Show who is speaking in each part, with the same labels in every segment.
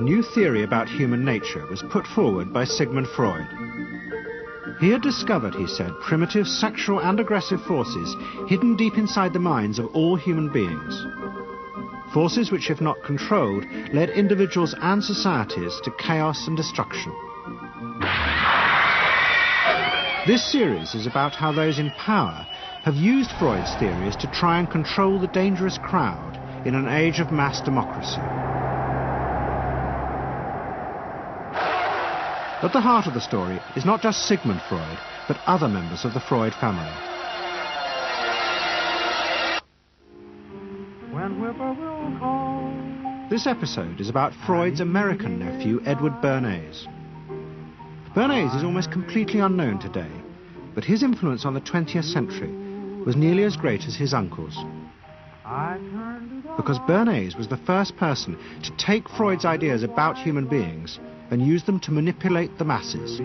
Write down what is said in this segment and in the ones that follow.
Speaker 1: new theory about human nature was put forward by Sigmund Freud. He had discovered, he said, primitive sexual and aggressive forces hidden deep inside the minds of all human beings. Forces which, if not controlled, led individuals and societies to chaos and destruction. This series is about how those in power have used Freud's theories to try and control the dangerous crowd in an age of mass democracy. At the heart of the story is not just Sigmund Freud, but other members of the Freud family. This episode is about Freud's American nephew, Edward Bernays. Bernays is almost completely unknown today, but his influence on the 20th century was nearly as great as his uncle's. Because Bernays was the first person to take Freud's ideas about human beings and use them to manipulate the masses.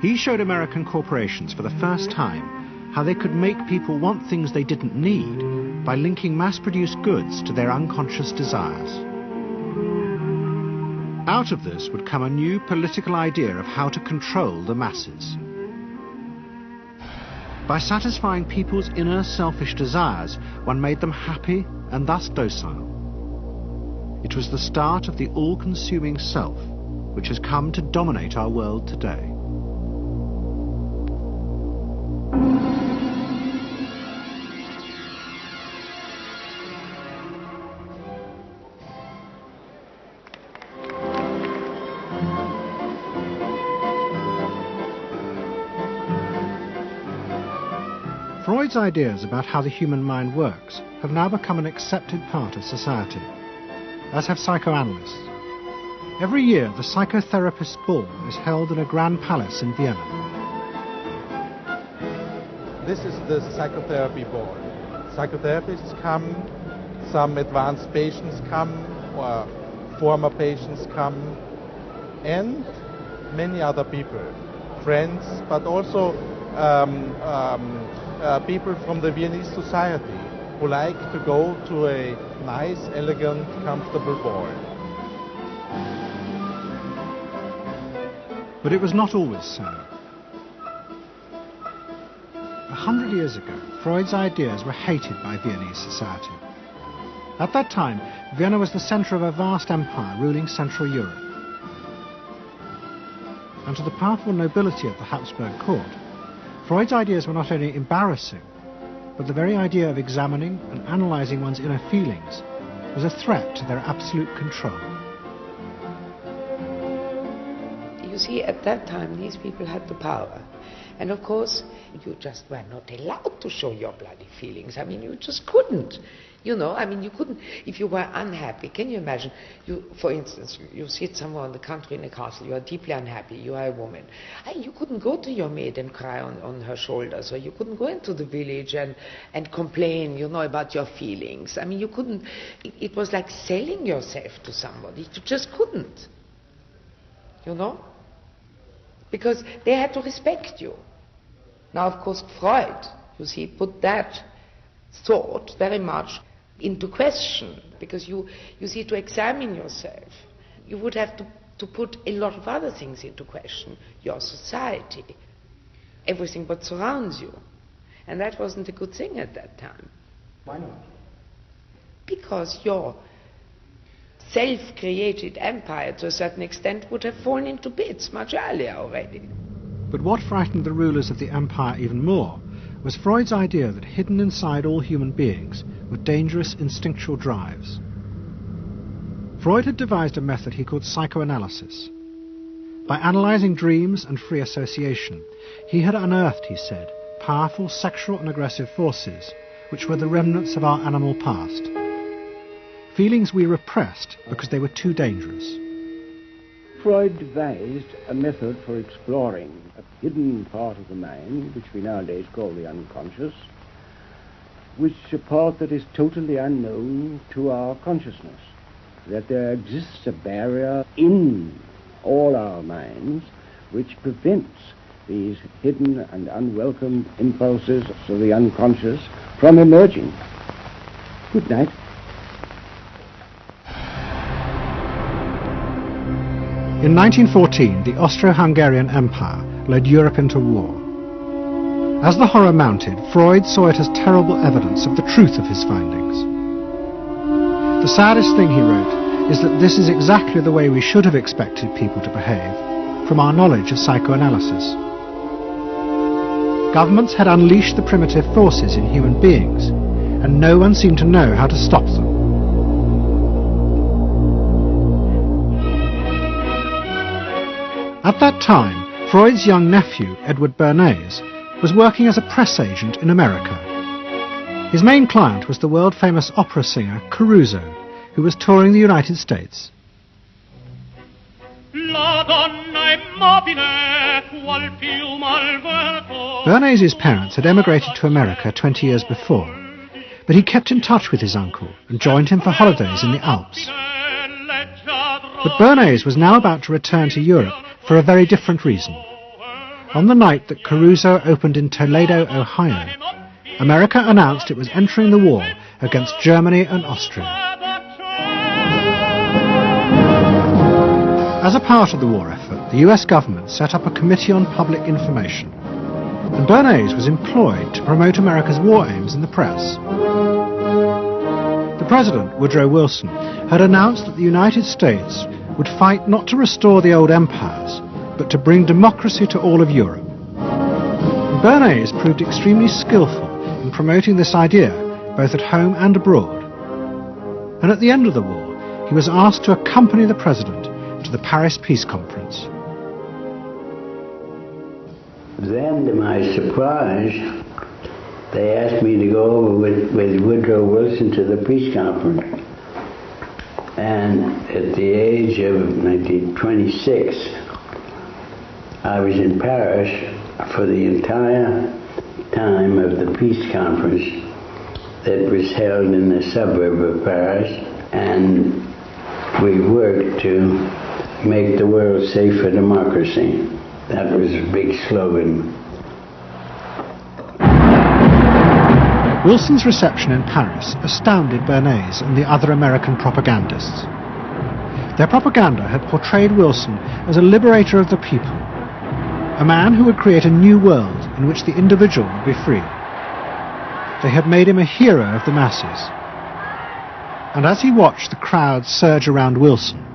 Speaker 1: He showed American corporations for the first time how they could make people want things they didn't need by linking mass-produced goods to their unconscious desires. Out of this would come a new political idea of how to control the masses. By satisfying people's inner selfish desires, one made them happy and thus docile. It was the start of the all-consuming self, which has come to dominate our world today. Freud's ideas about how the human mind works have now become an accepted part of society, as have psychoanalysts. Every year, the psychotherapist's ball is held in a grand palace in Vienna.
Speaker 2: This is the psychotherapy ball. Psychotherapists come, some advanced patients come, or former patients come, and many other people, friends, but also people from the Viennese society who like to go to a nice, elegant, comfortable ball.
Speaker 1: But it was not always so. 100 years ago, Freud's ideas were hated by Viennese society. At that time, Vienna was the centre of a vast empire ruling Central Europe. And to the powerful nobility of the Habsburg court, Freud's ideas were not only embarrassing, but the very idea of examining and analysing one's inner feelings was a threat to their absolute control.
Speaker 3: You see, at that time, these people had the power. And of course, you just were not allowed to show your bloody feelings. I mean, you just couldn't. You know, I mean, you couldn't, if you were unhappy. Can you imagine, you, for instance, you sit somewhere in the country in a castle, you are deeply unhappy, you are a woman. You couldn't go to your maid and cry on her shoulders, or you couldn't go into the village and complain, you know, about your feelings. I mean, you couldn't, it was like selling yourself to somebody. You just couldn't, you know, because they had to respect you. Now, of course, Freud, you see, put that thought very much into question, because you see, to examine yourself, you would have to put a lot of other things into question, your society, everything what surrounds you. And that wasn't a good thing at that time.
Speaker 1: Why not?
Speaker 3: Because your self-created empire, to a certain extent, would have fallen into bits much earlier already.
Speaker 1: But what frightened the rulers of the empire even more was Freud's idea that hidden inside all human beings were dangerous instinctual drives. Freud had devised a method he called psychoanalysis. By analysing dreams and free association, he had unearthed, he said, powerful sexual and aggressive forces which were the remnants of our animal past. Feelings we repressed because they were too dangerous.
Speaker 4: Freud devised a method for exploring a hidden part of the mind, which we nowadays call the unconscious, which is a part that is totally unknown to our consciousness, that there exists a barrier in all our minds which prevents these hidden and unwelcome impulses of the unconscious from emerging. Good night.
Speaker 1: In 1914, the Austro-Hungarian Empire led Europe into war. As the horror mounted, Freud saw it as terrible evidence of the truth of his findings. The saddest thing, he wrote, is that this is exactly the way we should have expected people to behave, from our knowledge of psychoanalysis. Governments had unleashed the primitive forces in human beings, and no one seemed to know how to stop them. At that time, Freud's young nephew, Edward Bernays, was working as a press agent in America. His main client was the world-famous opera singer Caruso, who was touring the United States. Bernays' parents had emigrated to America 20 years before, but he kept in touch with his uncle and joined him for holidays in the Alps. But Bernays was now about to return to Europe for a very different reason. On the night that Caruso opened in Toledo, Ohio, America announced it was entering the war against Germany and Austria. As a part of the war effort, the US government set up a Committee on Public Information, and Bernays was employed to promote America's war aims in the press. The President, Woodrow Wilson, had announced that the United States would fight not to restore the old empires, but to bring democracy to all of Europe. And Bernays proved extremely skillful in promoting this idea, both at home and abroad. And at the end of the war, he was asked to accompany the President to the Paris Peace Conference.
Speaker 5: Then, to my surprise, they asked me to go over with Woodrow Wilson to the peace conference. And at the age of 26, I was in Paris for the entire time of the peace conference that was held in the suburb of Paris, and we worked to make the world safe for democracy. That was a big slogan.
Speaker 1: Wilson's reception in Paris astounded Bernays and the other American propagandists. Their propaganda had portrayed Wilson as a liberator of the people, a man who would create a new world in which the individual would be free. They had made him a hero of the masses. And as he watched the crowds surge around Wilson,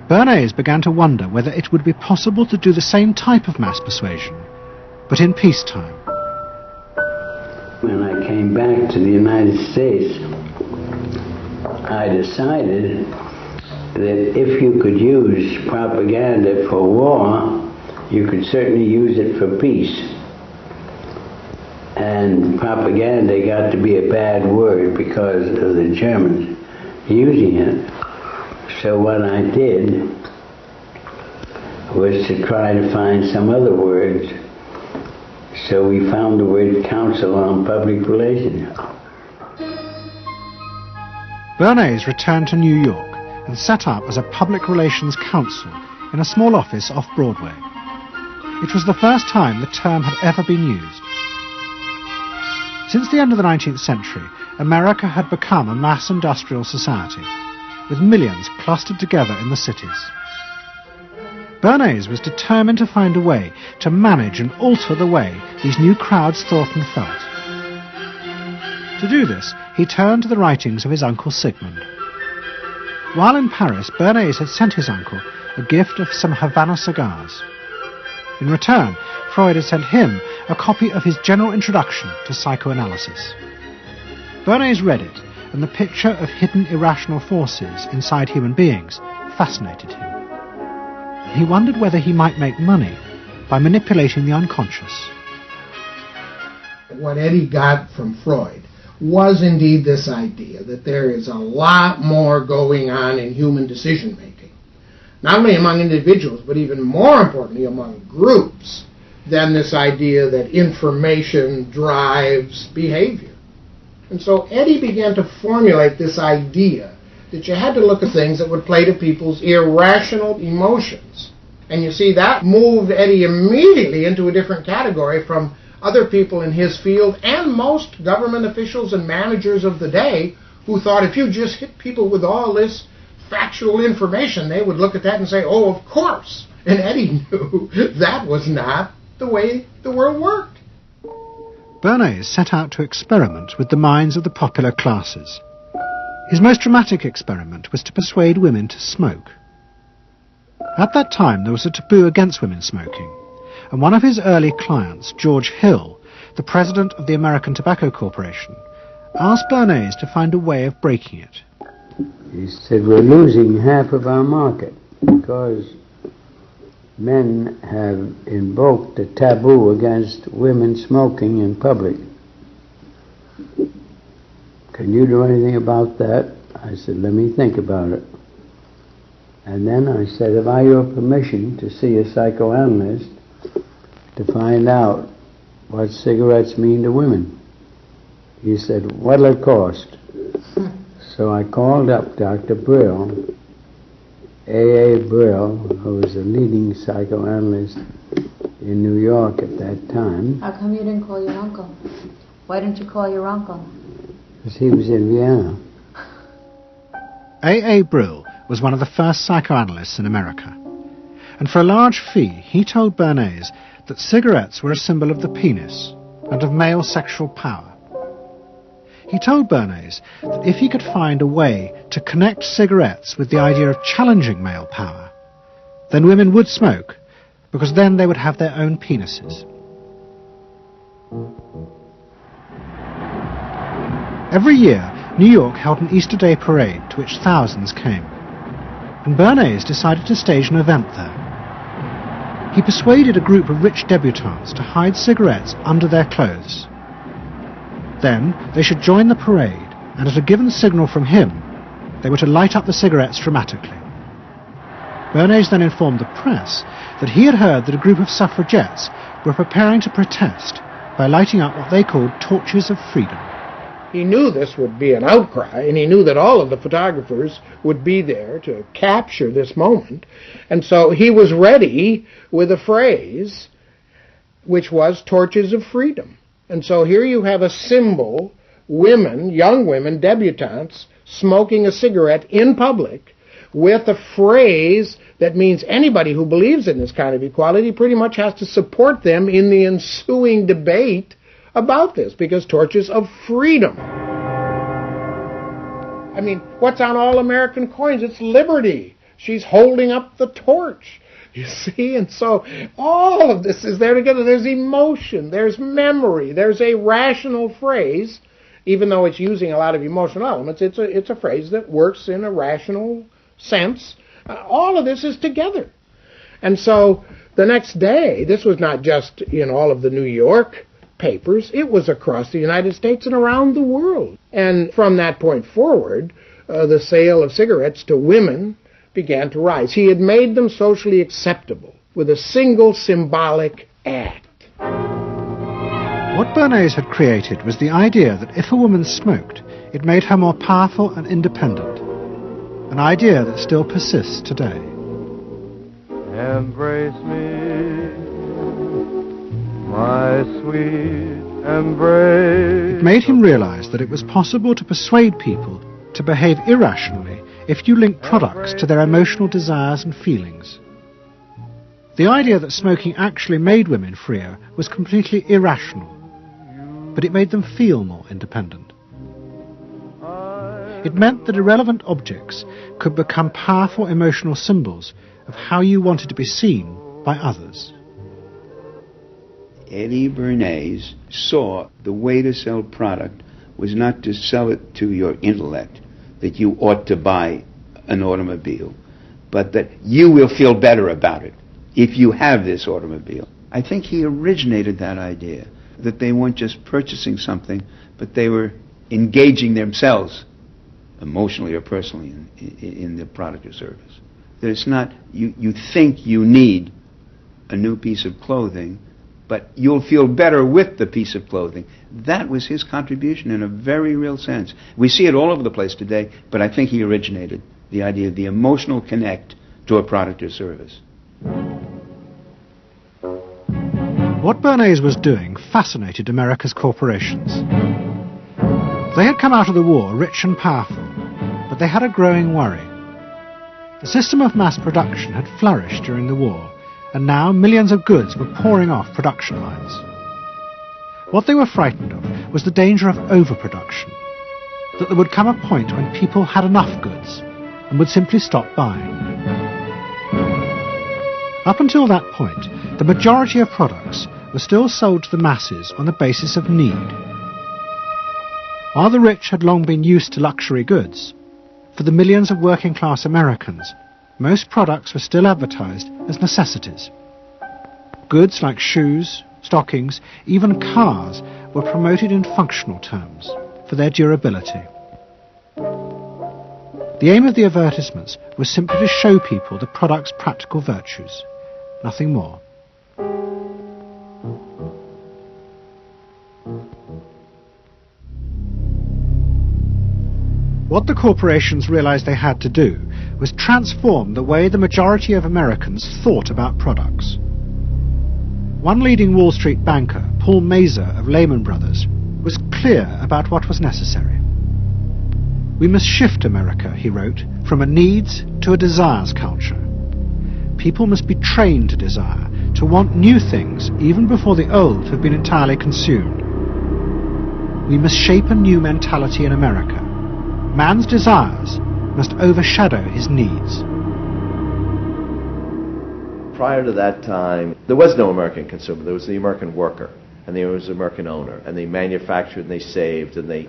Speaker 1: Bernays began to wonder whether it would be possible to do the same type of mass persuasion, but in peacetime.
Speaker 5: When I came back to the United States, I decided that if you could use propaganda for war, you could certainly use it for peace. And propaganda got to be a bad word because of the Germans using it. So what I did was to try to find some other words. So we found the word Council on Public Relations.
Speaker 1: Bernays returned to New York and set up as a public relations counsel in a small office off Broadway. It was the first time the term had ever been used. Since the end of the 19th century, America had become a mass industrial society, with millions clustered together in the cities. Bernays was determined to find a way to manage and alter the way these new crowds thought and felt. To do this, he turned to the writings of his uncle Sigmund. While in Paris, Bernays had sent his uncle a gift of some Havana cigars. In return, Freud had sent him a copy of his general introduction to psychoanalysis. Bernays read it, and the picture of hidden irrational forces inside human beings fascinated him. He wondered whether he might make money by manipulating the unconscious.
Speaker 6: What Eddie got from Freud was indeed this idea that there is a lot more going on in human decision-making, not only among individuals, but even more importantly among groups, than this idea that information drives behavior. And so Eddie began to formulate this idea that you had to look at things that would play to people's irrational emotions. And you see, that moved Eddie immediately into a different category from other people in his field and most government officials and managers of the day who thought if you just hit people with all this factual information, they would look at that and say, oh, of course. And Eddie knew that was not the way the world worked.
Speaker 1: Bernays set out to experiment with the minds of the popular classes. His most dramatic experiment was to persuade women to smoke. At that time, there was a taboo against women smoking, and one of his early clients, George Hill, the president of the American Tobacco Corporation, asked Bernays to find a way of breaking it.
Speaker 5: He said, we're losing half of our market because men have invoked a taboo against women smoking in public. Can you do anything about that? I said, let me think about it. And then I said, have I your permission to see a psychoanalyst to find out what cigarettes mean to women? He said, what'll it cost? So I called up Dr. Brill, A.A. Brill, who was a leading psychoanalyst in New York at that time.
Speaker 7: How come you didn't call your uncle? Why didn't you call your uncle?
Speaker 5: Because he was in Vienna.
Speaker 1: A.A. Brill was one of the first psychoanalysts in America, and for a large fee he told Bernays that cigarettes were a symbol of the penis and of male sexual power. He told Bernays that if he could find a way to connect cigarettes with the idea of challenging male power, then women would smoke, because then they would have their own penises. Every year, New York held an Easter Day parade to which thousands came, and Bernays decided to stage an event there. He persuaded a group of rich debutantes to hide cigarettes under their clothes. Then they should join the parade, and at a given signal from him, they were to light up the cigarettes dramatically. Bernays then informed the press that he had heard that a group of suffragettes were preparing to protest by lighting up what they called torches of freedom.
Speaker 6: He knew this would be an outcry, and he knew that all of the photographers would be there to capture this moment. And so he was ready with a phrase which was torches of freedom. And so here you have a symbol, women, young women, debutantes, smoking a cigarette in public with a phrase that means anybody who believes in this kind of equality pretty much has to support them in the ensuing debate about this, because torches of freedom. I mean, what's on all American coins? It's liberty. She's holding up the torch. You see? And so all of this is there together. There's emotion, there's memory, there's a rational phrase, even though it's using a lot of emotional elements. It's a phrase that works in a rational sense. All of this is together. And so the next day, this was not just in all of the New York papers, it was across the United States and around the world. And from that point forward, the sale of cigarettes to women began to rise. He had made them socially acceptable with a single symbolic act.
Speaker 1: What Bernays had created was the idea that if a woman smoked, it made her more powerful and independent, an idea that still persists today.
Speaker 8: Embrace me, my sweet embrace.
Speaker 1: It made him realize that it was possible to persuade people to behave irrationally if you link products to their emotional desires and feelings. The idea that smoking actually made women freer was completely irrational, but it made them feel more independent. It meant that irrelevant objects could become powerful emotional symbols of how you wanted to be seen by others.
Speaker 9: Eddie Bernays saw the way to sell product was not to sell it to your intellect, that you ought to buy an automobile, but that you will feel better about it if you have this automobile. I think he originated that idea, that they weren't just purchasing something, but they were engaging themselves emotionally or personally in the product or service. That it's not, you think you need a new piece of clothing, but you'll feel better with the piece of clothing. That was his contribution in a very real sense. We see it all over the place today, but I think he originated the idea of the emotional connect to a product or service.
Speaker 1: What Bernays was doing fascinated America's corporations. They had come out of the war rich and powerful, but they had a growing worry. The system of mass production had flourished during the war, and now millions of goods were pouring off production lines. What they were frightened of was the danger of overproduction, that there would come a point when people had enough goods and would simply stop buying. Up until that point, the majority of products were still sold to the masses on the basis of need. While the rich had long been used to luxury goods, for the millions of working-class Americans, most products were still advertised as necessities. Goods like shoes, stockings, even cars were promoted in functional terms for their durability. The aim of the advertisements was simply to show people the product's practical virtues, nothing more. What the corporations realized they had to do was transform the way the majority of Americans thought about products. One leading Wall Street banker, Paul Mazur of Lehman Brothers, was clear about what was necessary. "We must shift America," he wrote, "from a needs to a desires culture. People must be trained to desire, to want new things even before the old have been entirely consumed. We must shape a new mentality in America. Man's desires must overshadow his needs."
Speaker 10: Prior to that time, there was no American consumer. There was the American worker, and there was the American owner, and they manufactured and they saved and they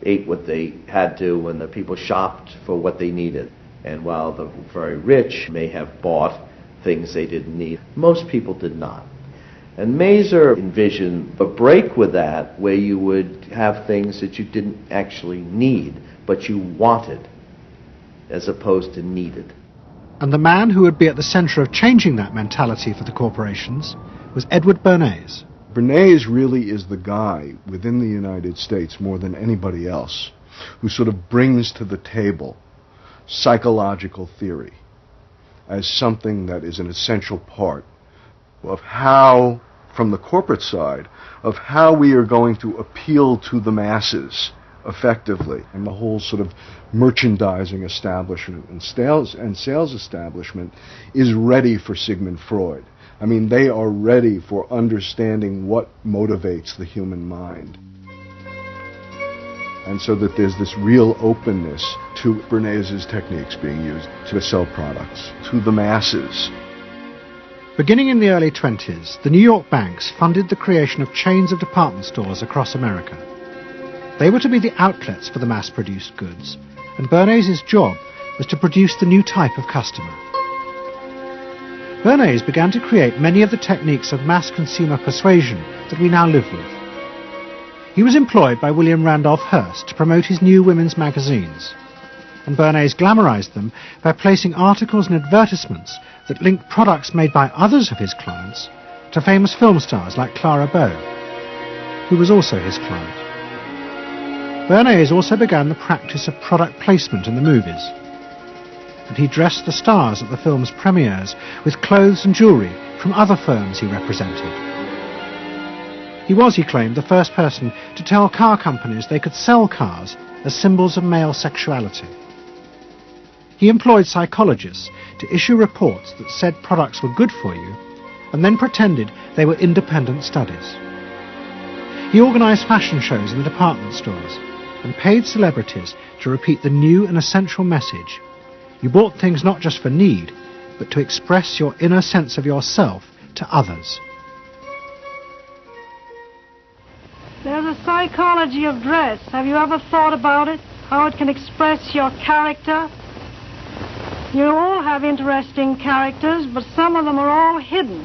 Speaker 10: ate what they had to, and the people shopped for what they needed. And while the very rich may have bought things they didn't need, most people did not. And Mazur envisioned a break with that, where you would have things that you didn't actually need, but you wanted, as opposed to needed.
Speaker 1: And the man who would be at the center of changing that mentality for the corporations was Edward Bernays.
Speaker 11: Bernays really is the guy within the United States, more than anybody else, who sort of brings to the table psychological theory as something that is an essential part of how, from the corporate side, of how we are going to appeal to the masses effectively. And the whole sort of merchandising establishment and sales establishment is ready for Sigmund Freud. I mean, they are ready for understanding what motivates the human mind. And so that there's this real openness to Bernays' techniques being used to sell products to the masses.
Speaker 1: Beginning in the early 20s, the New York banks funded the creation of chains of department stores across America. They were to be the outlets for the mass-produced goods, and Bernays' job was to produce the new type of customer. Bernays began to create many of the techniques of mass consumer persuasion that we now live with. He was employed by William Randolph Hearst to promote his new women's magazines, and Bernays glamorized them by placing articles and advertisements that linked products made by others of his clients to famous film stars like Clara Bow, who was also his client. Bernays also began the practice of product placement in the movies, and he dressed the stars at the film's premieres with clothes and jewellery from other firms he represented. He was, he claimed, the first person to tell car companies they could sell cars as symbols of male sexuality. He employed psychologists to issue reports that said products were good for you, and then pretended they were independent studies. He organised fashion shows in the department stores, and paid celebrities to repeat the new and essential message: you bought things not just for need, but to express your inner sense of yourself to others.
Speaker 12: There's a psychology of dress. Have you ever thought about it? How it can express your character? You all have interesting characters, but some of them are all hidden.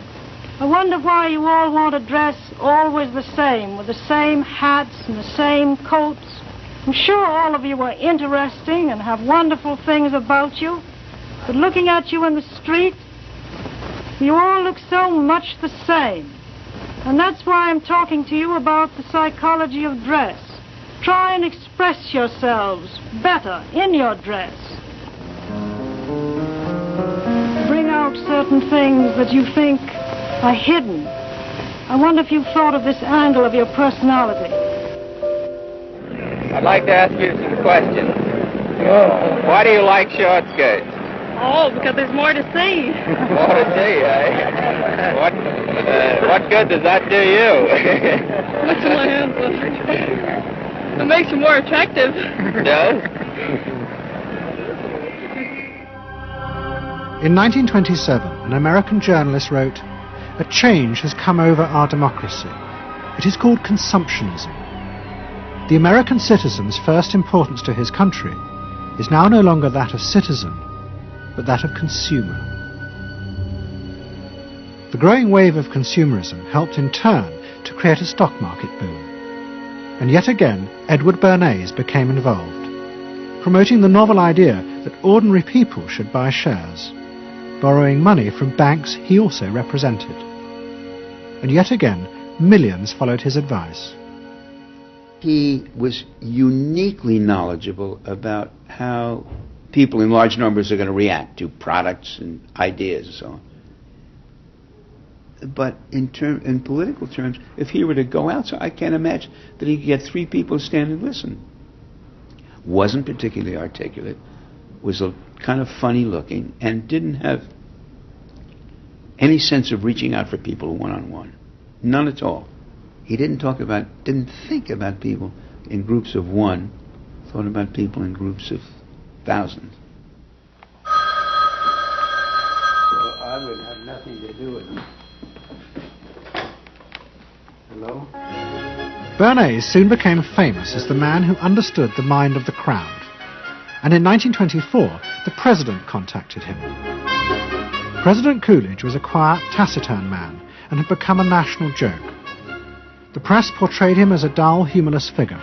Speaker 12: I wonder why you all want to dress always the same, with the same hats and the same coats. I'm sure all of you are interesting and have wonderful things about you, but looking at you in the street, you all look so much the same. And that's why I'm talking to you about the psychology of dress. Try and express yourselves better in your dress. Bring out certain things that you think are hidden. I wonder if you've thought of this angle of your personality.
Speaker 13: I'd like to ask you some questions. Why do you like short skirts?
Speaker 14: Oh, because there's more to see.
Speaker 13: More to see, eh? What good does that do you?
Speaker 14: It makes you more attractive.
Speaker 13: It does?
Speaker 1: In 1927, an American journalist wrote, "A change has come over our democracy. It is called consumptionism. The American citizen's first importance to his country is now no longer that of citizen, but that of consumer." The growing wave of consumerism helped in turn to create a stock market boom. And yet again, Edward Bernays became involved, promoting the novel idea that ordinary people should buy shares, borrowing money from banks he also represented. And yet again, millions followed his advice.
Speaker 9: He was uniquely knowledgeable about how people in large numbers are going to react to products and ideas and so on. But in political terms, if he were to go out, so I can't imagine that he could get 3 people to stand and listen. Wasn't particularly articulate, was a kind of funny looking, and didn't have any sense of reaching out for people one-on-one. None at all. He didn't think about people in groups of one, thought about people in groups of thousands.
Speaker 5: So I would have nothing to do with it. Hello?
Speaker 1: Bernays soon became famous as the man who understood the mind of the crowd. And in 1924, the president contacted him. President Coolidge was a quiet, taciturn man and had become a national joke. The press portrayed him as a dull, humorless figure.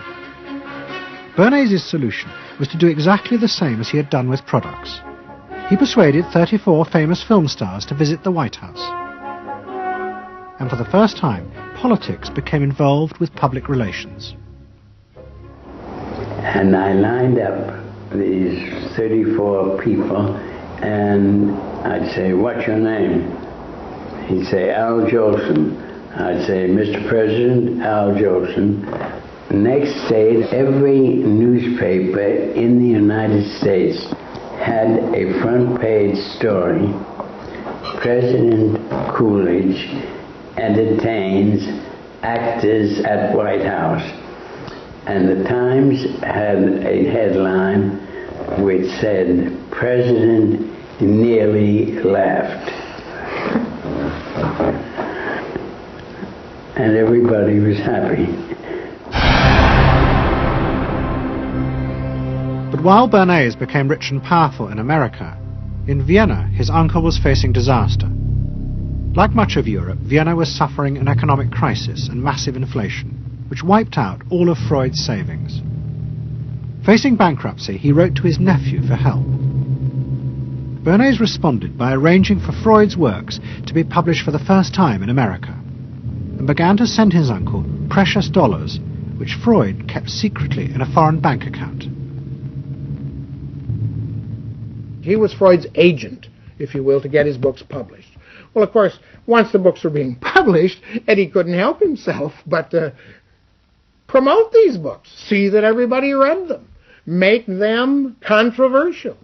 Speaker 1: Bernays' solution was to do exactly the same as he had done with products. He persuaded 34 famous film stars to visit the White House. And for the first time, politics became involved with public relations.
Speaker 5: And I lined up these 34 people, and I'd say, "What's your name?" He'd say, "Al Jolson." I'd say, "Mr. President, Al Jolson." Next day, every newspaper in the United States had a front page story. President Coolidge entertains actors at White House. And the Times had a headline which said, "President nearly laughed." And everybody was happy.
Speaker 1: But while Bernays became rich and powerful in America, in Vienna his uncle was facing disaster. Like much of Europe, Vienna was suffering an economic crisis and massive inflation, which wiped out all of Freud's savings. Facing bankruptcy, he wrote to his nephew for help. Bernays responded by arranging for Freud's works to be published for the first time in America, and began to send his uncle precious dollars, which Freud kept secretly in a foreign bank account.
Speaker 6: He was Freud's agent, if you will, to get his books published. Well, of course, once the books were being published, Eddie couldn't help himself but promote these books, see that everybody read them, make them controversial,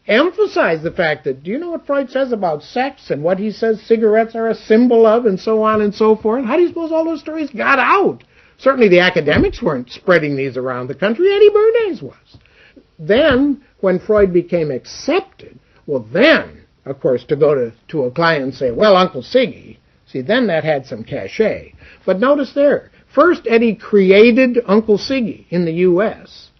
Speaker 6: emphasize the fact that, do you know what Freud says about sex and what he says cigarettes are a symbol of, and so on and so forth? How do you suppose all those stories got out? Certainly the academics weren't spreading these around the country. Eddie Bernays was. Then, when Freud became accepted, well then, of course, to go to a client and say, "Well, Uncle Siggy," see, then that had some cachet. But notice there, first Eddie created Uncle Siggy in the U.S.,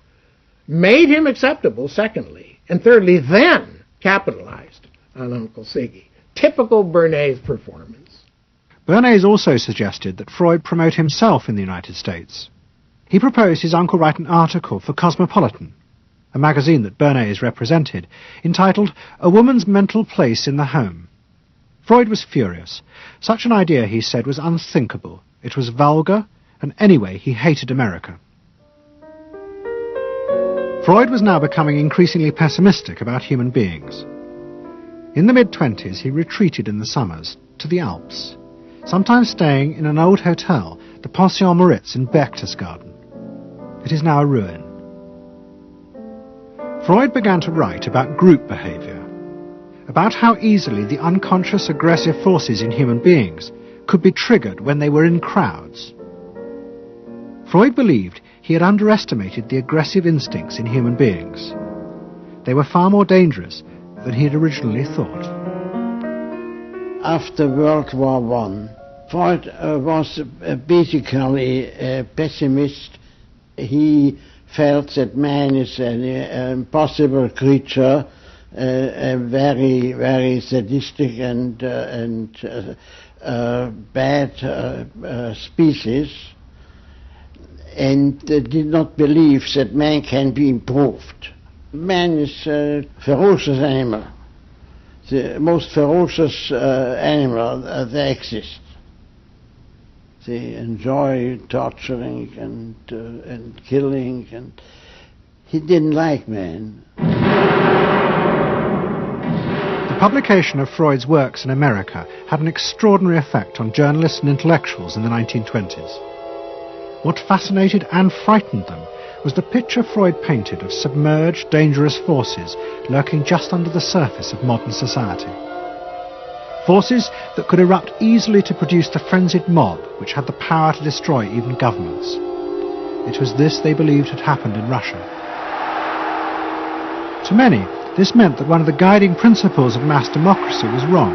Speaker 6: made him acceptable, secondly, and thirdly, then capitalized on Uncle Siggy. Typical Bernays performance.
Speaker 1: Bernays also suggested that Freud promote himself in the United States. He proposed his uncle write an article for Cosmopolitan, a magazine that Bernays represented, entitled "A Woman's Mental Place in the Home." Freud was furious. Such an idea, he said, was unthinkable. It was vulgar, and anyway, he hated America. Freud was now becoming increasingly pessimistic about human beings. In the mid-20s, he retreated in the summers to the Alps, sometimes staying in an old hotel, the Pension Moritz in Berchtesgaden. It is now a ruin. Freud began to write about group behavior, about how easily the unconscious aggressive forces in human beings could be triggered when they were in crowds. Freud believed he had underestimated the aggressive instincts in human beings. They were far more dangerous than he had originally thought.
Speaker 15: After World War I, Freud was basically a pessimist. He felt that man is an impossible creature, a very, very sadistic and bad species, and did not believe that man can be improved. Man is a ferocious animal, the most ferocious animal that exists. They enjoy torturing and killing, and he didn't like man.
Speaker 1: The publication of Freud's works in America had an extraordinary effect on journalists and intellectuals in the 1920s. What fascinated and frightened them was the picture Freud painted of submerged, dangerous forces lurking just under the surface of modern society. Forces that could erupt easily to produce the frenzied mob which had the power to destroy even governments. It was this they believed had happened in Russia. To many, this meant that one of the guiding principles of mass democracy was wrong.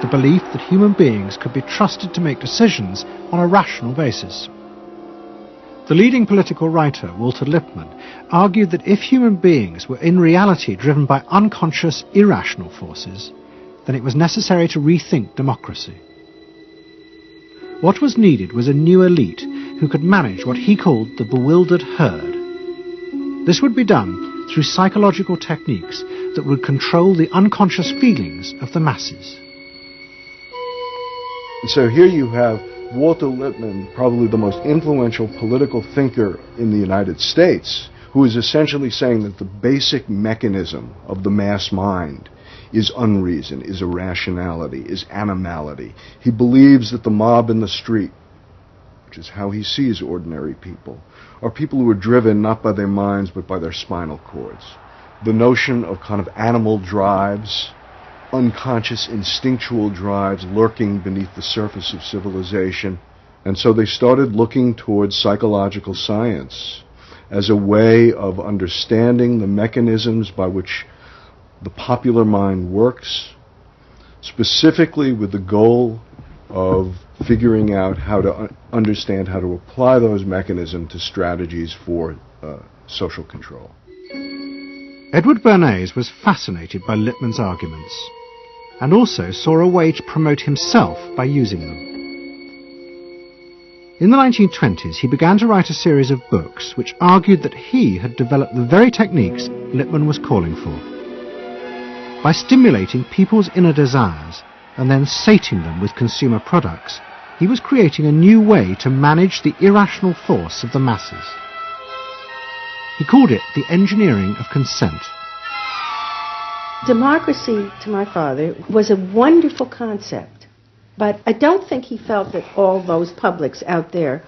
Speaker 1: The belief that human beings could be trusted to make decisions on a rational basis. The leading political writer, Walter Lippmann, argued that if human beings were in reality driven by unconscious, irrational forces, then it was necessary to rethink democracy. What was needed was a new elite who could manage what he called the bewildered herd. This would be done through psychological techniques that would control the unconscious feelings of the masses.
Speaker 11: So here you have Walter Lippmann, probably the most influential political thinker in the United States, who is essentially saying that the basic mechanism of the mass mind is unreason, is irrationality, is animality. He believes that the mob in the street, which is how he sees ordinary people, are people who are driven not by their minds but by their spinal cords. The notion of kind of animal drives, unconscious instinctual drives lurking beneath the surface of civilization. And so they started looking towards psychological science as a way of understanding the mechanisms by which the popular mind works, specifically with the goal of figuring out how to understand how to apply those mechanisms to strategies for social control.
Speaker 1: Edward Bernays was fascinated by Lippmann's arguments, and also saw a way to promote himself by using them. In the 1920s, he began to write a series of books which argued that he had developed the very techniques Lippmann was calling for. By stimulating people's inner desires and then sating them with consumer products, he was creating a new way to manage the irrational force of the masses. He called it the engineering of consent.
Speaker 16: Democracy, to my father, was a wonderful concept, but I don't think he felt that all those publics out there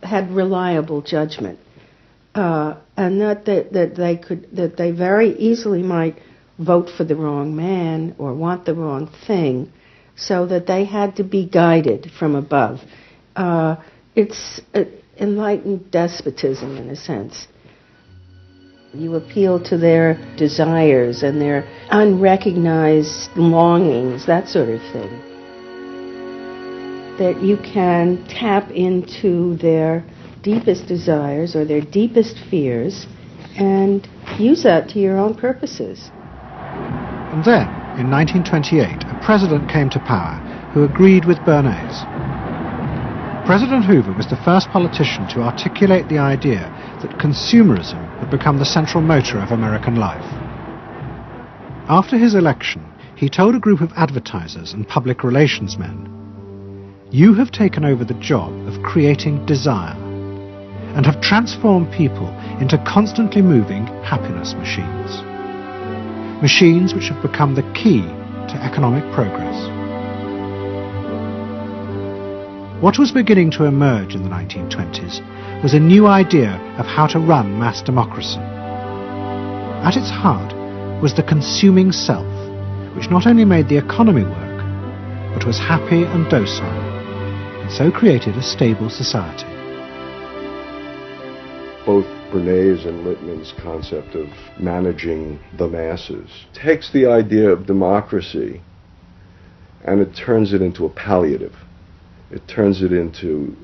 Speaker 16: had reliable judgment, and that they very easily might vote for the wrong man or want the wrong thing, so that they had to be guided from above. It's enlightened despotism in a sense. You appeal to their desires and their unrecognized longings, that sort of thing. That you can tap into their deepest desires or their deepest fears and use that to your own purposes.
Speaker 1: And then, in 1928, a president came to power who agreed with Bernays. President Hoover was the first politician to articulate the idea that consumerism had become the central motor of American life. After his election, he told a group of advertisers and public relations men, "You have taken over the job of creating desire and have transformed people into constantly moving happiness machines. Machines which have become the key to economic progress." What was beginning to emerge in the 1920s was a new idea of how to run mass democracy. At its heart was the consuming self, which not only made the economy work, but was happy and docile, and so created a stable society.
Speaker 11: Both Bernays and Littman's concept of managing the masses takes the idea of democracy and it turns it into a palliative. It turns it into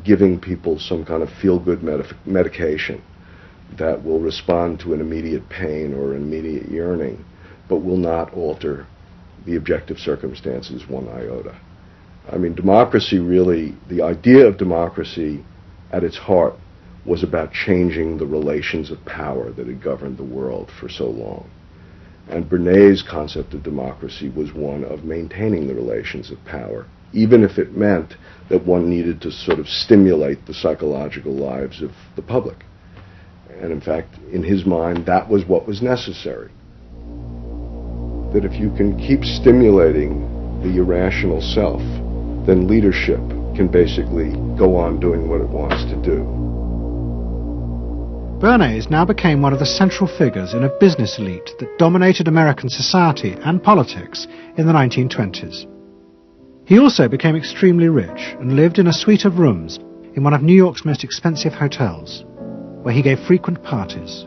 Speaker 11: giving people some kind of feel-good medication that will respond to an immediate pain or an immediate yearning, but will not alter the objective circumstances one iota. I mean, democracy really, the idea of democracy at its heart was about changing the relations of power that had governed the world for so long. And Bernays' concept of democracy was one of maintaining the relations of power, even if it meant that one needed to sort of stimulate the psychological lives of the public. And in fact, in his mind, that was what was necessary. That if you can keep stimulating the irrational self, then leadership can basically go on doing what it wants to do.
Speaker 1: Bernays now became one of the central figures in a business elite that dominated American society and politics in the 1920s. He also became extremely rich and lived in a suite of rooms in one of New York's most expensive hotels, where he gave frequent parties.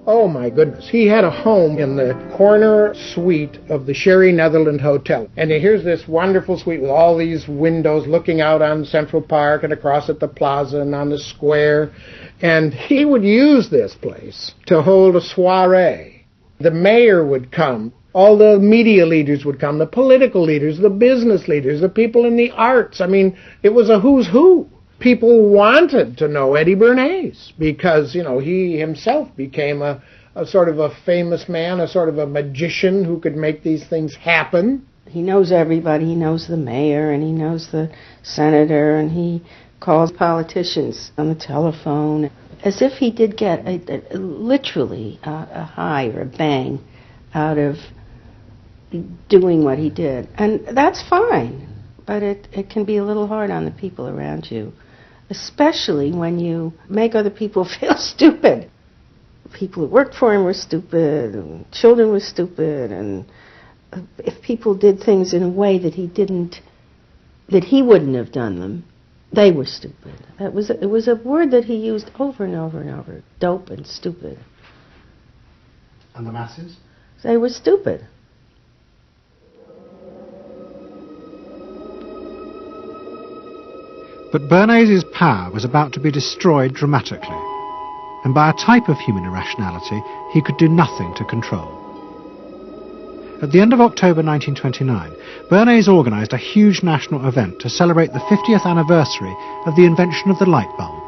Speaker 6: Oh my goodness, he had a home in the corner suite of the Sherry Netherland Hotel. And here's this wonderful suite with all these windows looking out on Central Park and across at the plaza and on the square. And he would use this place to hold a soiree. The mayor would come, all the media leaders would come, the political leaders, the business leaders, the people in the arts. I mean, it was a who's who. People wanted to know Eddie Bernays because, you know, he himself became a sort of a famous man, a sort of a magician who could make these things happen.
Speaker 16: He knows everybody. He knows the mayor and he knows the senator, and he calls politicians on the telephone as if he did get literally a high or a bang out of doing what he did. And that's fine, but it can be a little hard on the people around you, especially when you make other people feel stupid. People who worked for him were stupid, and children were stupid, and if people did things in a way that he wouldn't have done them, they were stupid. It was a word that he used over and over and over, dope and stupid.
Speaker 1: And the masses?
Speaker 16: They were stupid.
Speaker 1: But Bernays' power was about to be destroyed dramatically, and by a type of human irrationality he could do nothing to control. At the end of October 1929, Bernays organised a huge national event to celebrate the 50th anniversary of the invention of the light bulb.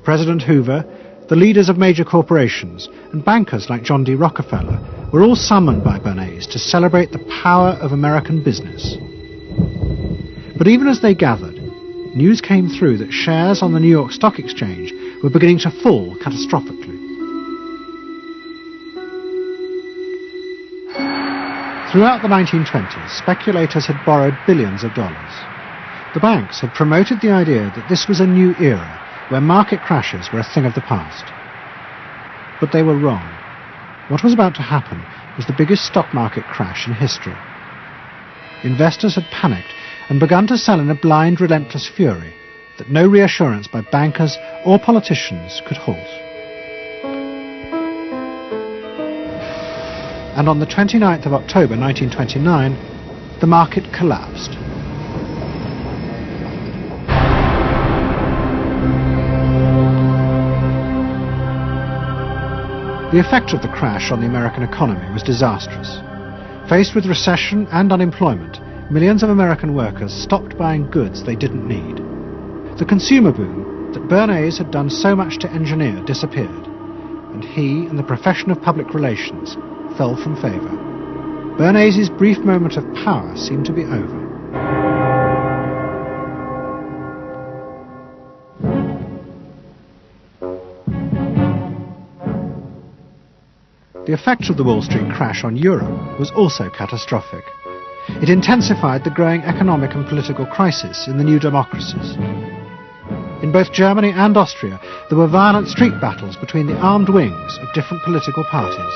Speaker 1: President Hoover, the leaders of major corporations, and bankers like John D. Rockefeller were all summoned by Bernays to celebrate the power of American business. But even as they gathered, news came through that shares on the New York Stock Exchange were beginning to fall catastrophically. Throughout the 1920s, speculators had borrowed billions of dollars. The banks had promoted the idea that this was a new era where market crashes were a thing of the past. But they were wrong. What was about to happen was the biggest stock market crash in history. Investors had panicked and begun to sell in a blind, relentless fury that no reassurance by bankers or politicians could halt. And on the 29th of October 1929, the market collapsed. The effect of the crash on the American economy was disastrous. Faced with recession and unemployment, millions of American workers stopped buying goods they didn't need. The consumer boom that Bernays had done so much to engineer disappeared, and he and the profession of public relations fell from favour. Bernays' brief moment of power seemed to be over. The effect of the Wall Street crash on Europe was also catastrophic. It intensified the growing economic and political crisis in the new democracies. In both Germany and Austria, there were violent street battles between the armed wings of different political parties.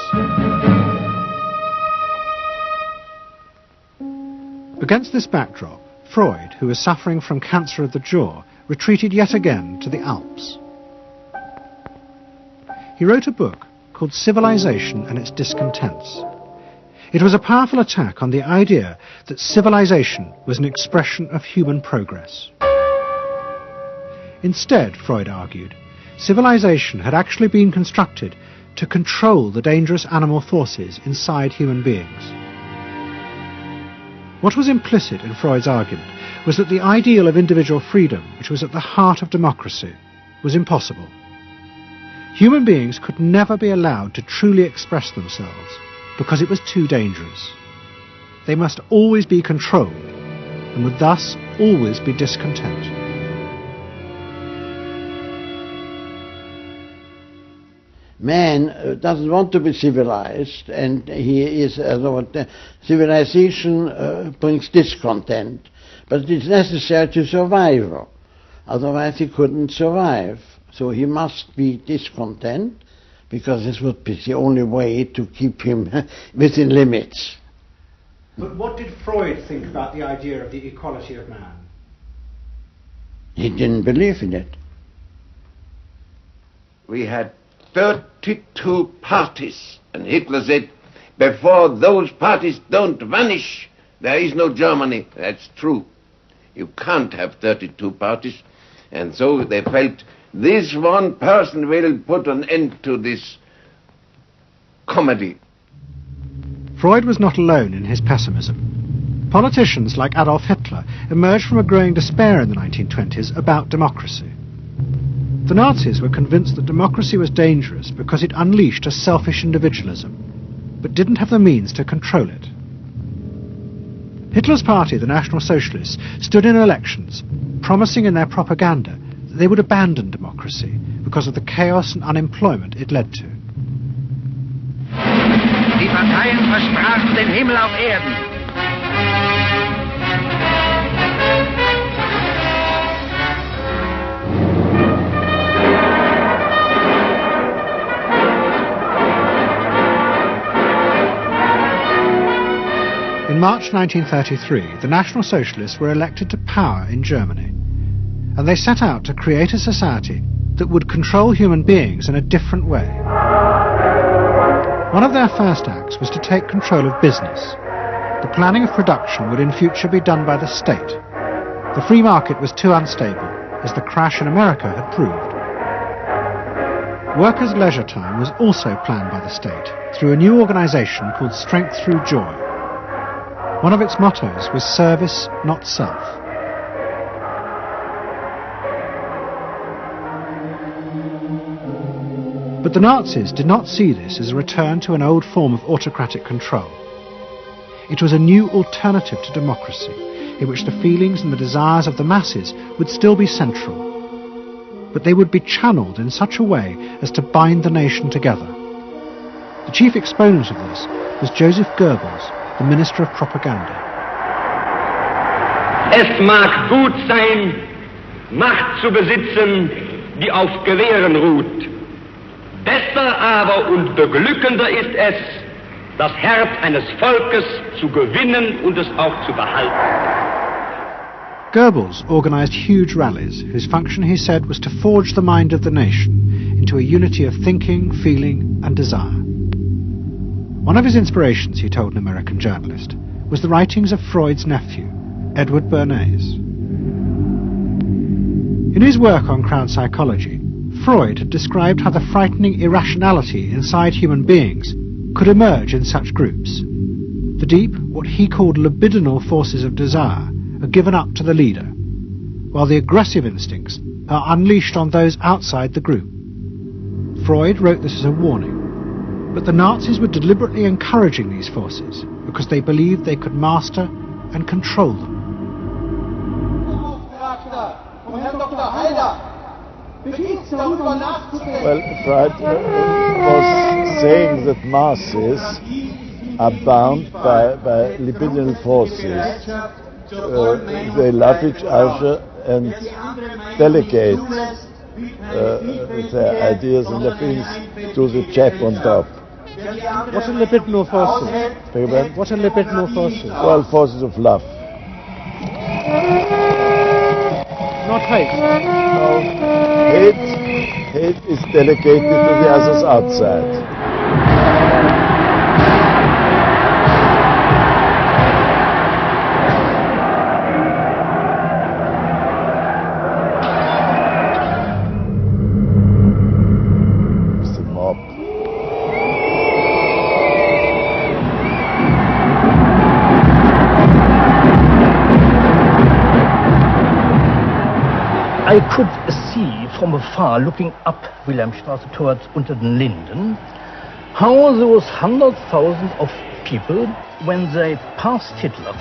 Speaker 1: Against this backdrop, Freud, who was suffering from cancer of the jaw, retreated yet again to the Alps. He wrote a book called Civilization and Its Discontents. It was a powerful attack on the idea that civilization was an expression of human progress. Instead, Freud argued, civilization had actually been constructed to control the dangerous animal forces inside human beings. What was implicit in Freud's argument was that the ideal of individual freedom, which was at the heart of democracy, was impossible. Human beings could never be allowed to truly express themselves because it was too dangerous. They must always be controlled and would thus always be discontent.
Speaker 15: Man doesn't want to be civilized, and he is civilization brings discontent, but it is necessary to survival. Otherwise he couldn't survive. So he must be discontent, because this would be the only way to keep him within limits.
Speaker 1: But what did Freud think about the idea of the equality of man?
Speaker 15: He didn't believe in it.
Speaker 17: We had 32 parties, and Hitler said, before those parties don't vanish, there is no Germany. That's true. You can't have 32 parties. And so they felt, this one person will put an end to this comedy.
Speaker 1: Freud was not alone in his pessimism. Politicians like Adolf Hitler emerged from a growing despair in the 1920s about democracy. The Nazis were convinced that democracy was dangerous because it unleashed a selfish individualism, but didn't have the means to control it. Hitler's party, the National Socialists, stood in elections, promising in their propaganda that they would abandon democracy because of the chaos and unemployment it led to.
Speaker 18: Die Parteien versprachen den Himmel auf Erden.
Speaker 1: In March 1933, the National Socialists were elected to power in Germany, and they set out to create a society that would control human beings in a different way. One of their first acts was to take control of business. The planning of production would in future be done by the state. The free market was too unstable, as the crash in America had proved. Workers' leisure time was also planned by the state through a new organization called Strength Through Joy. One of its mottos was service, not self. But the Nazis did not see this as a return to an old form of autocratic control. It was a new alternative to democracy, in which the feelings and the desires of the masses would still be central, but they would be channeled in such a way as to bind the nation together. The chief exponent of this was Joseph Goebbels, the Minister of Propaganda.
Speaker 19: Es mag gut sein, Macht zu besitzen, die auf Gewehren ruht. Besser aber und beglückender ist es, das Herz eines Volkes zu gewinnen und es auch zu behalten.
Speaker 1: Goebbels organized huge rallies whose function, he said, was to forge the mind of the nation into a unity of thinking, feeling and desire. One of his inspirations, he told an American journalist, was the writings of Freud's nephew, Edward Bernays. In his work on Crown Psychology, Freud had described how the frightening irrationality inside human beings could emerge in such groups. The deep, what he called libidinal forces of desire, are given up to the leader, while the aggressive instincts are unleashed on those outside the group. Freud wrote this as a warning. But the Nazis were deliberately encouraging these forces because they believed they could master and control them.
Speaker 20: Well, Freud was saying that masses are bound by libidinal forces. They love each other and delegate their ideas and their feelings to the chap on top.
Speaker 1: What are libidinal forces? What are libidinal forces?
Speaker 20: Well, forces of love.
Speaker 1: Not hate.
Speaker 20: No, hate is delegated to the others outside.
Speaker 21: I could see from afar, looking up Wilhelmstraße towards Unter den Linden, how those 100,000 of people, when they passed Hitler,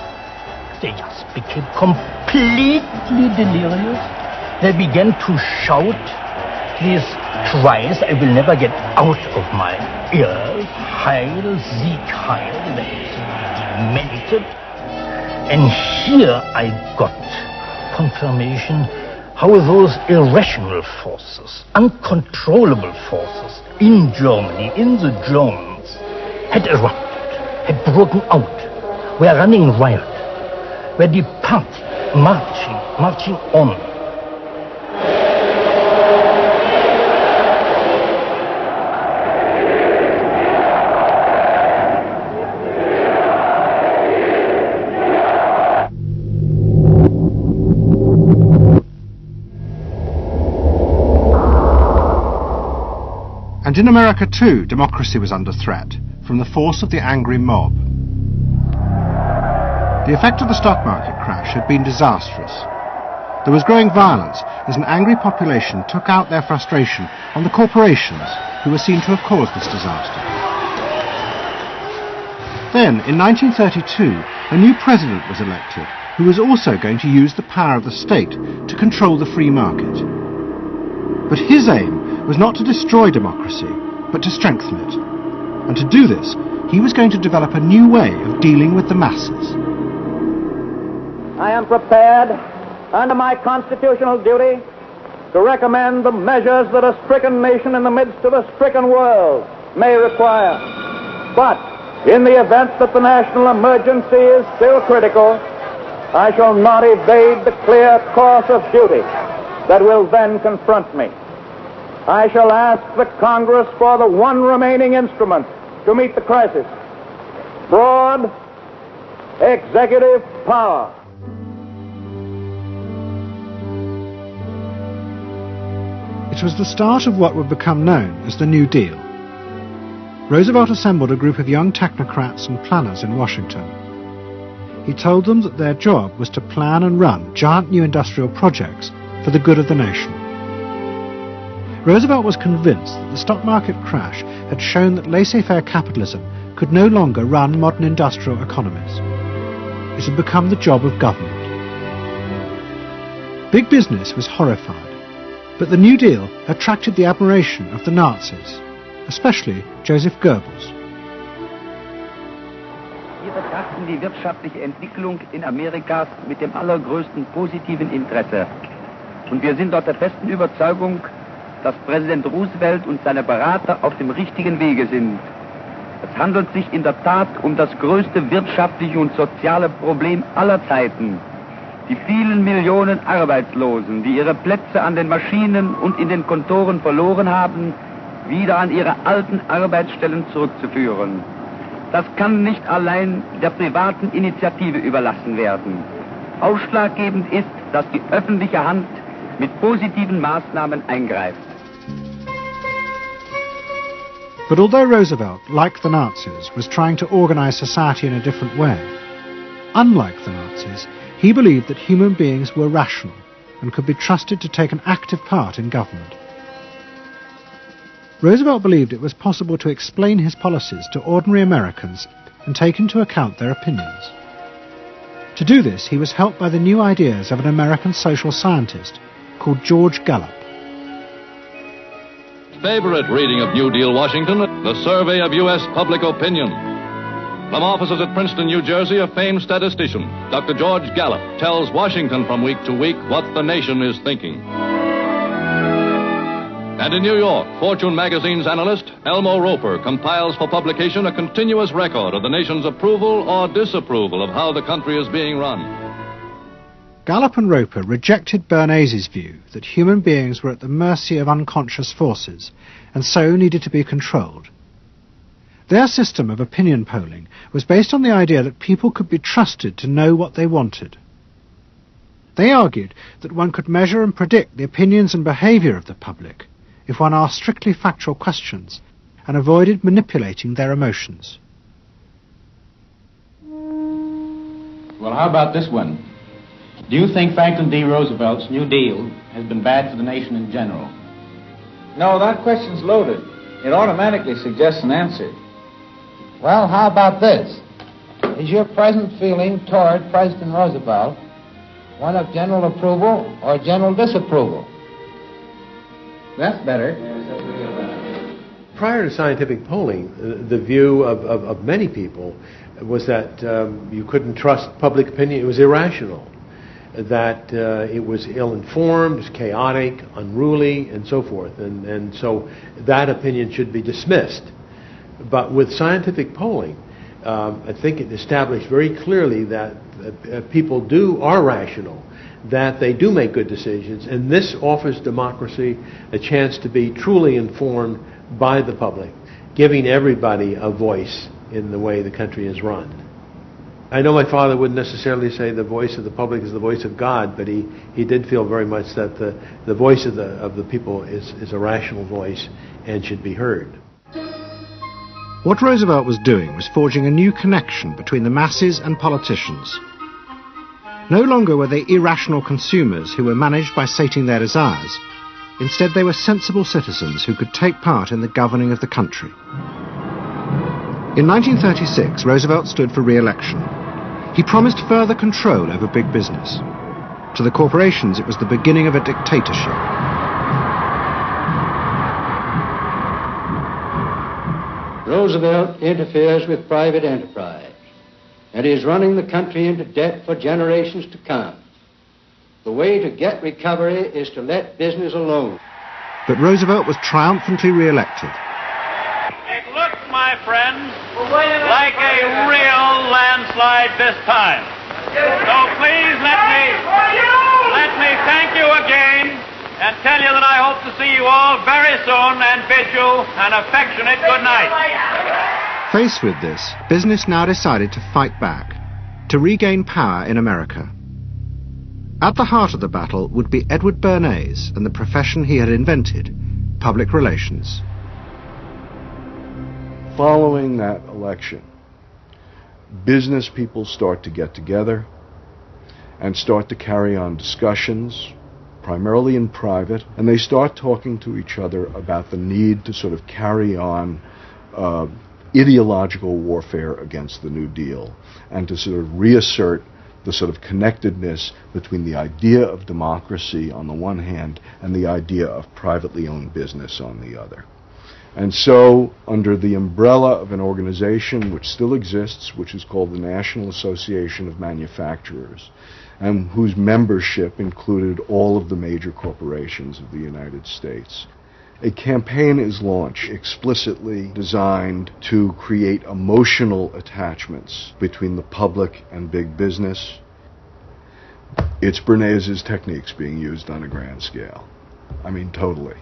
Speaker 21: they just became completely delirious. They began to shout these cries I will never get out of my ears. Heil, Sieg, Heil. They demented. And here I got confirmation how those irrational forces, uncontrollable forces in Germany, in the Germans, had erupted, had broken out, were running riot, were departing, marching on.
Speaker 1: And in America too, democracy was under threat from the force of the angry mob. The effect of the stock market crash had been disastrous. There was growing violence as an angry population took out their frustration on the corporations who were seen to have caused this disaster. Then, in 1932, a new president was elected who was also going to use the power of the state to control the free market. But his aim was not to destroy democracy, but to strengthen it. And to do this, he was going to develop a new way of dealing with the masses.
Speaker 22: I am prepared, under my constitutional duty, to recommend the measures that a stricken nation in the midst of a stricken world may require. But in the event that the national emergency is still critical, I shall not evade the clear course of duty that will then confront me. I shall ask the Congress for the one remaining instrument to meet the crisis: broad executive power.
Speaker 1: It was the start of what would become known as the New Deal. Roosevelt assembled a group of young technocrats and planners in Washington. He told them that their job was to plan and run giant new industrial projects for the good of the nation. Roosevelt was convinced that the stock market crash had shown that laissez-faire capitalism could no longer run modern industrial economies. It had become the job of government. Big business was horrified, but the New Deal attracted the admiration of the Nazis, especially Joseph Goebbels.
Speaker 23: Wir betrachten die wirtschaftliche Entwicklung in Amerika mit dem allergrößten positiven Interesse. Und wir sind dort der festen Überzeugung, dass Präsident Roosevelt und seine Berater auf dem richtigen Wege sind. Es handelt sich in der Tat um das größte wirtschaftliche und soziale Problem aller Zeiten. Die vielen Millionen Arbeitslosen, die ihre Plätze an den Maschinen und in den Kontoren verloren haben, wieder an ihre alten Arbeitsstellen zurückzuführen. Das kann nicht allein der privaten Initiative überlassen werden. Ausschlaggebend ist, dass die öffentliche Hand mit positiven Maßnahmen eingreift.
Speaker 1: But although Roosevelt, like the Nazis, was trying to organize society in a different way, unlike the Nazis, he believed that human beings were rational and could be trusted to take an active part in government. Roosevelt believed it was possible to explain his policies to ordinary Americans and take into account their opinions. To do this, he was helped by the new ideas of an American social scientist called George Gallup.
Speaker 24: Favorite reading of New Deal Washington, the survey of U.S. public opinion.
Speaker 2: From offices at Princeton, New Jersey, a famed statistician, Dr. George Gallup, tells Washington from week to week what the nation is thinking. And in New York, Fortune magazine's analyst, Elmo Roper, compiles for publication a continuous record of the nation's approval or disapproval of how the country is being run.
Speaker 1: Gallup and Roper rejected Bernays' view that human beings were at the mercy of unconscious forces and so needed to be controlled. Their system of opinion polling was based on the idea that people could be trusted to know what they wanted. They argued that one could measure and predict the opinions and behaviour of the public if one asked strictly factual questions and avoided manipulating their emotions.
Speaker 3: Well, how about this one? Do you think Franklin D. Roosevelt's New Deal has been bad for the nation in general?
Speaker 4: No, that question's loaded. It automatically suggests an answer. Well, how about this? Is your present feeling toward President Roosevelt one of general approval or general disapproval? That's better.
Speaker 24: Prior to scientific polling, the view of many people was that you couldn't trust public opinion. It was irrational, that it was ill-informed, it was chaotic, unruly, and so forth. And so that opinion should be dismissed. But with scientific polling, I think it established very clearly that people are rational, that they do make good decisions, and this offers democracy a chance to be truly informed by the public, giving everybody a voice in the way the country is run. I know my father wouldn't necessarily say the voice of the public is the voice of God, but he did feel very much that the voice of the people is a rational voice and should be heard.
Speaker 1: What Roosevelt was doing was forging a new connection between the masses and politicians. No longer were they irrational consumers who were managed by sating their desires. Instead, they were sensible citizens who could take part in the governing of the country. In 1936, Roosevelt stood for re-election. He promised further control over big business. To the corporations, it was the beginning of a dictatorship.
Speaker 25: Roosevelt interferes with private enterprise and is running the country into debt for generations to come. The way to get recovery is to let business alone.
Speaker 1: But Roosevelt was triumphantly re-elected.
Speaker 26: It looks, my friends, like a real landslide this time. So please let me thank you again and tell you that I hope to see you all very soon and bid you an affectionate good night.
Speaker 1: Faced with this, business now decided to fight back, to regain power in America. At the heart of the battle would be Edward Bernays and the profession he had invented, public relations.
Speaker 11: Following that election, business people start to get together and start to carry on discussions, primarily in private, and they start talking to each other about the need to sort of carry on ideological warfare against the New Deal and to sort of reassert the sort of connectedness between the idea of democracy on the one hand and the idea of privately owned business on the other. And so, under the umbrella of an organization which still exists, which is called the National Association of Manufacturers, and whose membership included all of the major corporations of the United States, a campaign is launched explicitly designed to create emotional attachments between the public and big business. It's Bernays' techniques being used on a grand scale. I mean, totally.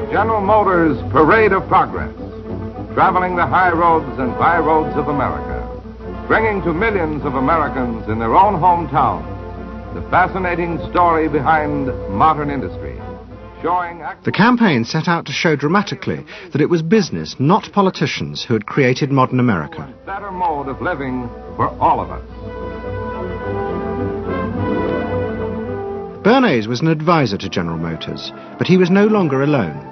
Speaker 27: General Motors Parade of Progress, traveling the high roads and byroads of America, bringing to millions of Americans in their own hometown the fascinating story behind modern industry, showing...
Speaker 1: The campaign set out to show dramatically that it was business, not politicians, who had created modern America.
Speaker 27: Better mode of living for all of us.
Speaker 1: Bernays was an advisor to General Motors, but he was no longer alone.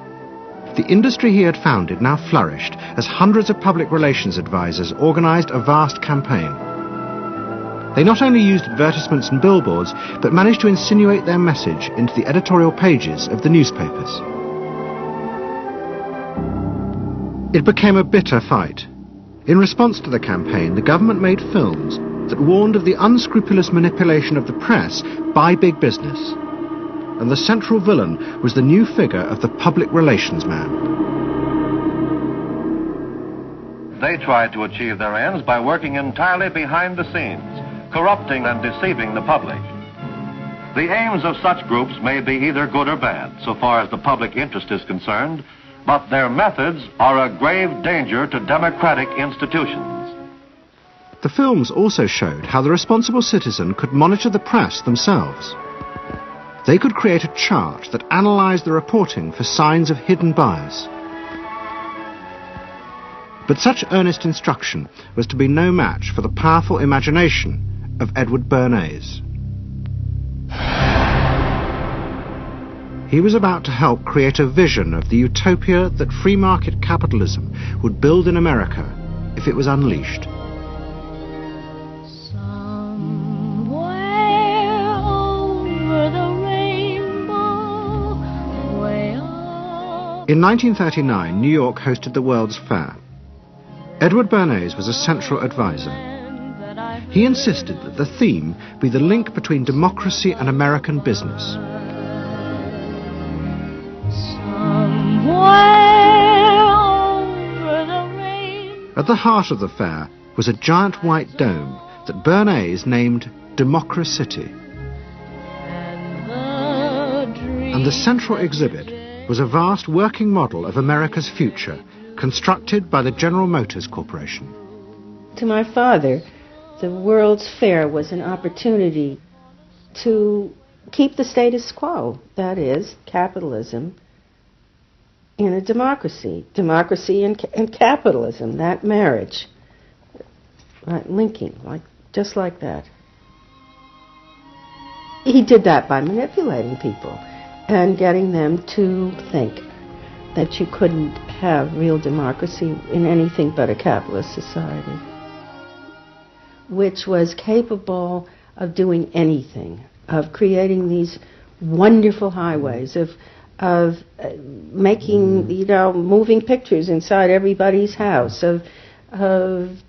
Speaker 1: The industry he had founded now flourished as hundreds of public relations advisors organized a vast campaign. They not only used advertisements and billboards, but managed to insinuate their message into the editorial pages of the newspapers. It became a bitter fight. In response to the campaign, the government made films that warned of the unscrupulous manipulation of the press by big business. And the central villain was the new figure of the public relations man.
Speaker 2: They tried to achieve their ends by working entirely behind the scenes, corrupting and deceiving the public. The aims of such groups may be either good or bad, so far as the public interest is concerned, but their methods are a grave danger to democratic institutions.
Speaker 1: The films also showed how the responsible citizen could monitor the press themselves. They could create a chart that analysed the reporting for signs of hidden bias. But such earnest instruction was to be no match for the powerful imagination of Edward Bernays. He was about to help create a vision of the utopia that free market capitalism would build in America if it was unleashed. In 1939, New York hosted the World's Fair. Edward Bernays was a central advisor. He insisted that the theme be the link between democracy and American business. At the heart of the fair was a giant white dome that Bernays named Democracity. And the central exhibit was a vast working model of America's future, constructed by the General Motors Corporation.
Speaker 16: To my father, the World's Fair was an opportunity to keep the status quo, that is, capitalism in a democracy. Democracy and capitalism, that marriage, that linking, just like that. He did that by manipulating people and getting them to think that you couldn't have real democracy in anything but a capitalist society, which was capable of doing anything, of creating these wonderful highways, of making, moving pictures inside everybody's house, of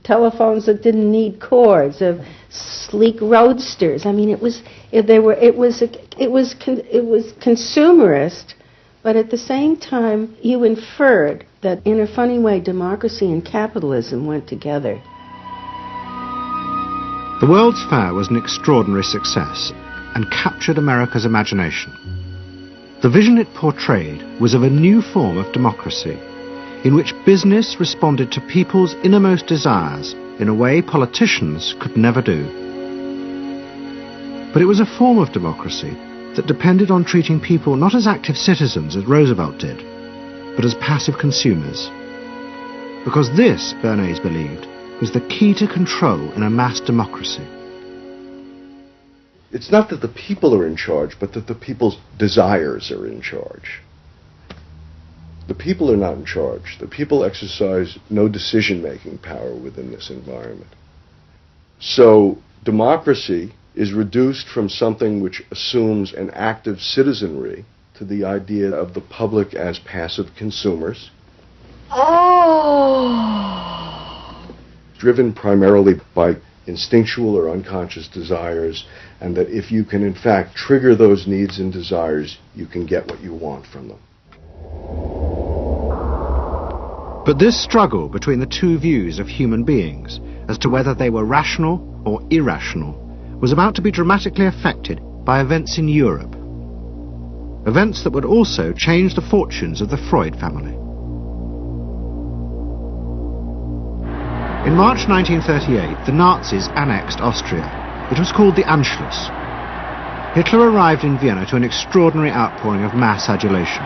Speaker 16: telephones that didn't need cords, of sleek roadsters. I mean, it was consumerist, but at the same time, you inferred that in a funny way, democracy and capitalism went together.
Speaker 1: The World's Fair was an extraordinary success and captured America's imagination. The vision it portrayed was of a new form of democracy, in which business responded to people's innermost desires in a way politicians could never do. But it was a form of democracy that depended on treating people not as active citizens as Roosevelt did, but as passive consumers. Because this, Bernays believed, was the key to control in a mass democracy.
Speaker 11: It's not that the people are in charge, but that the people's desires are in charge. The people are not in charge. The people exercise no decision-making power within this environment. So democracy is reduced from something which assumes an active citizenry to the idea of the public as passive consumers. Driven primarily by instinctual or unconscious desires, and that if you can in fact trigger those needs and desires, you can get what you want from them.
Speaker 1: But this struggle between the two views of human beings as to whether they were rational or irrational was about to be dramatically affected by events in Europe. Events that would also change the fortunes of the Freud family. In March 1938, the Nazis annexed Austria. It was called the Anschluss. Hitler arrived in Vienna to an extraordinary outpouring of mass adulation.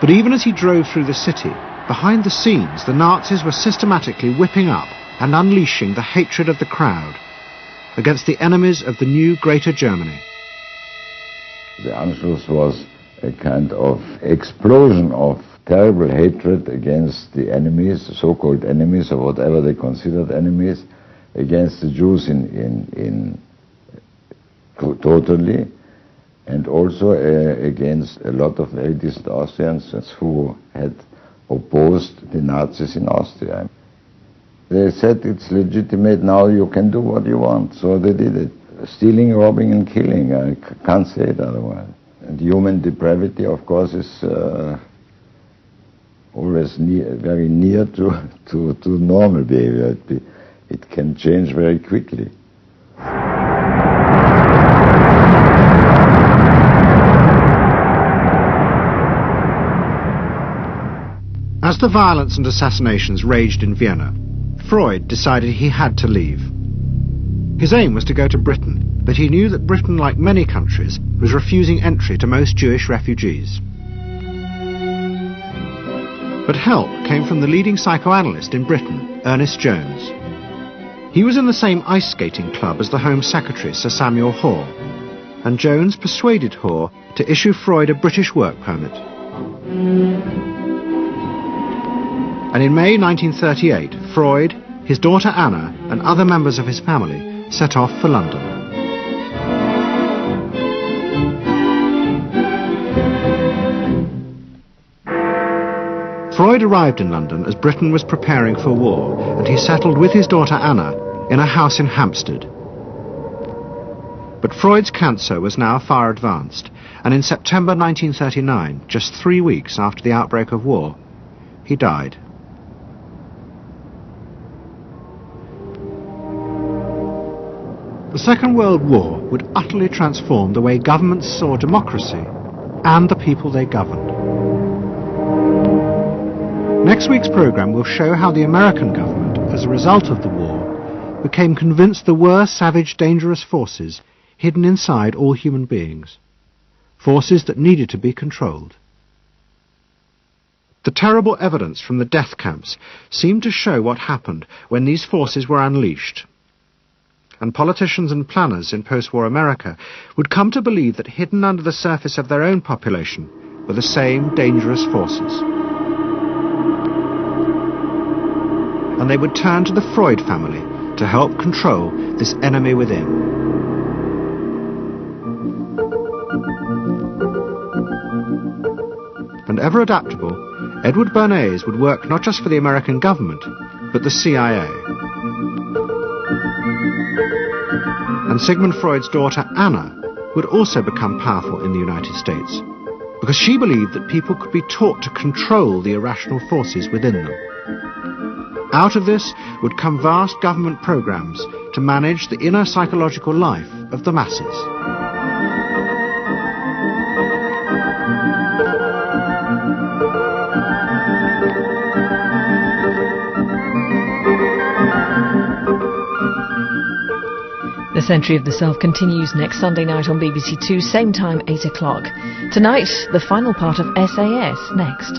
Speaker 1: But even as he drove through the city, behind the scenes, the Nazis were systematically whipping up and unleashing the hatred of the crowd against the enemies of the new Greater Germany.
Speaker 7: The Anschluss was a kind of explosion of terrible hatred against the enemies, so-called enemies, or whatever they considered enemies, against the Jews totally, and also against a lot of very decent Austrians who had opposed the Nazis in Austria. They said it's legitimate now, you can do what you want, so they did it. Stealing, robbing and killing, I can't say it otherwise. And human depravity, of course, is always very near to normal behavior. It can change very quickly.
Speaker 1: As the violence and assassinations raged in Vienna, Freud decided he had to leave. His aim was to go to Britain, but he knew that Britain, like many countries, was refusing entry to most Jewish refugees. But help came from the leading psychoanalyst in Britain, Ernest Jones. He was in the same ice skating club as the Home Secretary, Sir Samuel Hoare, and Jones persuaded Hoare to issue Freud a British work permit. And in May 1938, Freud, his daughter Anna, and other members of his family set off for London. Freud arrived in London as Britain was preparing for war, and he settled with his daughter Anna in a house in Hampstead. But Freud's cancer was now far advanced, and in September 1939, just 3 weeks after the outbreak of war, he died. The Second World War would utterly transform the way governments saw democracy and the people they governed. Next week's programme will show how the American government, as a result of the war, became convinced there were savage, dangerous forces hidden inside all human beings, forces that needed to be controlled. The terrible evidence from the death camps seemed to show what happened when these forces were unleashed. And politicians and planners in post-war America would come to believe that hidden under the surface of their own population were the same dangerous forces. And they would turn to the Freud family to help control this enemy within. And ever adaptable, Edward Bernays would work not just for the American government, but the CIA. And Sigmund Freud's daughter Anna would also become powerful in the United States, because she believed that people could be taught to control the irrational forces within them. Out of this would come vast government programs to manage the inner psychological life of the masses.
Speaker 5: The Century of the Self continues next Sunday night on BBC Two, same time, 8 o'clock. Tonight, the final part of SAS next.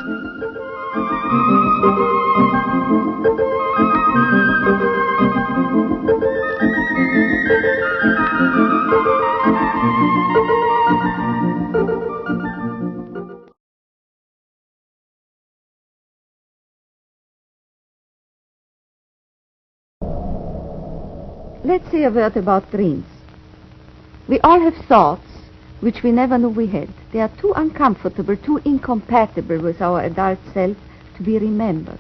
Speaker 8: Let's say a word about dreams. We all have thoughts which we never knew we had. They are too uncomfortable, too incompatible with our adult self to be remembered.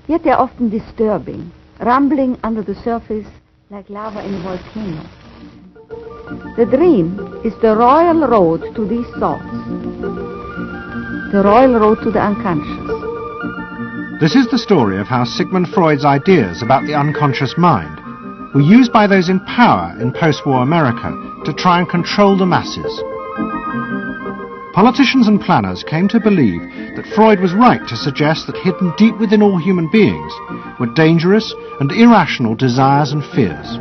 Speaker 8: Yet they are often disturbing, rumbling under the surface like lava in a volcano. The dream is the royal road to these thoughts, the royal road to the unconscious.
Speaker 1: This is the story of how Sigmund Freud's ideas about the unconscious mind were used by those in power in post-war America to try and control the masses. Politicians and planners came to believe that Freud was right to suggest that hidden deep within all human beings were dangerous and irrational desires and fears.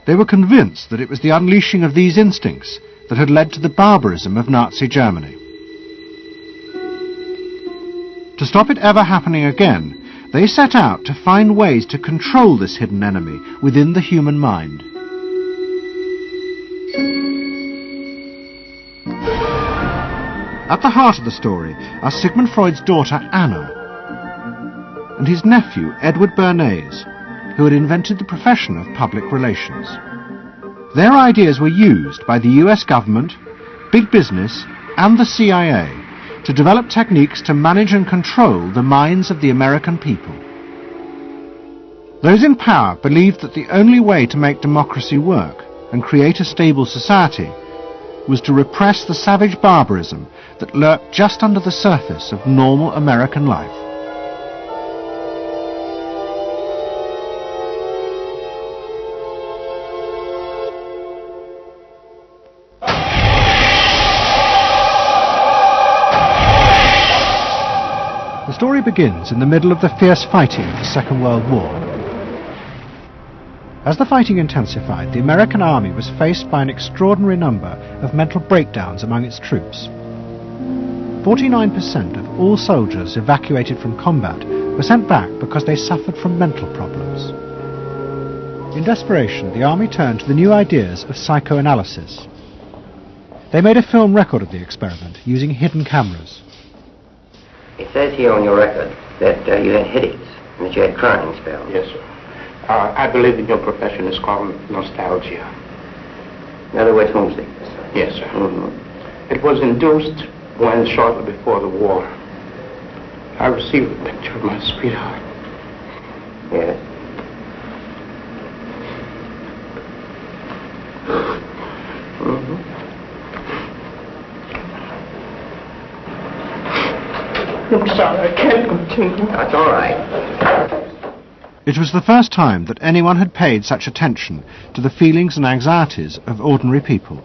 Speaker 1: They were convinced that it was the unleashing of these instincts that had led to the barbarism of Nazi Germany. To stop it ever happening again, they set out to find ways to control this hidden enemy within the human mind. At the heart of the story are Sigmund Freud's daughter Anna and his nephew Edward Bernays, who had invented the profession of public relations. Their ideas were used by the US government, big business and the CIA to develop techniques to manage and control the minds of the American people. Those in power believed that the only way to make democracy work and create a stable society was to repress the savage barbarism that lurked just under the surface of normal American life. The story begins in the middle of the fierce fighting of the Second World War. As the fighting intensified, the American army was faced by an extraordinary number of mental breakdowns among its troops. 49% of all soldiers evacuated from combat were sent back because they suffered from mental problems. In desperation, the army turned to the new ideas of psychoanalysis. They made a film record of the experiment using hidden cameras.
Speaker 6: It says here on your record that you had headaches and that you had crying spells.
Speaker 3: Yes, sir. I believe in your profession is called nostalgia.
Speaker 6: In other words, homesickness.
Speaker 3: Yes, sir. Mm-hmm. It was induced when, shortly before the war, I received a picture of my sweetheart.
Speaker 6: Yes. Mm-hmm.
Speaker 3: I'm sorry, I can't continue.
Speaker 6: That's all right.
Speaker 1: It was the first time that anyone had paid such attention to the feelings and anxieties of ordinary people.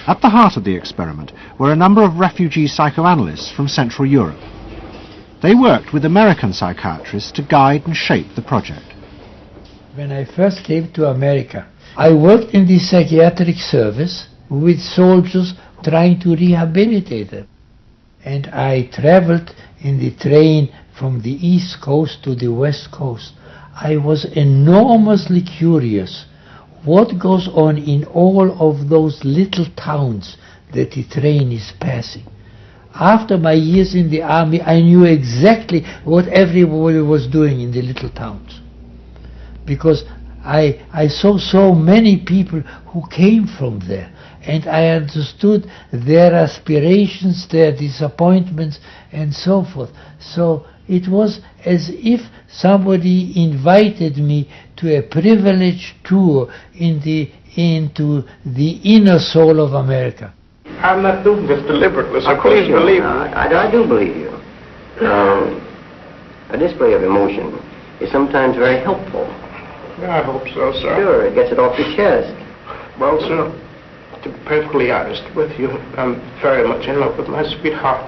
Speaker 1: At the heart of the experiment were a number of refugee psychoanalysts from Central Europe. They worked with American psychiatrists to guide and shape the project.
Speaker 9: When I first came to America, I worked in the psychiatric service with soldiers trying to rehabilitate them. And I traveled in the train from the East Coast to the West Coast. I was enormously curious what goes on in all of those little towns that the train is passing. After my years in the army, I knew exactly what everybody was doing in the little towns. Because I saw so many people who came from there. And I understood their aspirations, their disappointments, and so forth. So it was as if somebody invited me to a privileged tour into the inner soul of America.
Speaker 3: I'm not doing this deliberately, so please believe me.
Speaker 6: I do believe you. A display of emotion is sometimes very helpful.
Speaker 3: I hope so, sir.
Speaker 6: Sure, it gets it off your chest.
Speaker 3: Well, sir, to be perfectly honest with you, I'm very much in love with my sweetheart.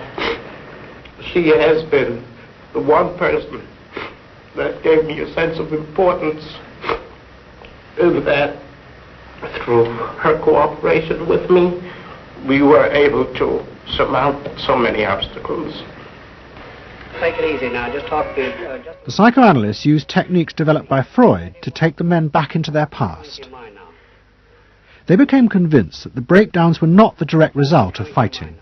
Speaker 3: She has been the one person that gave me a sense of importance, and that through her cooperation with me, we were able to surmount so many obstacles.
Speaker 6: Take it easy now, just talk to...
Speaker 1: The psychoanalysts used techniques developed by Freud to take the men back into their past. They became convinced that the breakdowns were not the direct result of fighting.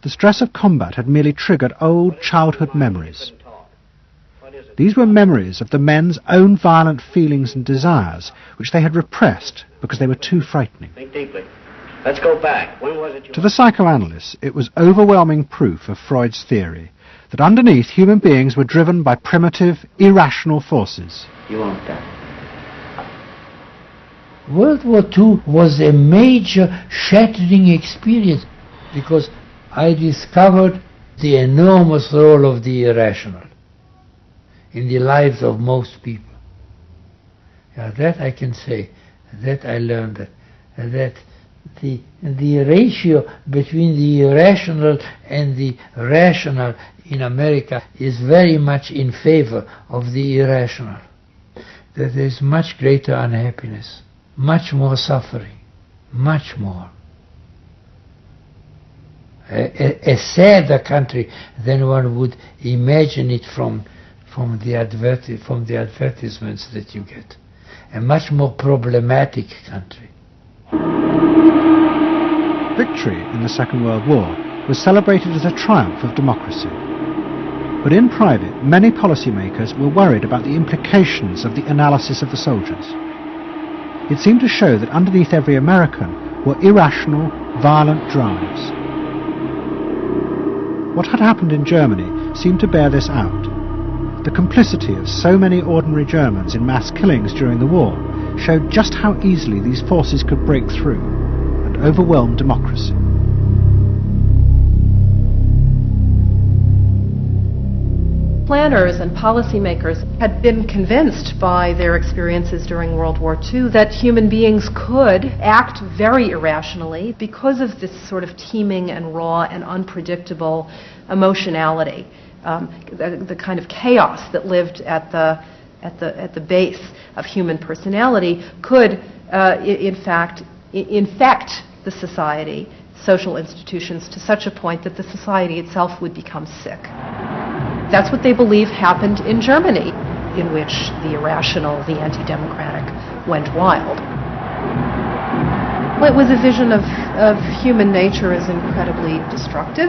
Speaker 1: The stress of combat had merely triggered old childhood memories. These were memories of the men's own violent feelings and desires, which they had repressed because they were too frightening.
Speaker 6: Think deeply. Let's go back. When was it
Speaker 1: To the psychoanalysts, it was overwhelming proof of Freud's theory that underneath human beings were driven by primitive, irrational forces.
Speaker 6: You want that?
Speaker 9: World War II was a major shattering experience because I discovered the enormous role of the irrational in the lives of most people. Yeah, that I can say, that I learned that the ratio between the irrational and the rational in America is very much in favor of the irrational. That there is much greater unhappiness, much more suffering, much more. A sadder country than one would imagine it from the advertisements that you get. A much more problematic country.
Speaker 1: Victory in the Second World War was celebrated as a triumph of democracy. But in private, many policymakers were worried about the implications of the analysis of the soldiers. It seemed to show that underneath every American were irrational, violent drives. What had happened in Germany seemed to bear this out. The complicity of so many ordinary Germans in mass killings during the war showed just how easily these forces could break through and overwhelm democracy.
Speaker 10: Planners and policymakers had been convinced by their experiences during World War II that human beings could act very irrationally because of this sort of teeming and raw and unpredictable emotionality, the kind of chaos that lived at the base of human personality could, in fact, infect the society, social institutions, to such a point that the society itself would become sick. That's what they believe happened in Germany, in which the irrational, the anti-democratic went wild. It was a vision of human nature as incredibly destructive,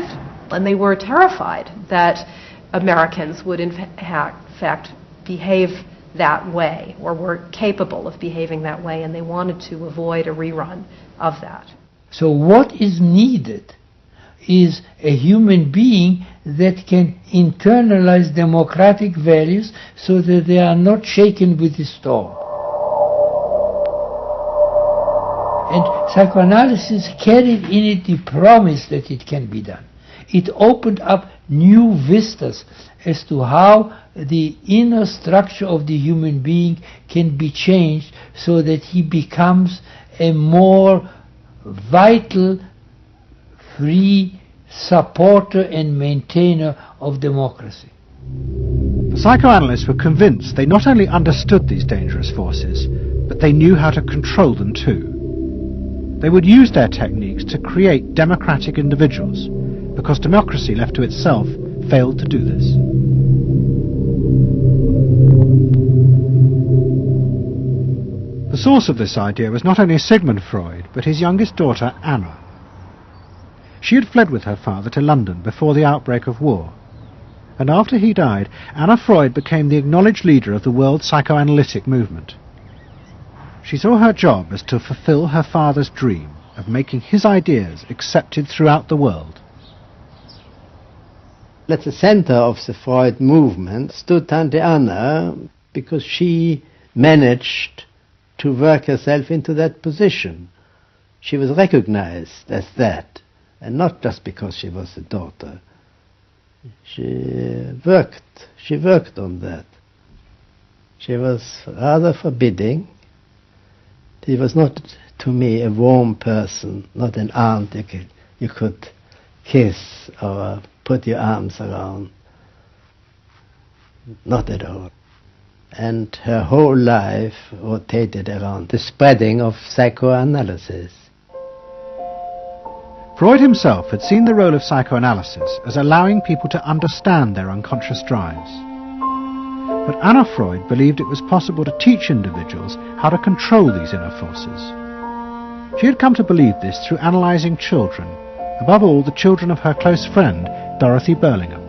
Speaker 10: and they were terrified that Americans would in fact behave that way, or were capable of behaving that way, and they wanted to avoid a rerun of that.
Speaker 9: So what is needed is a human being that can internalize democratic values so that they are not shaken with the storm. And psychoanalysis carried in it the promise that it can be done. It opened up new vistas as to how the inner structure of the human being can be changed so that he becomes a more vital, free supporter and maintainer of democracy.
Speaker 1: The psychoanalysts were convinced they not only understood these dangerous forces, but they knew how to control them too. They would use their techniques to create democratic individuals, because democracy left to itself failed to do this. The source of this idea was not only Sigmund Freud, but his youngest daughter, Anna. She had fled with her father to London before the outbreak of war, and after he died, Anna Freud became the acknowledged leader of the world psychoanalytic movement. She saw her job as to fulfill her father's dream of making his ideas accepted throughout the world.
Speaker 12: At the center of the Freud movement stood Tante Anna, because she managed to work herself into that position. She was recognized as that, and not just because she was a daughter. She worked on that. She was rather forbidding. She was not, to me, a warm person, not an aunt you could kiss or put your arms around. Not at all. And her whole life rotated around the spreading of psychoanalysis.
Speaker 1: Freud himself had seen the role of psychoanalysis as allowing people to understand their unconscious drives. But Anna Freud believed it was possible to teach individuals how to control these inner forces. She had come to believe this through analysing children, above all the children of her close friend, Dorothy Burlingham.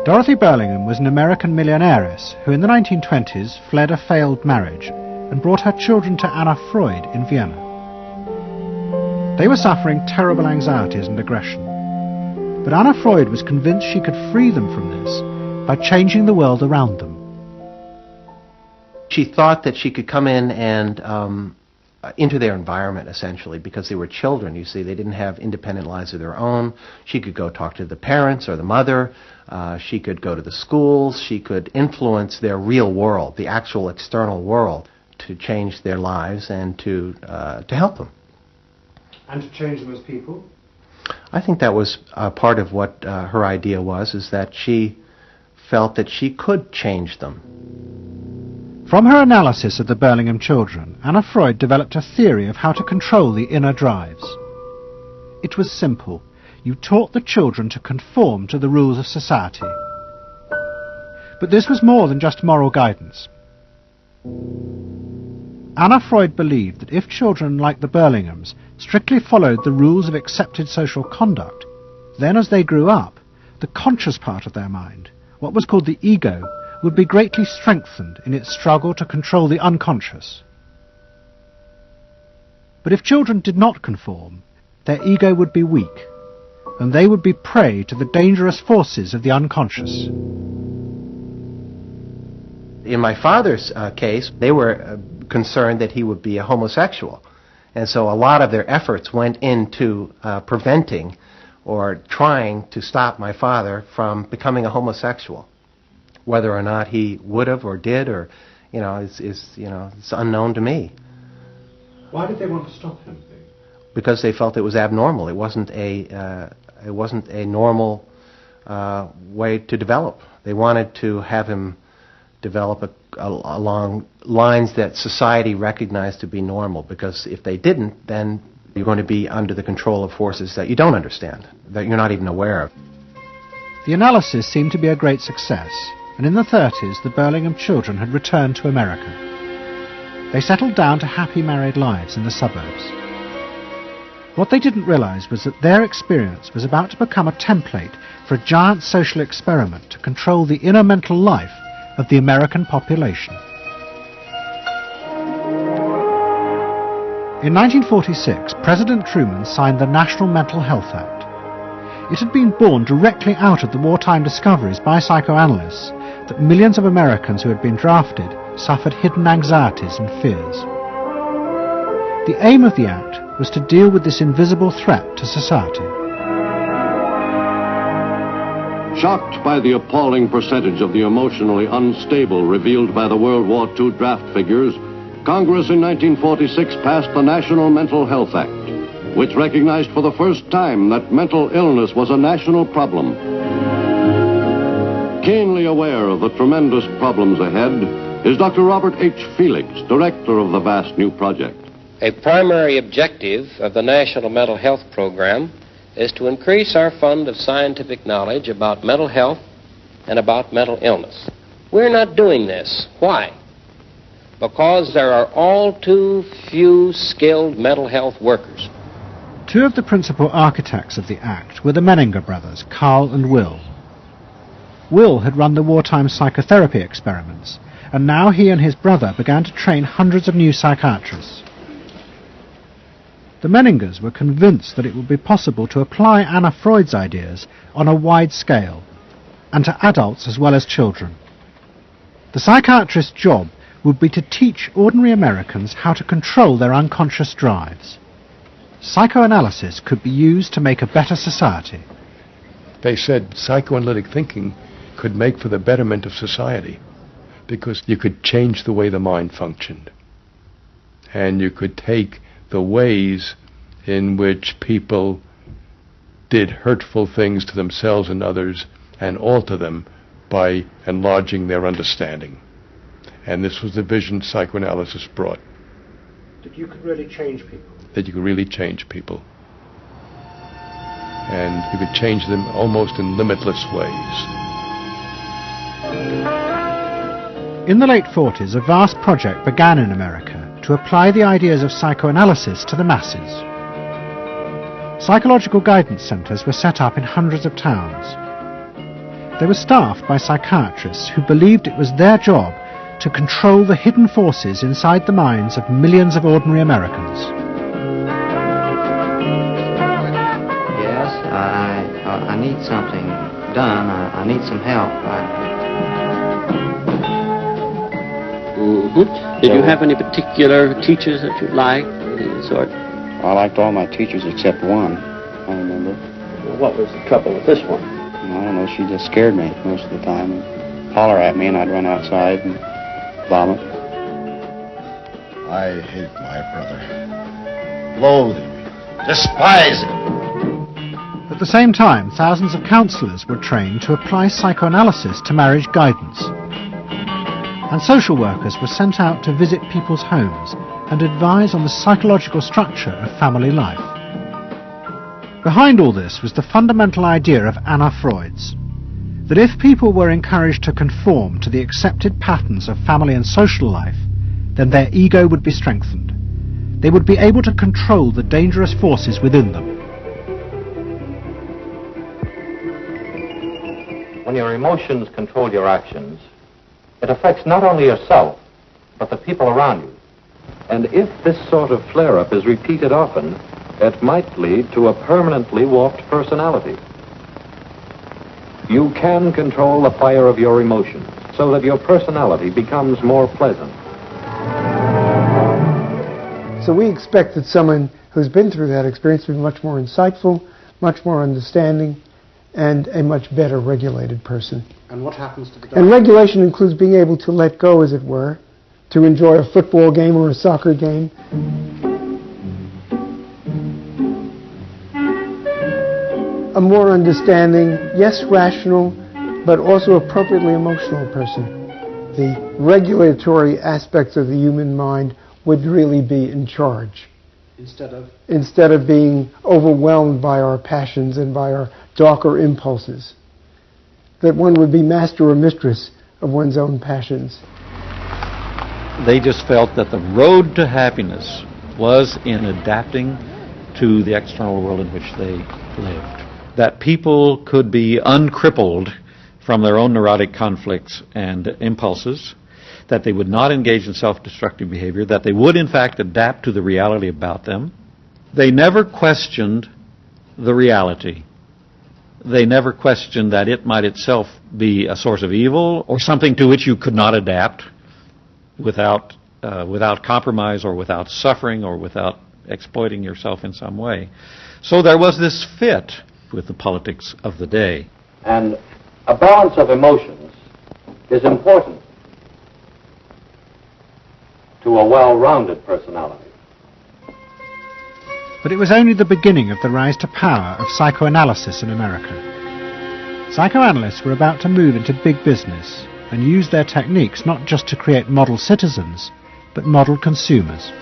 Speaker 1: Dorothy Burlingham was an American millionairess who in the 1920s fled a failed marriage and brought her children to Anna Freud in Vienna. They were suffering terrible anxieties and aggression, but Anna Freud was convinced she could free them from this by changing the world around them.
Speaker 13: She thought that she could come in and into their environment, essentially, because they were children, you see. They didn't have independent lives of their own. She could go talk to the parents or the mother. She could go to the schools. She could influence their real world, the actual external world, to change their lives and to help them.
Speaker 1: And to change them as people?
Speaker 13: I think that was part of what her idea was, is that she felt that she could change them.
Speaker 1: From her analysis of the Burlingham children, Anna Freud developed a theory of how to control the inner drives. It was simple. You taught the children to conform to the rules of society. But this was more than just moral guidance. Anna Freud believed that if children like the Burlinghams strictly followed the rules of accepted social conduct, then as they grew up, the conscious part of their mind, what was called the ego, would be greatly strengthened in its struggle to control the unconscious. But if children did not conform, their ego would be weak, and they would be prey to the dangerous forces of the unconscious.
Speaker 13: In my father's case, they were concerned that he would be a homosexual. And so a lot of their efforts went into preventing or trying to stop my father from becoming a homosexual. Whether or not he would have or did, or, it's unknown to me.
Speaker 1: Why did they want to stop him?
Speaker 13: Because they felt it was abnormal. It wasn't a normal way to develop. They wanted to have him develop along lines that society recognized to be normal, because if they didn't, then you're going to be under the control of forces that you don't understand, that you're not even aware of.
Speaker 1: The analysis seemed to be a great success, and in the 30s the Burlingham children had returned to America. They settled down to happy married lives in the suburbs. What they didn't realize was that their experience was about to become a template for a giant social experiment to control the inner mental life of the American population. In 1946, President Truman signed the National Mental Health Act. It had been born directly out of the wartime discoveries by psychoanalysts that millions of Americans who had been drafted suffered hidden anxieties and fears. The aim of the Act was to deal with this invisible threat to society.
Speaker 14: Shocked by the appalling percentage of the emotionally unstable revealed by the World War II draft figures, Congress in 1946 passed the National Mental Health Act, which recognized for the first time that mental illness was a national problem. Keenly aware of the tremendous problems ahead is Dr. Robert H. Felix, director of the vast new project.
Speaker 15: A primary objective of the National Mental Health Program is to increase our fund of scientific knowledge about mental health and about mental illness. We're not doing this. Why? Because there are all too few skilled mental health workers.
Speaker 1: Two of the principal architects of the Act were the Menninger brothers, Carl and Will. Will had run the wartime psychotherapy experiments, and now he and his brother began to train hundreds of new psychiatrists. The Menningers were convinced that it would be possible to apply Anna Freud's ideas on a wide scale, and to adults as well as children. The psychiatrist's job would be to teach ordinary Americans how to control their unconscious drives. Psychoanalysis could be used to make a better society.
Speaker 24: They said psychoanalytic thinking could make for the betterment of society, because you could change the way the mind functioned, and you could take the ways in which people did hurtful things to themselves and others and alter them by enlarging their understanding. And this was the vision psychoanalysis brought.
Speaker 1: That you could really change people.
Speaker 24: That you could really change people. And you could change them almost in limitless ways.
Speaker 1: In the late 40s, a vast project began in America to apply the ideas of psychoanalysis to the masses. Psychological guidance centres were set up in hundreds of towns. They were staffed by psychiatrists who believed it was their job to control the hidden forces inside the minds of millions of ordinary Americans.
Speaker 6: Yes, I need something done. I need some help.
Speaker 17: Did you have any particular teachers that you liked, any sort?
Speaker 18: I liked all my teachers except one, I remember.
Speaker 17: Well, what was the trouble with this one?
Speaker 18: I don't know, she just scared me most of the time. And holler at me and I'd run outside and vomit.
Speaker 19: I hate my brother. Loathe him. Despise him.
Speaker 1: At the same time, thousands of counsellors were trained to apply psychoanalysis to marriage guidance. And social workers were sent out to visit people's homes and advise on the psychological structure of family life. Behind all this was the fundamental idea of Anna Freud's, that if people were encouraged to conform to the accepted patterns of family and social life, then their ego would be strengthened. They would be able to control the dangerous forces within them.
Speaker 20: When your emotions control your actions, it affects not only yourself, but the people around you.
Speaker 4: And if this sort of flare-up is repeated often, it might lead to a permanently warped personality. You can control the fire of your emotions so that your personality becomes more pleasant.
Speaker 21: So we expect that someone who's been through that experience to be much more insightful, much more understanding, and a much better regulated person.
Speaker 1: And what happens to the dog?
Speaker 21: And regulation includes being able to let go, as it were, to enjoy a football game or a soccer game. A more understanding, yes, rational, but also appropriately emotional person. The regulatory aspects of the human mind would really be in charge. Instead of being overwhelmed by our passions and by our darker impulses. That one would be master or mistress of one's own passions.
Speaker 22: They just felt that the road to happiness was in adapting to the external world in which they lived. That people could be uncrippled from their own neurotic conflicts and impulses, that they would not engage in self-destructive behavior, that they would in fact adapt to the reality about them. They never questioned the reality. They never questioned that it might itself be a source of evil or something to which you could not adapt without compromise or without suffering or without exploiting yourself in some way. So there was this fit with the politics of the day.
Speaker 4: And a balance of emotions is important to a well-rounded personality.
Speaker 1: But it was only the beginning of the rise to power of psychoanalysis in America. Psychoanalysts were about to move into big business and use their techniques not just to create model citizens, but model consumers.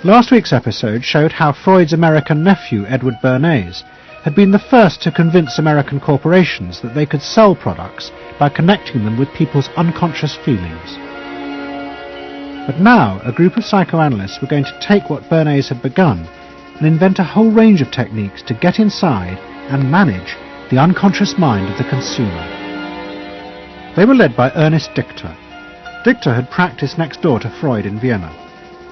Speaker 1: Last week's episode showed how Freud's American nephew, Edward Bernays, had been the first to convince American corporations that they could sell products by connecting them with people's unconscious feelings. But now, a group of psychoanalysts were going to take what Bernays had begun and invent a whole range of techniques to get inside and manage the unconscious mind of the consumer. They were led by Ernest Dichter. Dichter had practiced next door to Freud in Vienna,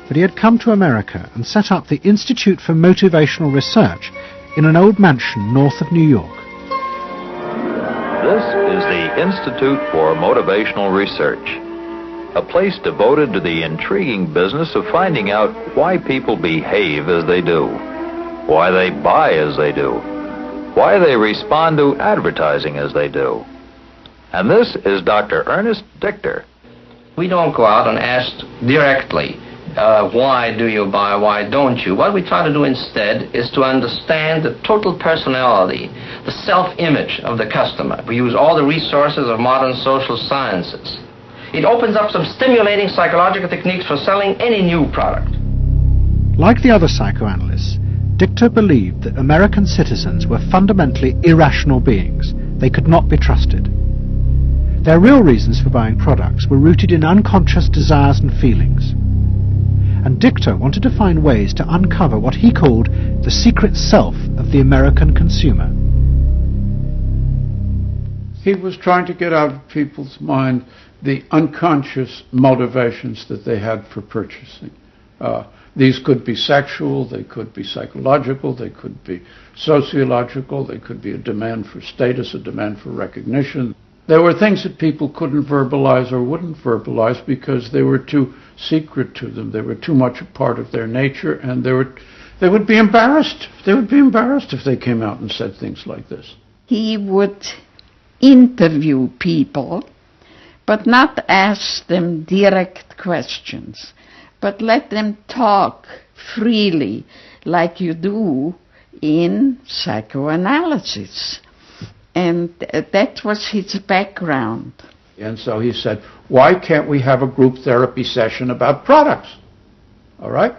Speaker 1: but he had come to America and set up the Institute for Motivational Research in an old mansion north of New York.
Speaker 23: This is the Institute for Motivational Research, a place devoted to the intriguing business of finding out why people behave as they do, why they buy as they do, why they respond to advertising as they do. And this is Dr. Ernest Dichter.
Speaker 6: We don't go out and ask directly, why do you buy, why don't you? What we try to do instead is to understand the total personality, the self-image of the customer. We use all the resources of modern social sciences. It opens up some stimulating psychological techniques for selling any new product.
Speaker 1: Like the other psychoanalysts, Dichter believed that American citizens were fundamentally irrational beings. They could not be trusted. Their real reasons for buying products were rooted in unconscious desires and feelings. And Dichter wanted to find ways to uncover what he called the secret self of the American consumer.
Speaker 25: He was trying to get out of people's mind the unconscious motivations that they had for purchasing. These could be sexual, they could be psychological, they could be sociological, they could be a demand for status, a demand for recognition. There were things that people couldn't verbalize or wouldn't verbalize because they were too secret to them. They were too much a part of their nature, and they would be embarrassed. They would be embarrassed if they came out and said things like this.
Speaker 26: He would interview people, but not ask them direct questions, but let them talk freely like you do in psychoanalysis. And that was his background.
Speaker 25: And so he said, why can't we have a group therapy session about products? All right?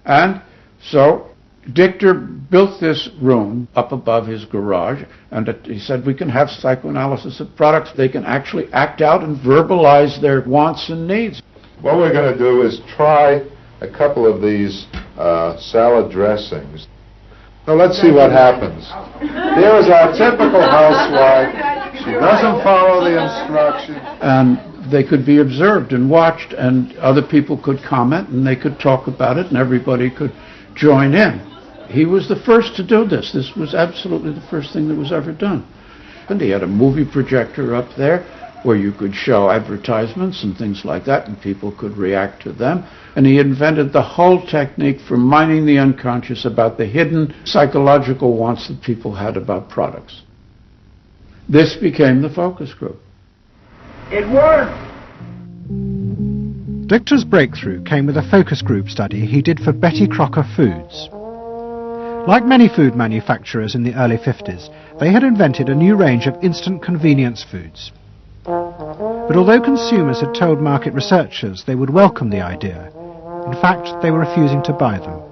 Speaker 25: And so Dichter built this room up above his garage, and he said we can have psychoanalysis of products. They can actually act out and verbalize their wants and needs.
Speaker 27: What we're going to do is try a couple of these salad dressings. Now let's see what happens. Here's our typical housewife. She doesn't follow the instructions.
Speaker 25: And they could be observed and watched, and other people could comment, and they could talk about it, and everybody could join in. He was the first to do this. This was absolutely the first thing that was ever done. And he had a movie projector up there where you could show advertisements and things like that, and people could react to them. And he invented the whole technique for mining the unconscious about the hidden psychological wants that people had about products. This became the focus group.
Speaker 2: It worked!
Speaker 1: Dichter's breakthrough came with a focus group study he did for Betty Crocker Foods. Like many food manufacturers in the early 50s, they had invented a new range of instant convenience foods. But although consumers had told market researchers they would welcome the idea, in fact they were refusing to buy them.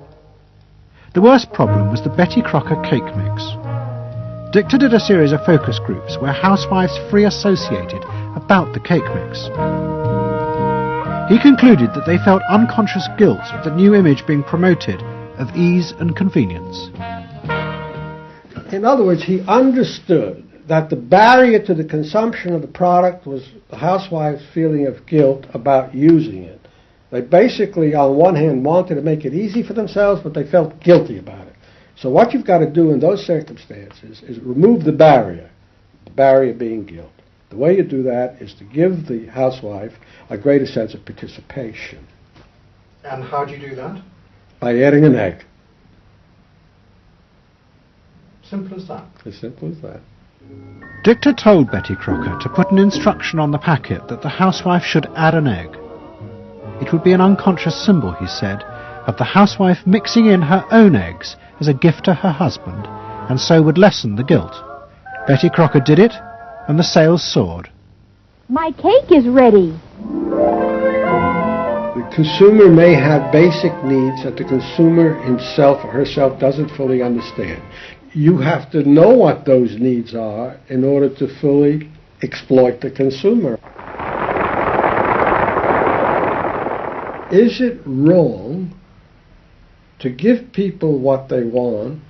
Speaker 1: The worst problem was the Betty Crocker cake mix. Dichter did a series of focus groups where housewives free associated about the cake mix. He concluded that they felt unconscious guilt at the new image being promoted of ease and convenience.
Speaker 3: In other words, he understood that the barrier to the consumption of the product was the housewife's feeling of guilt about using it. They basically, on one hand, wanted to make it easy for themselves, but they felt guilty about it. So what you've got to do in those circumstances is remove the barrier being guilt. The way you do that is to give the housewife a greater sense of participation.
Speaker 1: And how do you do that?
Speaker 3: By adding an egg.
Speaker 1: Simple as that.
Speaker 3: As simple as that.
Speaker 1: Dichter told Betty Crocker to put an instruction on the packet that the housewife should add an egg. It would be an unconscious symbol, he said, of the housewife mixing in her own eggs as a gift to her husband, and so would lessen the guilt. Betty Crocker did it, and the sales soared.
Speaker 5: My cake is ready.
Speaker 3: The consumer may have basic needs that the consumer himself or herself doesn't fully understand. You have to know what those needs are in order to fully exploit the consumer. Is it wrong to give people what they want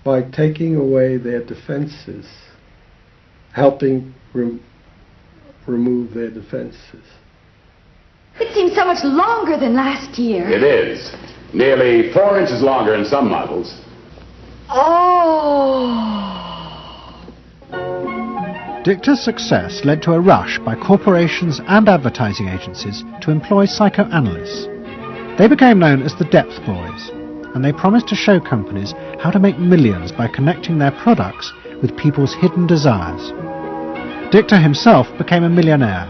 Speaker 3: by taking away their defenses, helping remove their defenses?
Speaker 5: It seems so much longer than last year.
Speaker 7: It is. Nearly 4 inches longer in some models.
Speaker 5: Oh!
Speaker 1: Dichter's success led to a rush by corporations and advertising agencies to employ psychoanalysts. They became known as the Depth Boys, and they promised to show companies how to make millions by connecting their products with people's hidden desires. Dichter himself became a millionaire,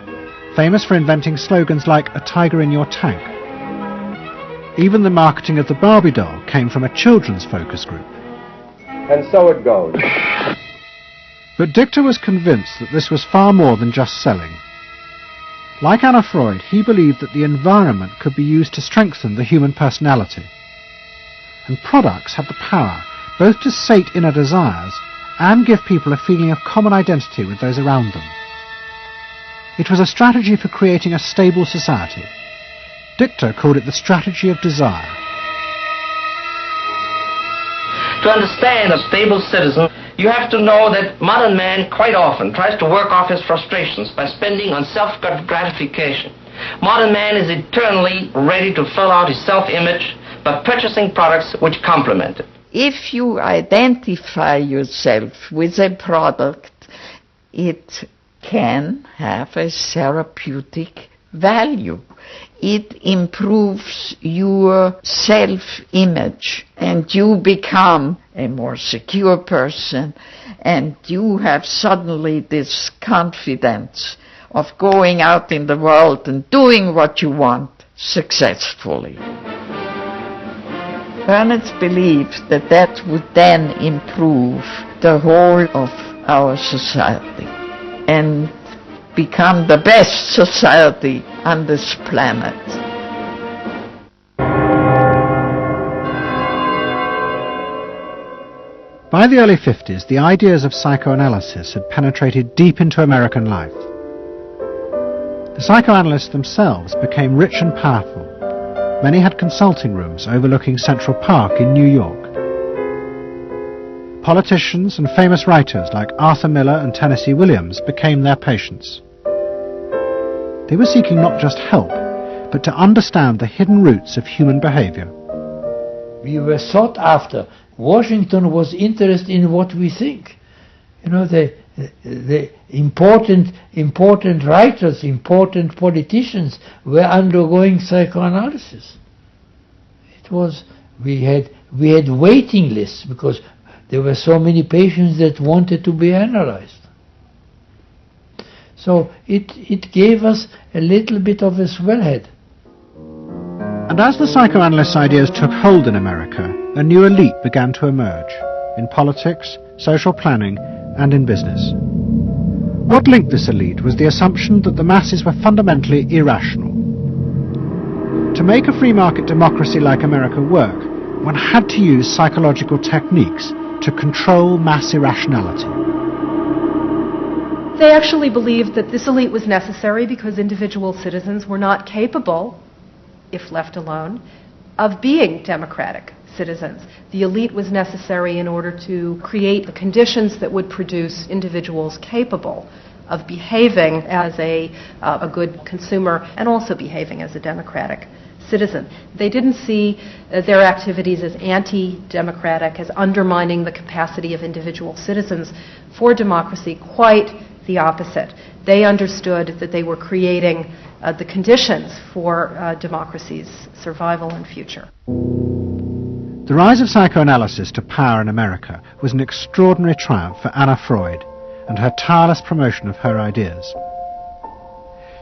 Speaker 1: famous for inventing slogans like "a tiger in your tank." Even the marketing of the Barbie doll came from a children's focus group.
Speaker 2: And so it goes.
Speaker 1: But Dichter was convinced that this was far more than just selling. Like Anna Freud, he believed that the environment could be used to strengthen the human personality. And products have the power both to sate inner desires and give people a feeling of common identity with those around them. It was a strategy for creating a stable society. Dichter called it the strategy of desire.
Speaker 6: To understand a stable citizen, you have to know that modern man quite often tries to work off his frustrations by spending on self-gratification. Modern man is eternally ready to fill out his self-image by purchasing products which complement it.
Speaker 26: If you identify yourself with a product, it can have a therapeutic value. It improves your self-image, and you become a more secure person, and you have suddenly this confidence of going out in the world and doing what you want successfully. Bernays believed that that would then improve the whole of our society and become the best society on this planet.
Speaker 1: By the early 50s, the ideas of psychoanalysis had penetrated deep into American life. The psychoanalysts themselves became rich and powerful. Many had consulting rooms overlooking Central Park in New York. Politicians and famous writers like Arthur Miller and Tennessee Williams became their patients. They were seeking not just help, but to understand the hidden roots of human behavior.
Speaker 8: We were sought after. Washington was interested in what we think. You know, the important writers, important politicians were undergoing psychoanalysis. It was, we had waiting lists because there were so many patients that wanted to be analyzed. So it gave us a little bit of a swellhead.
Speaker 1: And as the psychoanalysts' ideas took hold in America, a new elite began to emerge, in politics, social planning, and in business. What linked this elite was the assumption that the masses were fundamentally irrational. To make a free market democracy like America work, one had to use psychological techniques to control mass irrationality.
Speaker 9: They actually believed that this elite was necessary because individual citizens were not capable, if left alone, of being democratic citizens. The elite was necessary in order to create the conditions that would produce individuals capable of behaving as a good consumer and also behaving as a democratic citizen. They didn't see their activities as anti-democratic, as undermining the capacity of individual citizens for democracy. Quite the opposite. They understood that they were creating the conditions for democracy's survival and future.
Speaker 1: The rise of psychoanalysis to power in America was an extraordinary triumph for Anna Freud and her tireless promotion of her ideas.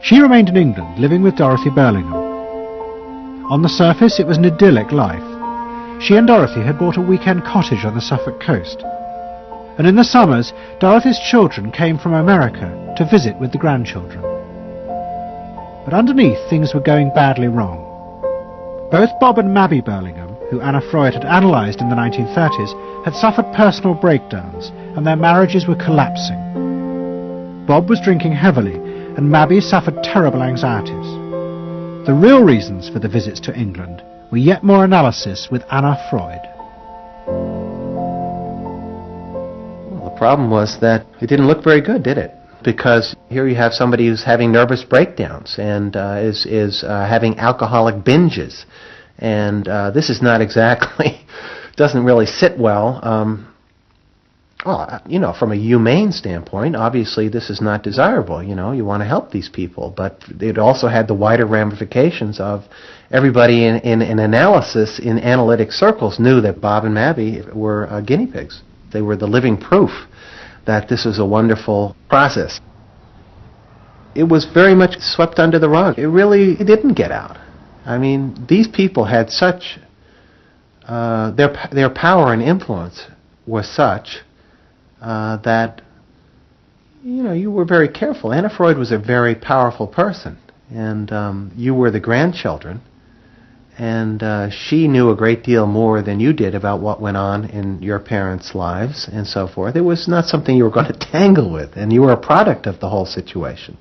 Speaker 1: She remained in England, living with Dorothy Burlingham. On the surface, it was an idyllic life. She and Dorothy had bought a weekend cottage on the Suffolk coast. And in the summers, Dorothy's children came from America to visit with the grandchildren. But underneath, things were going badly wrong. Both Bob and Mabby Burlingham, who Anna Freud had analysed in the 1930s, had suffered personal breakdowns, and their marriages were collapsing. Bob was drinking heavily, and Mabby suffered terrible anxieties. The real reasons for the visits to England were yet more analysis with Anna Freud.
Speaker 10: Well, the problem was that it didn't look very good, did it? Because here you have somebody who's having nervous breakdowns and is having alcoholic binges. And this is not exactly, doesn't really sit well. Well, you know, from a humane standpoint, obviously this is not desirable. You know, you want to help these people. But it also had the wider ramifications of everybody in analysis, in analytic circles, knew that Bob and Mabby were guinea pigs. They were the living proof that this was a wonderful process. It was very much swept under the rug. It didn't get out. I mean, these people had such, their power and influence was such that, you know, you were very careful. Anna Freud was a very powerful person, and you were the grandchildren, and she knew a great deal more than you did about what went on in your parents' lives and so forth. It was not something you were going to tangle with, and you were a product of the whole situation.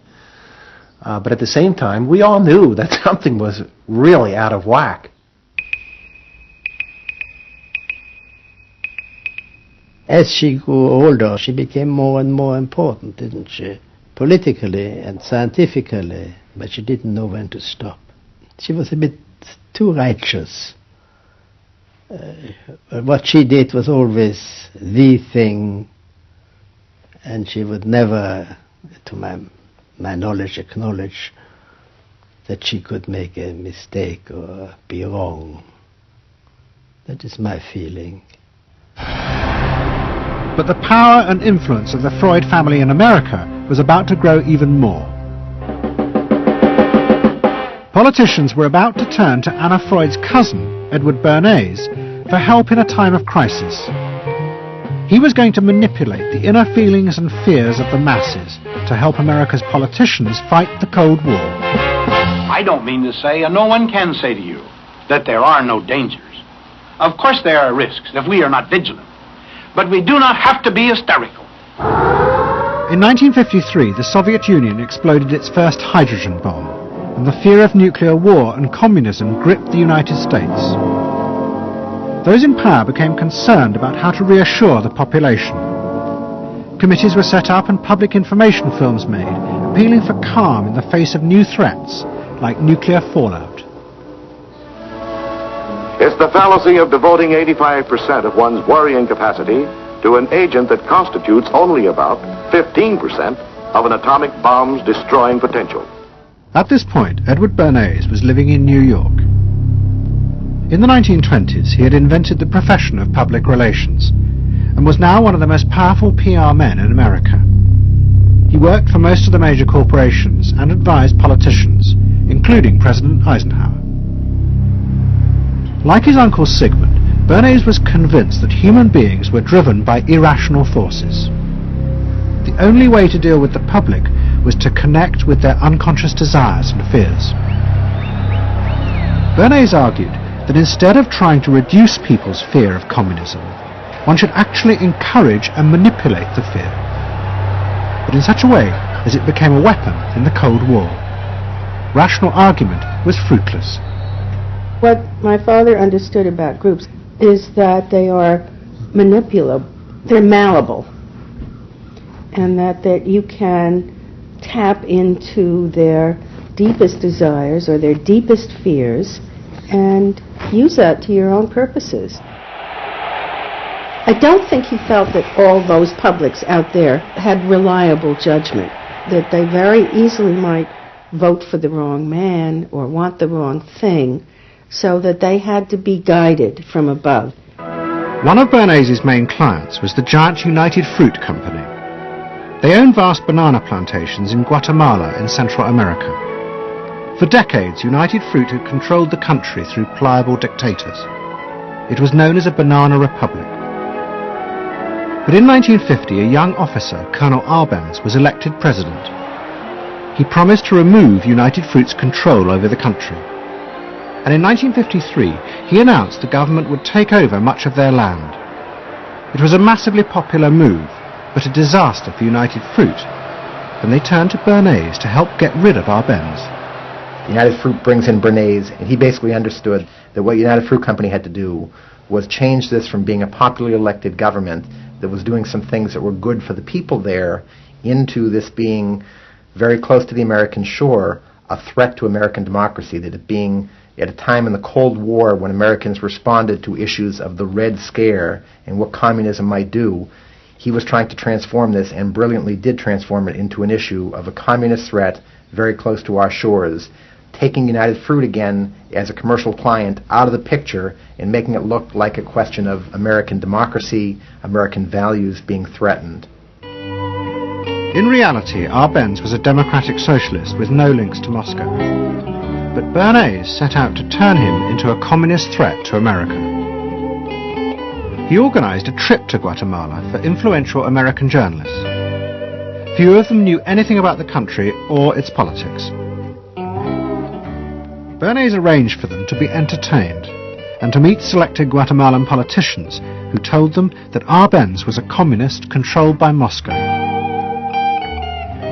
Speaker 10: But at the same time, we all knew that something was really out of whack.
Speaker 11: As she grew older, she became more and more important, didn't she? Politically and scientifically, but she didn't know when to stop. She was a bit too righteous. What she did was always the thing, and she would never, to my knowledge, acknowledge that she could make a mistake or be wrong. That is my feeling.
Speaker 1: But the power and influence of the Freud family in America was about to grow even more. Politicians were about to turn to Anna Freud's cousin, Edward Bernays, for help in a time of crisis. He was going to manipulate the inner feelings and fears of the masses to help America's politicians fight the Cold War.
Speaker 12: I don't mean to say, and no one can say to you, that there are no dangers. Of course there are risks if we are not vigilant. But we do not have to be hysterical.
Speaker 1: In 1953, the Soviet Union exploded its first hydrogen bomb, and the fear of nuclear war and communism gripped the United States. Those in power became concerned about how to reassure the population. Committees were set up and public information films made, appealing for calm in the face of new threats like nuclear fallout.
Speaker 13: It's the fallacy of devoting 85% of one's worrying capacity to an agent that constitutes only about 15% of an atomic bomb's destroying potential.
Speaker 1: At this point, Edward Bernays was living in New York. In the 1920s, he had invented the profession of public relations and was now one of the most powerful PR men in America. He worked for most of the major corporations and advised politicians, including President Eisenhower. Like his uncle Sigmund, Bernays was convinced that human beings were driven by irrational forces. The only way to deal with the public was to connect with their unconscious desires and fears. Bernays argued that instead of trying to reduce people's fear of communism, one should actually encourage and manipulate the fear, but in such a way as it became a weapon in the Cold War. Rational argument was fruitless.
Speaker 14: What my father understood about groups is that they are manipulable, they're malleable, and that you can tap into their deepest desires or their deepest fears and use that to your own purposes. I don't think he felt that all those publics out there had reliable judgment, that they very easily might vote for the wrong man or want the wrong thing, so that they had to be guided from above.
Speaker 1: One of Bernays' main clients was the giant United Fruit Company. They owned vast banana plantations in Guatemala in Central America. For decades, United Fruit had controlled the country through pliable dictators. It was known as a banana republic. But in 1950, a young officer, Colonel Arbenz, was elected president. He promised to remove United Fruit's control over the country. And in 1953, he announced the government would take over much of their land. It was a massively popular move, but a disaster for United Fruit, and they turned to Bernays to help get rid of Arbenz.
Speaker 10: United Fruit brings in Bernays, and he basically understood that what United Fruit Company had to do was change this from being a popularly elected government that was doing some things that were good for the people there into this being very close to the American shore, a threat to American democracy, that it being at a time in the Cold War when Americans responded to issues of the Red Scare and what communism might do, he was trying to transform this, and brilliantly did transform it into an issue of a communist threat very close to our shores, taking United Fruit again as a commercial client out of the picture and making it look like a question of American democracy, American values being threatened.
Speaker 1: In reality, Arbenz was a democratic socialist with no links to Moscow. But Bernays set out to turn him into a communist threat to America. He organized a trip to Guatemala for influential American journalists. Few of them knew anything about the country or its politics. Bernays arranged for them to be entertained and to meet selected Guatemalan politicians who told them that Arbenz was a communist controlled by Moscow.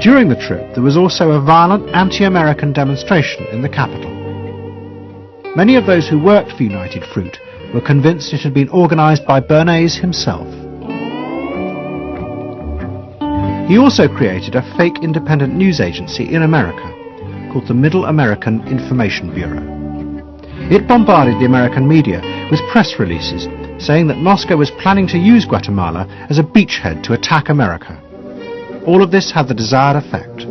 Speaker 1: During the trip, there was also a violent anti-American demonstration in the capital. Many of those who worked for United Fruit were convinced it had been organized by Bernays himself. He also created a fake independent news agency in America called the Middle American Information Bureau. It bombarded the American media with press releases saying that Moscow was planning to use Guatemala as a beachhead to attack America. All of this had the desired effect.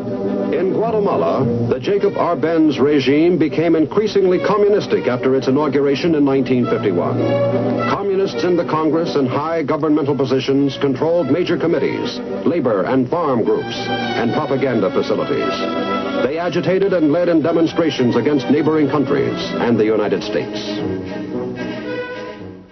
Speaker 15: In Guatemala, the Jacob Arbenz regime became increasingly communistic after its inauguration in 1951. Communists in the Congress and high governmental positions controlled major committees, labor and farm groups, and propaganda facilities. They agitated and led in demonstrations against neighboring countries and the United States.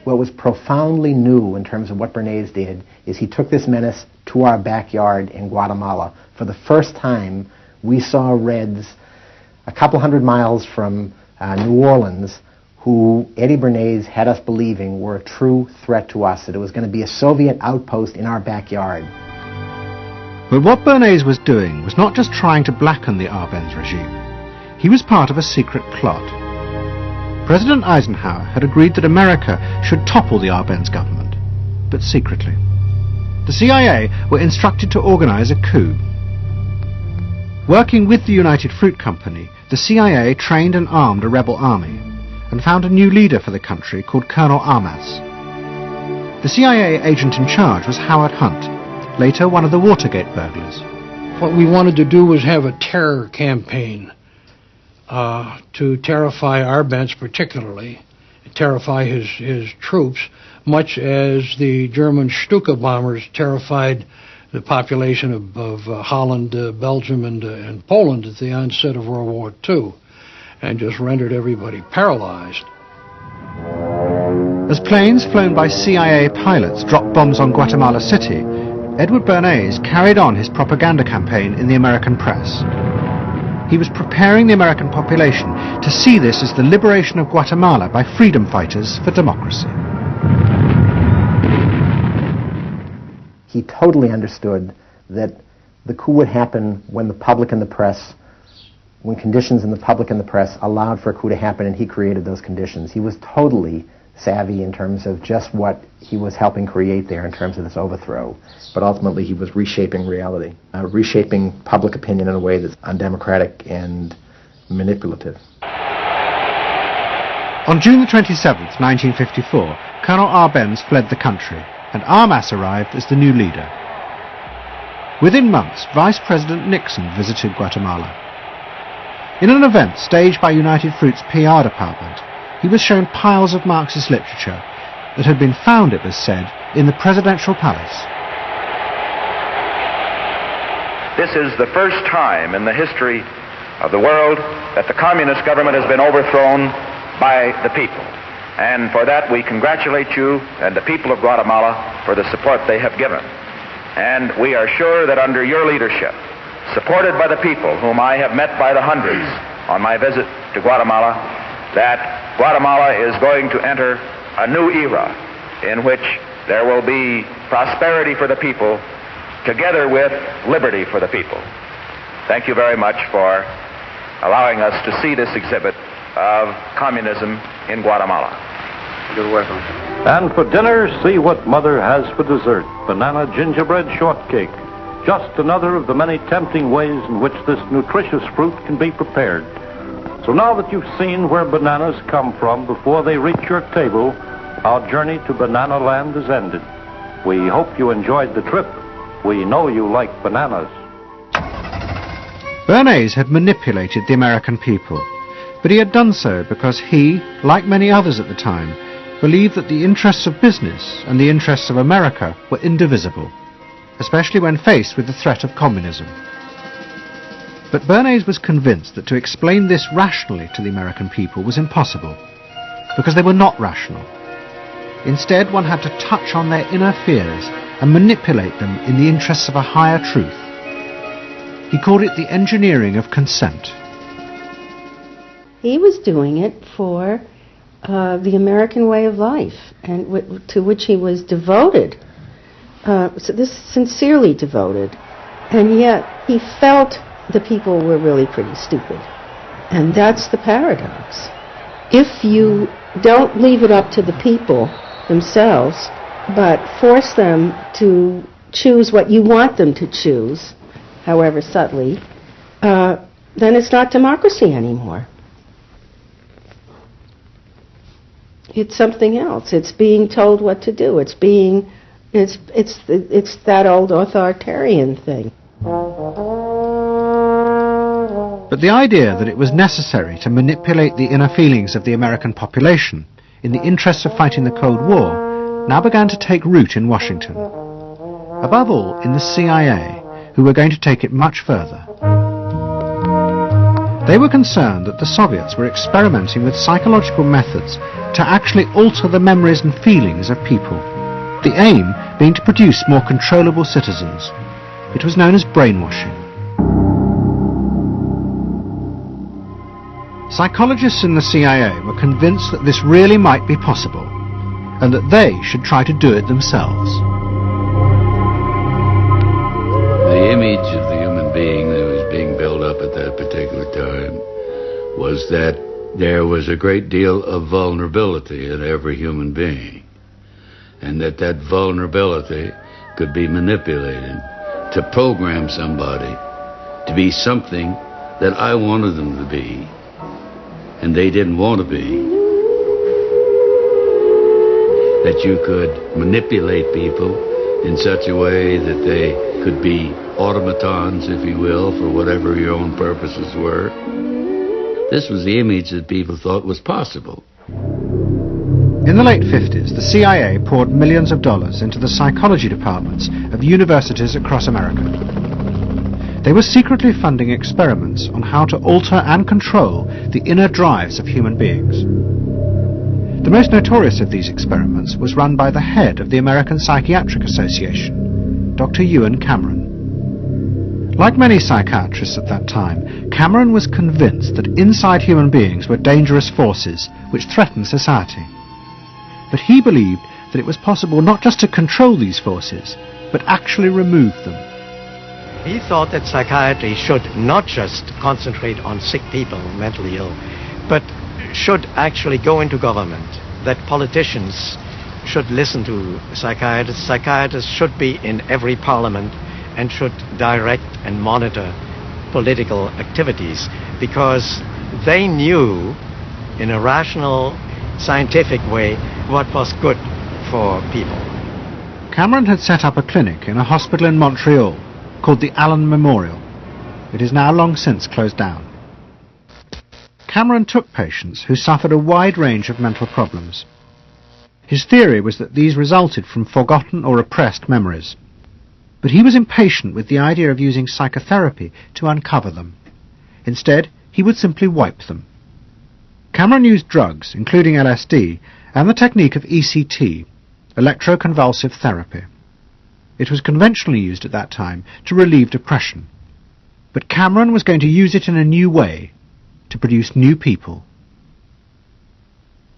Speaker 10: What was profoundly new in terms of what Bernays did is he took this menace to our backyard in Guatemala. For the first time, we saw Reds a couple hundred miles from New Orleans who Eddie Bernays had us believing were a true threat to us, that it was going to be a Soviet outpost in our backyard.
Speaker 1: But what Bernays was doing was not just trying to blacken the Arbenz regime. He was part of a secret plot. President Eisenhower had agreed that America should topple the Arbenz government, but secretly. The CIA were instructed to organize a coup. Working with the United Fruit Company, the CIA trained and armed a rebel army and found a new leader for the country called Colonel Armas. The CIA agent in charge was Howard Hunt, later one of the Watergate burglars.
Speaker 3: What we wanted to do was have a terror campaign to terrify Arbenz particularly, terrify his troops, much as the German Stuka bombers terrified the population of Holland, Belgium, and Poland at the onset of World War II, and just rendered everybody paralyzed.
Speaker 1: As planes flown by CIA pilots dropped bombs on Guatemala City, Edward Bernays carried on his propaganda campaign in the American press. He was preparing the American population to see this as the liberation of Guatemala by freedom fighters for democracy.
Speaker 10: He totally understood that the coup would happen when the public and the press, when conditions in the public and the press allowed for a coup to happen, and he created those conditions. He was totally savvy in terms of just what he was helping create there in terms of this overthrow. But ultimately he was reshaping reality, reshaping public opinion in a way that's undemocratic and manipulative.
Speaker 1: On June the 27th, 1954, Colonel Arbenz fled the country, and Armas arrived as the new leader. Within months, Vice President Nixon visited Guatemala. In an event staged by United Fruit's PR department, he was shown piles of Marxist literature that had been found, it was said, in the presidential palace.
Speaker 13: This is the first time in the history of the world that the communist government has been overthrown by the people. And for that we congratulate you and the people of Guatemala for the support they have given. And we are sure that under your leadership, supported by the people whom I have met by the hundreds on my visit to Guatemala, that Guatemala is going to enter a new era in which there will be prosperity for the people together with liberty for the people. Thank you very much for allowing us to see this exhibit of communism in Guatemala. You're welcome.
Speaker 23: And for dinner, see what Mother has for dessert. Banana gingerbread shortcake. Just another of the many tempting ways in which this nutritious fruit can be prepared. So now that you've seen where bananas come from before they reach your table, our journey to Banana Land is ended. We hope you enjoyed the trip. We know you like bananas.
Speaker 1: Bernays had manipulated the American people, but he had done so because he, like many others at the time, believed that the interests of business and the interests of America were indivisible, especially when faced with the threat of communism. But Bernays was convinced that to explain this rationally to the American people was impossible, because they were not rational. Instead, one had to touch on their inner fears and manipulate them in the interests of a higher truth. He called it the engineering of consent.
Speaker 14: He was doing it for the American way of life, and to which he was devoted, sincerely devoted, and yet he felt the people were really pretty stupid. And that's the paradox. If you don't leave it up to the people themselves, but force them to choose what you want them to choose, however subtly, then it's not democracy anymore. It's something else. It's being told what to do. It's that old authoritarian thing.
Speaker 1: But the idea that it was necessary to manipulate the inner feelings of the American population in the interests of fighting the Cold War now began to take root in Washington. Above all, in the CIA, who were going to take it much further. They were concerned that the Soviets were experimenting with psychological methods to actually alter the memories and feelings of people, the aim being to produce more controllable citizens. It was known as brainwashing. Psychologists in the CIA were convinced that this really might be possible, and that they should try to do it themselves.
Speaker 16: The image of the human being that was being built up at that particular time was that there was a great deal of vulnerability in every human being, and that vulnerability could be manipulated to program somebody to be something that I wanted them to be, and they didn't want to be. That you could manipulate people in such a way that they could be automatons, if you will, for whatever your own purposes were. This was the image that people thought was possible.
Speaker 1: In the late 50s, the CIA poured millions of dollars into the psychology departments of universities across America. They were secretly funding experiments on how to alter and control the inner drives of human beings. The most notorious of these experiments was run by the head of the American Psychiatric Association, Dr. Ewan Cameron. Like many psychiatrists at that time, Cameron was convinced that inside human beings were dangerous forces which threatened society. But he believed that it was possible not just to control these forces, but actually remove them.
Speaker 17: He thought that psychiatry should not just concentrate on sick people, mentally ill, but should actually go into government, that politicians should listen to psychiatrists. Psychiatrists should be in every parliament and should direct and monitor political activities, because they knew in a rational, scientific way what was good for people.
Speaker 1: Cameron had set up a clinic in a hospital in Montreal called the Allen Memorial. It is now long since closed down. Cameron took patients who suffered a wide range of mental problems. His theory was that these resulted from forgotten or repressed memories. But he was impatient with the idea of using psychotherapy to uncover them. Instead, he would simply wipe them. Cameron used drugs, including LSD, and the technique of ECT, electroconvulsive therapy. It was conventionally used at that time to relieve depression. But Cameron was going to use it in a new way, to produce new people.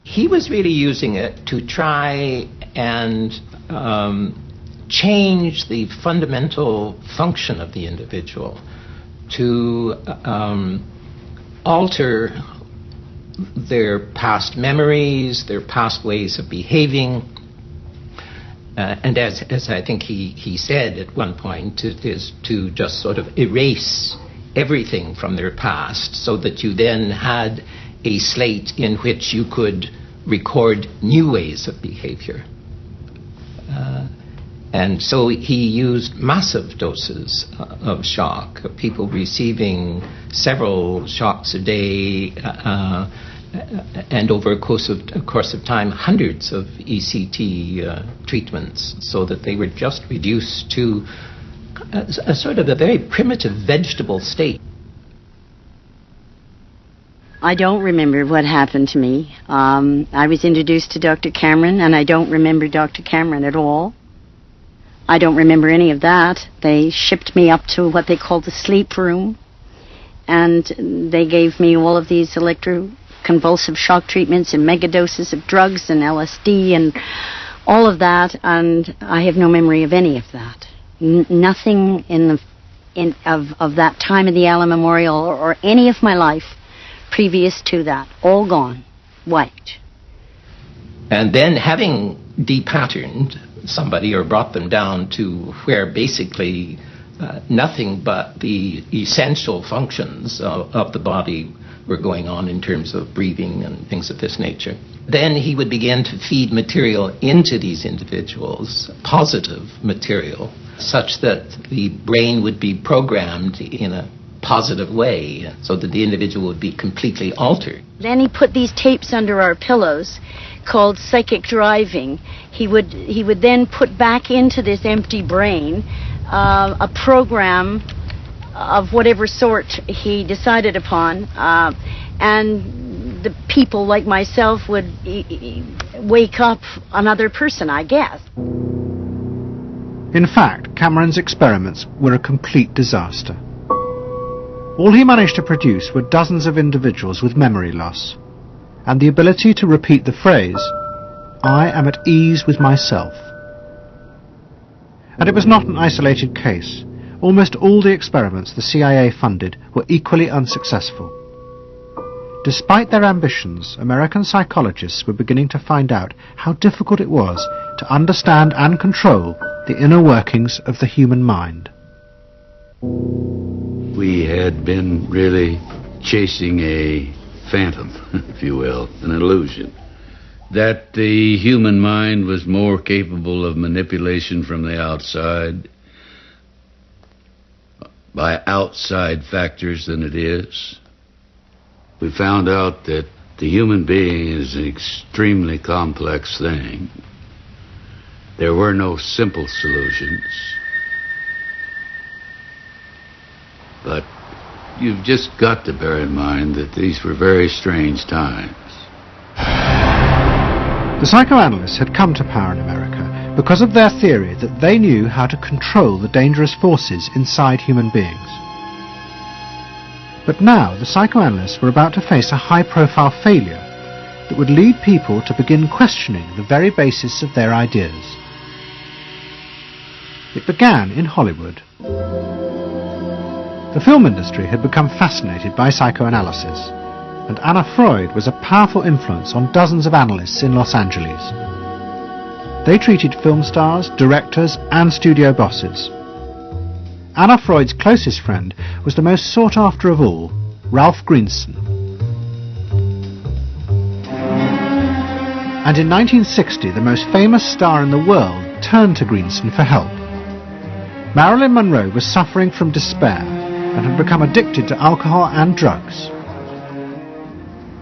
Speaker 18: He was really using it to try and change the fundamental function of the individual, to alter their past memories, their past ways of behaving. And as I think he said at one point, it is to just sort of erase everything from their past so that you then had a slate in which you could record new ways of behavior. And so he used massive doses of shock, people receiving several shocks a day, and over a course of time, hundreds of ECT treatments, so that they were just reduced to a sort of a very primitive vegetable state.
Speaker 19: I don't remember what happened to me. I was introduced to Dr. Cameron, and I don't remember Dr. Cameron at all. I don't remember any of that. They shipped me up to what they called the sleep room, and they gave me all of these electroconvulsive shock treatments and megadoses of drugs and LSD and all of that, and I have no memory of any of that. Nothing of that time of the Allen Memorial or any of my life previous to that. All gone. Wiped.
Speaker 18: And then having depatterned somebody or brought them down to where basically nothing but the essential functions of the body were going on in terms of breathing and things of this nature. Then he would begin to feed material into these individuals, positive material, such that the brain would be programmed in a positive way, so that the individual would be completely altered.
Speaker 19: Then he put these tapes under our pillows called psychic driving. He would then put back into this empty brain a program of whatever sort he decided upon, and the people like myself would wake up another person, I guess.
Speaker 1: In fact, Cameron's experiments were a complete disaster. All he managed to produce were dozens of individuals with memory loss, and the ability to repeat the phrase, "I am at ease with myself." And it was not an isolated case. Almost all the experiments the CIA funded were equally unsuccessful. Despite their ambitions, American psychologists were beginning to find out how difficult it was to understand and control the inner workings of the human mind.
Speaker 16: we had been really chasing a phantom, if you will, an illusion. That the human mind was more capable of manipulation from the outside by outside factors than it is. We found out that the human being is an extremely complex thing. There were no simple solutions. But you've just got to bear in mind that these were very strange times.
Speaker 1: The psychoanalysts had come to power in America because of their theory that they knew how to control the dangerous forces inside human beings. But now the psychoanalysts were about to face a high-profile failure that would lead people to begin questioning the very basis of their ideas. It began in Hollywood. The film industry had become fascinated by psychoanalysis, and Anna Freud was a powerful influence on dozens of analysts in Los Angeles. They treated film stars, directors, and studio bosses. Anna Freud's closest friend was the most sought after of all, Ralph Greenson. And in 1960, the most famous star in the world turned to Greenson for help. Marilyn Monroe was suffering from despair and had become addicted to alcohol and drugs.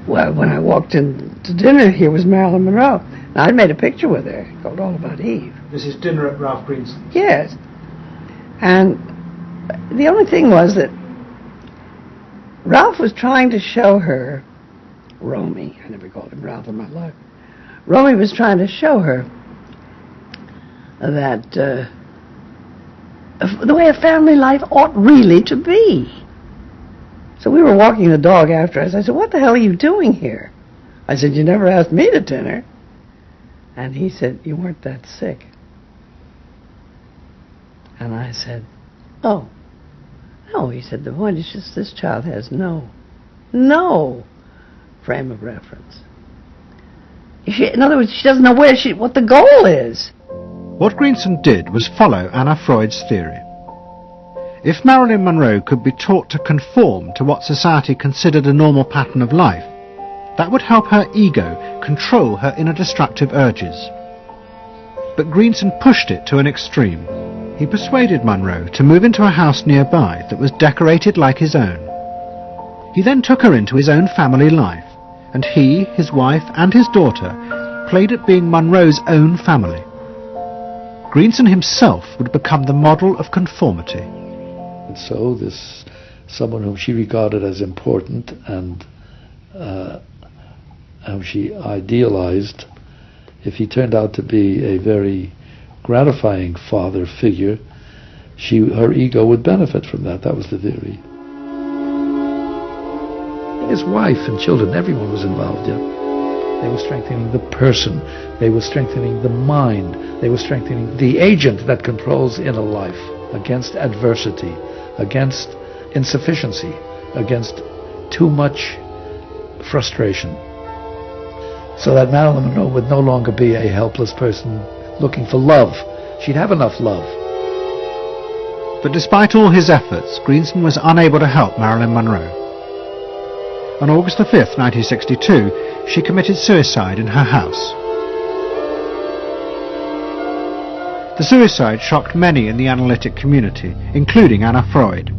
Speaker 4: Well, when I walked in to dinner, here was Marilyn Monroe. And I'd made a picture with her called All About Eve.
Speaker 1: This is dinner at Ralph Greenson's.
Speaker 4: Yes. And the only thing was that Ralph was trying to show her, Romy, I never called him Ralph in my life. Romy was trying to show her that the way a family life ought really to be. So we were walking the dog after us. I said, "What the hell are you doing here?" I said, "You never asked me to dinner." And he said, "You weren't that sick." And I said, "Oh, no." He said, "The point is just this child has no frame of reference. In other words, she doesn't know what the goal is."
Speaker 1: What Greenson did was follow Anna Freud's theory. If Marilyn Monroe could be taught to conform to what society considered a normal pattern of life, that would help her ego control her inner destructive urges. But Greenson pushed it to an extreme. He persuaded Monroe to move into a house nearby that was decorated like his own. He then took her into his own family life, and he, his wife, and his daughter played at being Monroe's own family. Greenson himself would become the model of conformity.
Speaker 8: And so this someone whom she regarded as important and whom she idealized, if he turned out to be a very gratifying father figure, her ego would benefit from that. That was the theory. His wife and children, everyone was involved, yeah. They were strengthening the person. They were strengthening the mind. They were strengthening the agent that controls inner life against adversity, against insufficiency, against too much frustration. So that Marilyn Monroe would no longer be a helpless person looking for love. She'd have enough love.
Speaker 1: But despite all his efforts, Greenson was unable to help Marilyn Monroe. On August 5th, 1962, she committed suicide in her house. The suicide shocked many in the analytic community, including Anna Freud.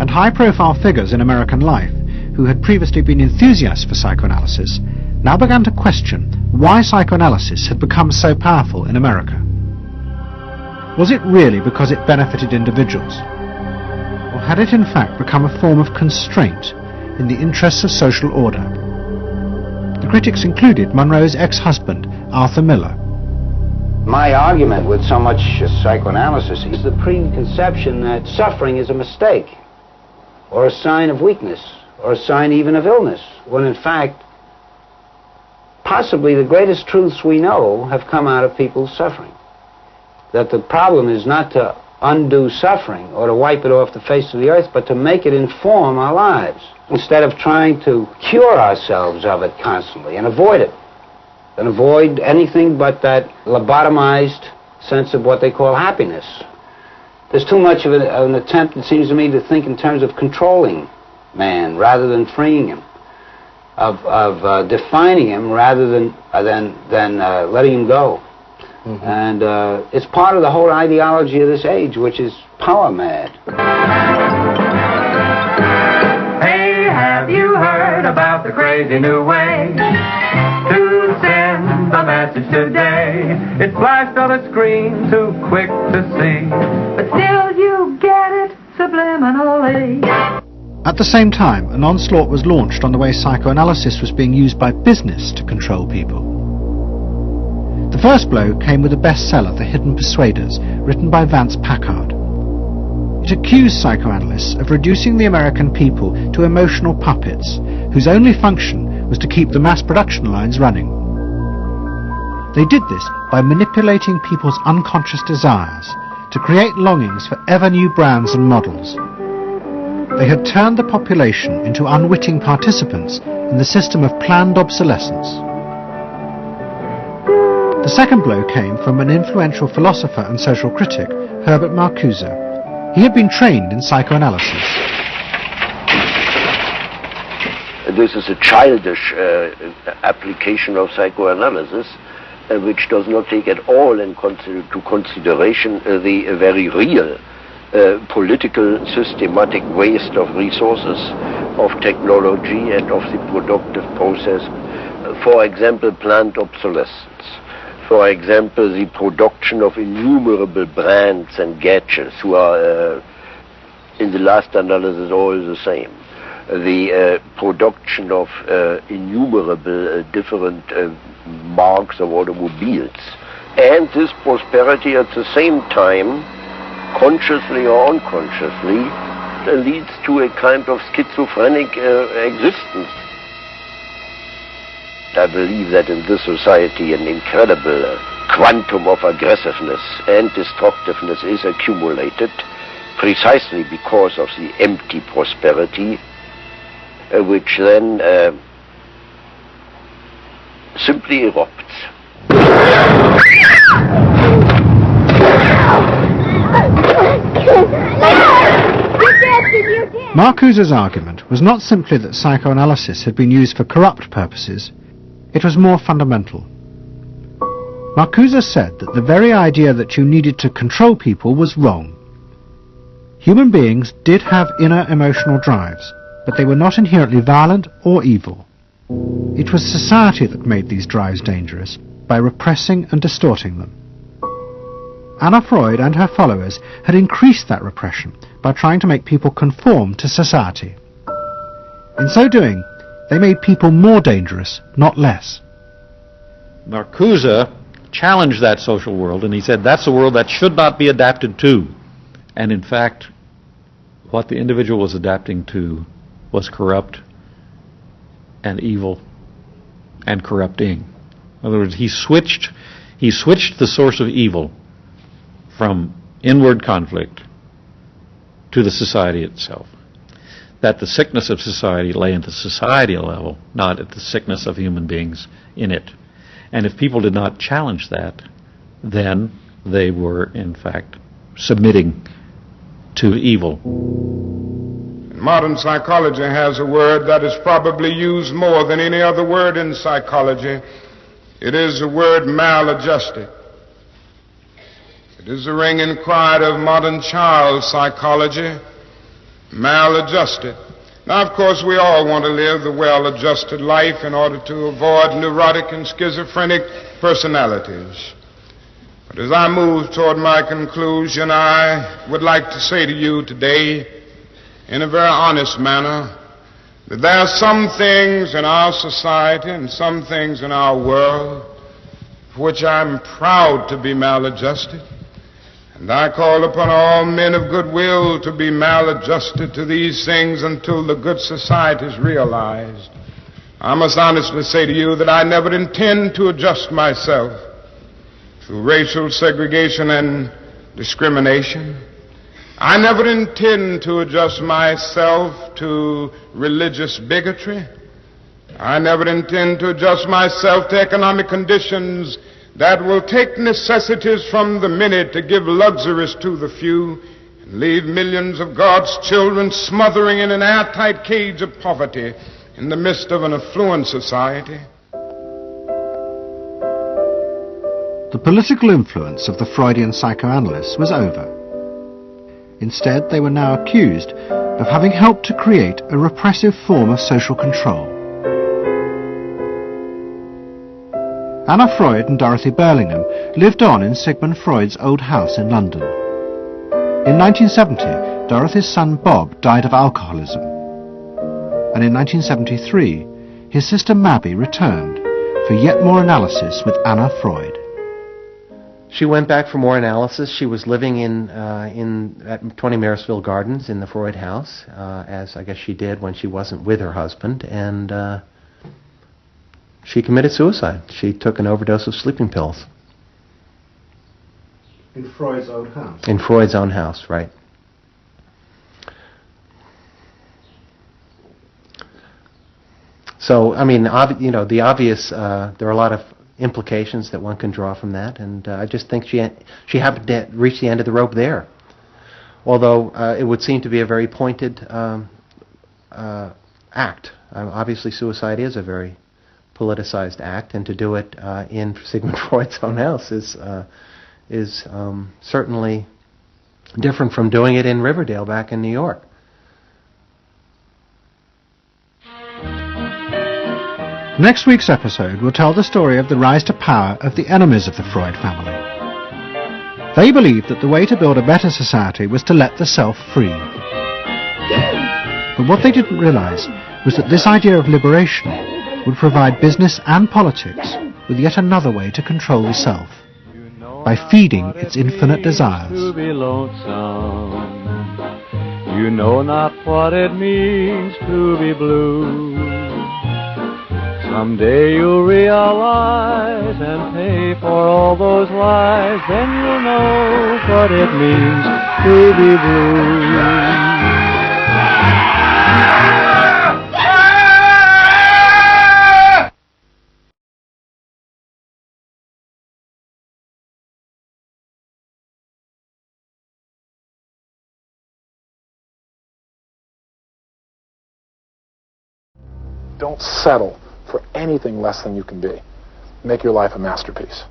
Speaker 1: And high-profile figures in American life, who had previously been enthusiasts for psychoanalysis, now began to question why psychoanalysis had become so powerful in America. Was it really because it benefited individuals? Or had it in fact become a form of constraint in the interests of social order? The critics included Monroe's ex-husband, Arthur Miller.
Speaker 2: My argument with so much psychoanalysis is the preconception that suffering is a mistake, or a sign of weakness, or a sign even of illness, when in fact, possibly the greatest truths we know have come out of people's suffering. That the problem is not to undo suffering or to wipe it off the face of the earth, but to make it inform our lives, instead of trying to cure ourselves of it constantly and avoid it, and avoid anything but that lobotomized sense of what they call happiness. There's too much of an attempt, it seems to me, to think in terms of controlling man rather than freeing him, of defining him rather than letting him go. Mm-hmm. And it's part of the whole ideology of this age, which is power mad.
Speaker 7: Hey, have you heard about the crazy new way to send a message today? It's flashed on a screen too quick to see, but still you get it subliminally.
Speaker 1: At the same time, an onslaught was launched on the way psychoanalysis was being used by business to control people. The first blow came with a bestseller, The Hidden Persuaders, written by Vance Packard. It accused psychoanalysts of reducing the American people to emotional puppets, whose only function was to keep the mass production lines running. They did this by manipulating people's unconscious desires to create longings for ever new brands and models. They had turned the population into unwitting participants in the system of planned obsolescence. The second blow came from an influential philosopher and social critic, Herbert Marcuse. He had been trained in psychoanalysis.
Speaker 20: This is a childish application of psychoanalysis, which does not take at all into consideration the very real political systematic waste of resources, of technology and of the productive process. For example, planned obsolescence. For example, the production of innumerable brands and gadgets who are, in the last analysis, all the same. The production of innumerable different marks of automobiles. And this prosperity at the same time, consciously or unconsciously, leads to a kind of schizophrenic existence. I believe that in this society an incredible quantum of aggressiveness and destructiveness is accumulated precisely because of the empty prosperity, which then simply erupts.
Speaker 1: Marcuse's argument was not simply that psychoanalysis had been used for corrupt purposes. It was more fundamental. Marcuse said that the very idea that you needed to control people was wrong. Human beings did have inner emotional drives, but they were not inherently violent or evil. It was society that made these drives dangerous by repressing and distorting them. Anna Freud and her followers had increased that repression by trying to make people conform to society. In so doing, they made people more dangerous, not less.
Speaker 21: Marcuse challenged that social world, and he said that's a world that should not be adapted to. And in fact, what the individual was adapting to was corrupt and evil and corrupting. In other words, he switched the source of evil from inward conflict to the society itself. That the sickness of society lay at the societal level, not at the sickness of human beings in it. And if people did not challenge that, then they were, in fact, submitting to evil.
Speaker 22: Modern psychology has a word that is probably used more than any other word in psychology. It is the word maladjusted. It is the ringing cry of modern child psychology. Maladjusted. Now, of course, we all want to live the well-adjusted life in order to avoid neurotic and schizophrenic personalities. But as I move toward my conclusion, I would like to say to you today, in a very honest manner, that there are some things in our society and some things in our world for which I'm proud to be maladjusted. And I call upon all men of goodwill to be maladjusted to these things until the good society is realized. I must honestly say to you that I never intend to adjust myself through racial segregation and discrimination. I never intend to adjust myself to religious bigotry. I never intend to adjust myself to economic conditions that will take necessities from the many to give luxuries to the few and leave millions of God's children smothering in an airtight cage of poverty in the midst of an affluent society.
Speaker 1: The political influence of the Freudian psychoanalysts was over. Instead, they were now accused of having helped to create a repressive form of social control. Anna Freud and Dorothy Burlingham lived on in Sigmund Freud's old house in London. In 1970, Dorothy's son Bob died of alcoholism, and in 1973, his sister Mabby returned for yet more analysis with Anna Freud.
Speaker 10: She went back for more analysis. She was living at 20 Maresfield Gardens in the Freud house, as I guess she did when she wasn't with her husband, and she committed suicide. She took an overdose of sleeping pills.
Speaker 1: In Freud's own house?
Speaker 10: In Freud's own house, right. So, I mean, the obvious, there are a lot of implications that one can draw from that, and I just think she happened to reach the end of the rope there. Although it would seem to be a very pointed act. Obviously, suicide is a very politicized act, and to do it in Sigmund Freud's own house is certainly different from doing it in Riverdale back in New York.
Speaker 1: Next week's episode will tell the story of the rise to power of the enemies of the Freud family. They believed that the way to build a better society was to let the self free. But what they didn't realize was that this idea of liberation would provide business and politics with yet another way to control the self, by feeding its infinite desires.
Speaker 5: To be lonesome. You know not what it means to be blue. Someday you'll realize and pay for all those lies, then you'll know what it means to be blue.
Speaker 6: Don't settle for anything less than you can be. Make your life a masterpiece.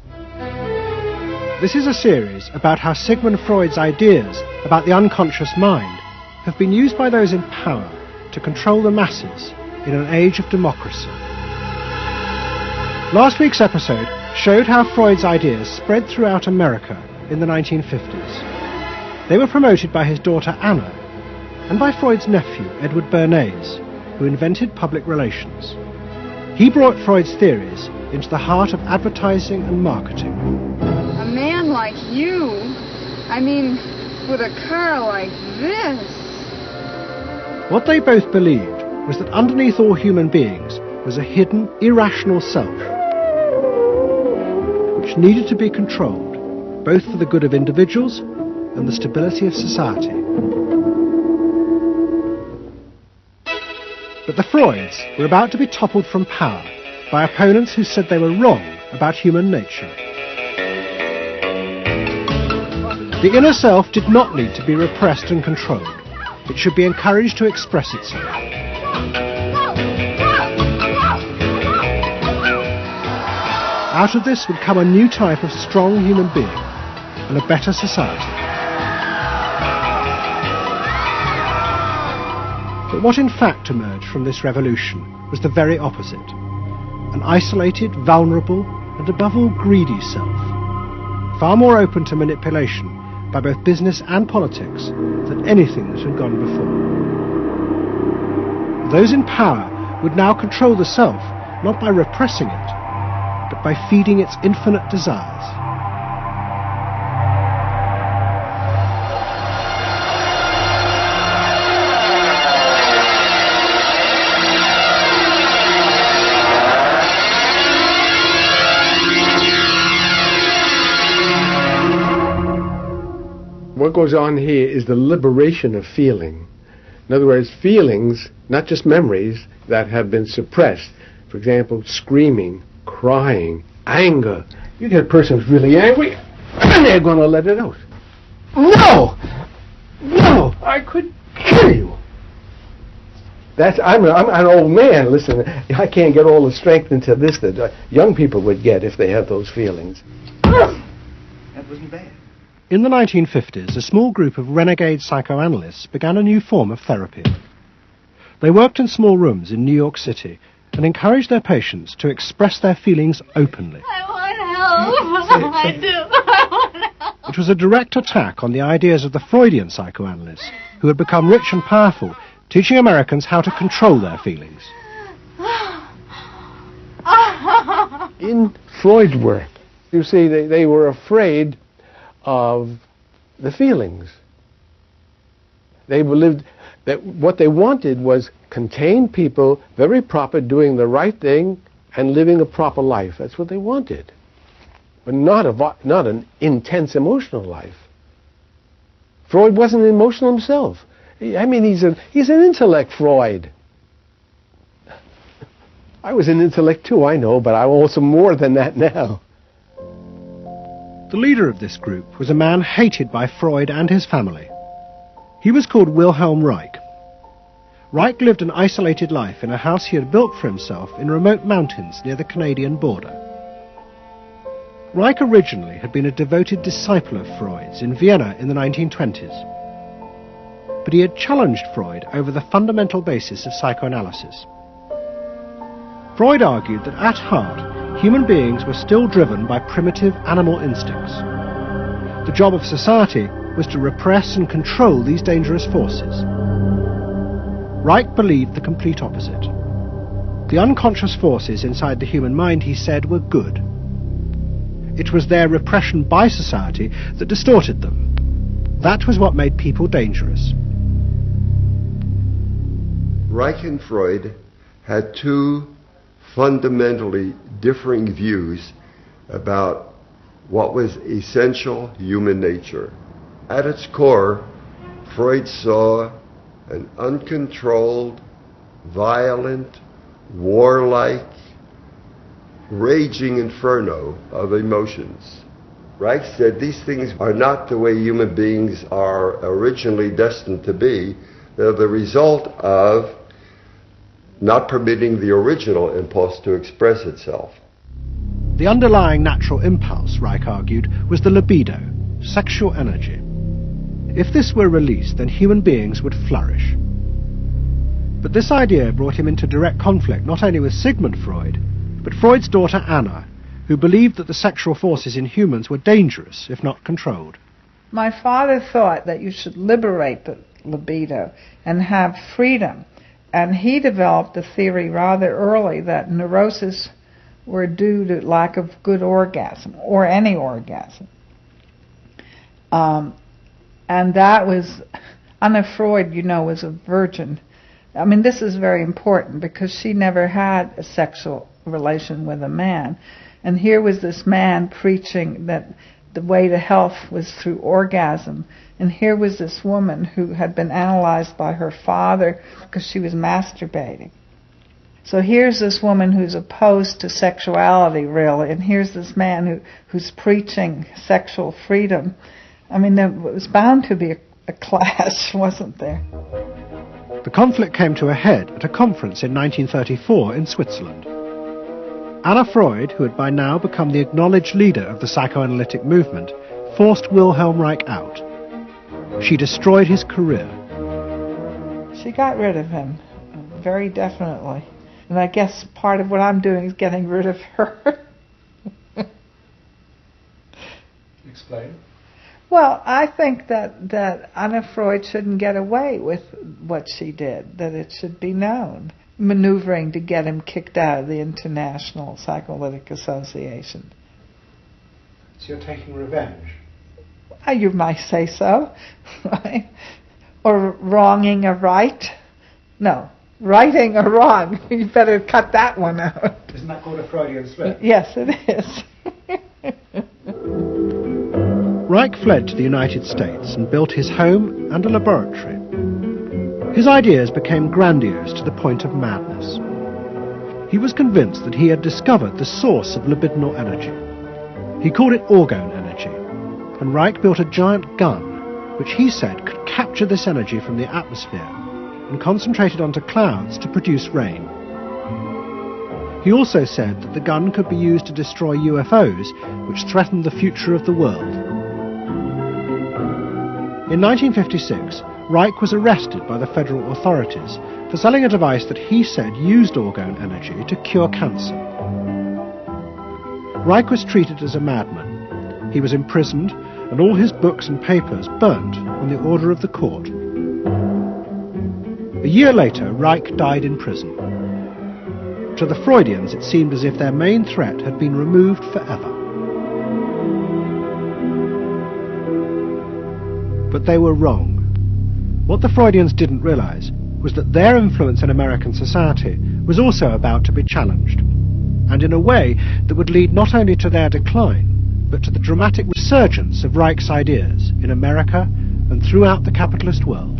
Speaker 1: This is a series about how Sigmund Freud's ideas about the unconscious mind have been used by those in power to control the masses in an age of democracy. Last week's episode showed how Freud's ideas spread throughout America in the 1950s. They were promoted by his daughter Anna and by Freud's nephew Edward Bernays, who invented public relations. He brought Freud's theories into the heart of advertising and marketing.
Speaker 9: A man like you, I mean, with a car like this.
Speaker 1: What they both believed was that underneath all human beings was a hidden, irrational self, which needed to be controlled, both for the good of individuals and the stability of society. But the Freuds were about to be toppled from power by opponents who said they were wrong about human nature. The inner self did not need to be repressed and controlled. It should be encouraged to express itself. Out of this would come a new type of strong human being and a better society. But what in fact emerged from this revolution was the very opposite. An isolated, vulnerable, and above all greedy self, far more open to manipulation by both business and politics than anything that had gone before. Those in power would now control the self, not by repressing it, but by feeding its infinite desires.
Speaker 3: What goes on here is the liberation of feeling. In other words, feelings, not just memories, that have been suppressed. For example, screaming, crying, anger. You get a person who's really angry, and they're going to let it out. No!
Speaker 11: I could kill you. I'm an old man. Listen, I can't get all the strength into this that young people would get if they had those feelings.
Speaker 12: That wasn't bad.
Speaker 1: In the 1950s, a small group of renegade psychoanalysts began a new form of therapy. They worked in small rooms in New York City and encouraged their patients to express their feelings openly.
Speaker 15: I want help. I do. I want help.
Speaker 1: It was a direct attack on the ideas of the Freudian psychoanalysts, who had become rich and powerful, teaching Americans how to control their feelings.
Speaker 11: In Freud's work, you see, they were afraid of the feelings. They believed that what they wanted was contained people, very proper, doing the right thing and living a proper life. That's what they wanted. But not an intense emotional life. Freud wasn't emotional himself. I mean, he's an intellect, Freud. I was an intellect too, I know, but I'm also more than that now.
Speaker 1: The leader of this group was a man hated by Freud and his family. He was called Wilhelm Reich. Reich lived an isolated life in a house he had built for himself in remote mountains near the Canadian border. Reich originally had been a devoted disciple of Freud's in Vienna in the 1920s. But he had challenged Freud over the fundamental basis of psychoanalysis. Freud argued that at heart, human beings were still driven by primitive animal instincts. The job of society was to repress and control these dangerous forces. Reich believed the complete opposite. The unconscious forces inside the human mind, he said, were good. It was their repression by society that distorted them. That was what made people dangerous.
Speaker 24: Reich and Freud had two fundamentally differing views about what was essential human nature. At its core, Freud saw an uncontrolled, violent, warlike, raging inferno of emotions. Reich said these things are not the way human beings are originally destined to be. They're the result of not permitting the original impulse to express itself.
Speaker 1: The underlying natural impulse, Reich argued, was the libido, sexual energy. If this were released, then human beings would flourish. But this idea brought him into direct conflict not only with Sigmund Freud, but Freud's daughter Anna, who believed that the sexual forces in humans were dangerous if not controlled.
Speaker 25: My father thought that you should liberate the libido and have freedom. And he developed a theory rather early that neuroses were due to lack of good orgasm, or any orgasm. And that was, Anna Freud, you know, was a virgin. I mean, this is very important because she never had a sexual relation with a man. And here was this man preaching that the way to health was through orgasm. And here was this woman who had been analyzed by her father because she was masturbating. So here's this woman who's opposed to sexuality, really, and here's this man who's preaching sexual freedom. I mean, there was bound to be a clash, wasn't there?
Speaker 1: The conflict came to a head at a conference in 1934 in Switzerland. Anna Freud, who had by now become the acknowledged leader of the psychoanalytic movement, forced Wilhelm Reich out. She destroyed his career.
Speaker 25: She got rid of him, very definitely. And I guess part of what I'm doing is getting rid of her.
Speaker 11: Explain.
Speaker 25: Well, I think that Anna Freud shouldn't get away with what she did, that it should be known. Maneuvering to get him kicked out of the International Psychoanalytic Association.
Speaker 1: So you're taking revenge?
Speaker 25: You might say so, right? Or wronging a right. No, righting a wrong. You better cut that one out.
Speaker 1: Isn't that called a Freudian slip?
Speaker 25: Yes, it is.
Speaker 1: Reich fled to the United States and built his home and a laboratory. His ideas became grandiose to the point of madness. He was convinced that he had discovered the source of libidinal energy. He called it orgone energy, and Reich built a giant gun, which he said could captured this energy from the atmosphere and concentrated onto clouds to produce rain. He also said that the gun could be used to destroy UFOs, which threatened the future of the world. In 1956, Reich was arrested by the federal authorities for selling a device that he said used orgone energy to cure cancer. Reich was treated as a madman. He was imprisoned and all his books and papers burnt on the order of the court. A year later, Reich died in prison. To the Freudians, it seemed as if their main threat had been removed forever. But they were wrong. What the Freudians didn't realize was that their influence in American society was also about to be challenged, and in a way that would lead not only to their decline, but to the dramatic resurgence of Reich's ideas in America and throughout the capitalist world.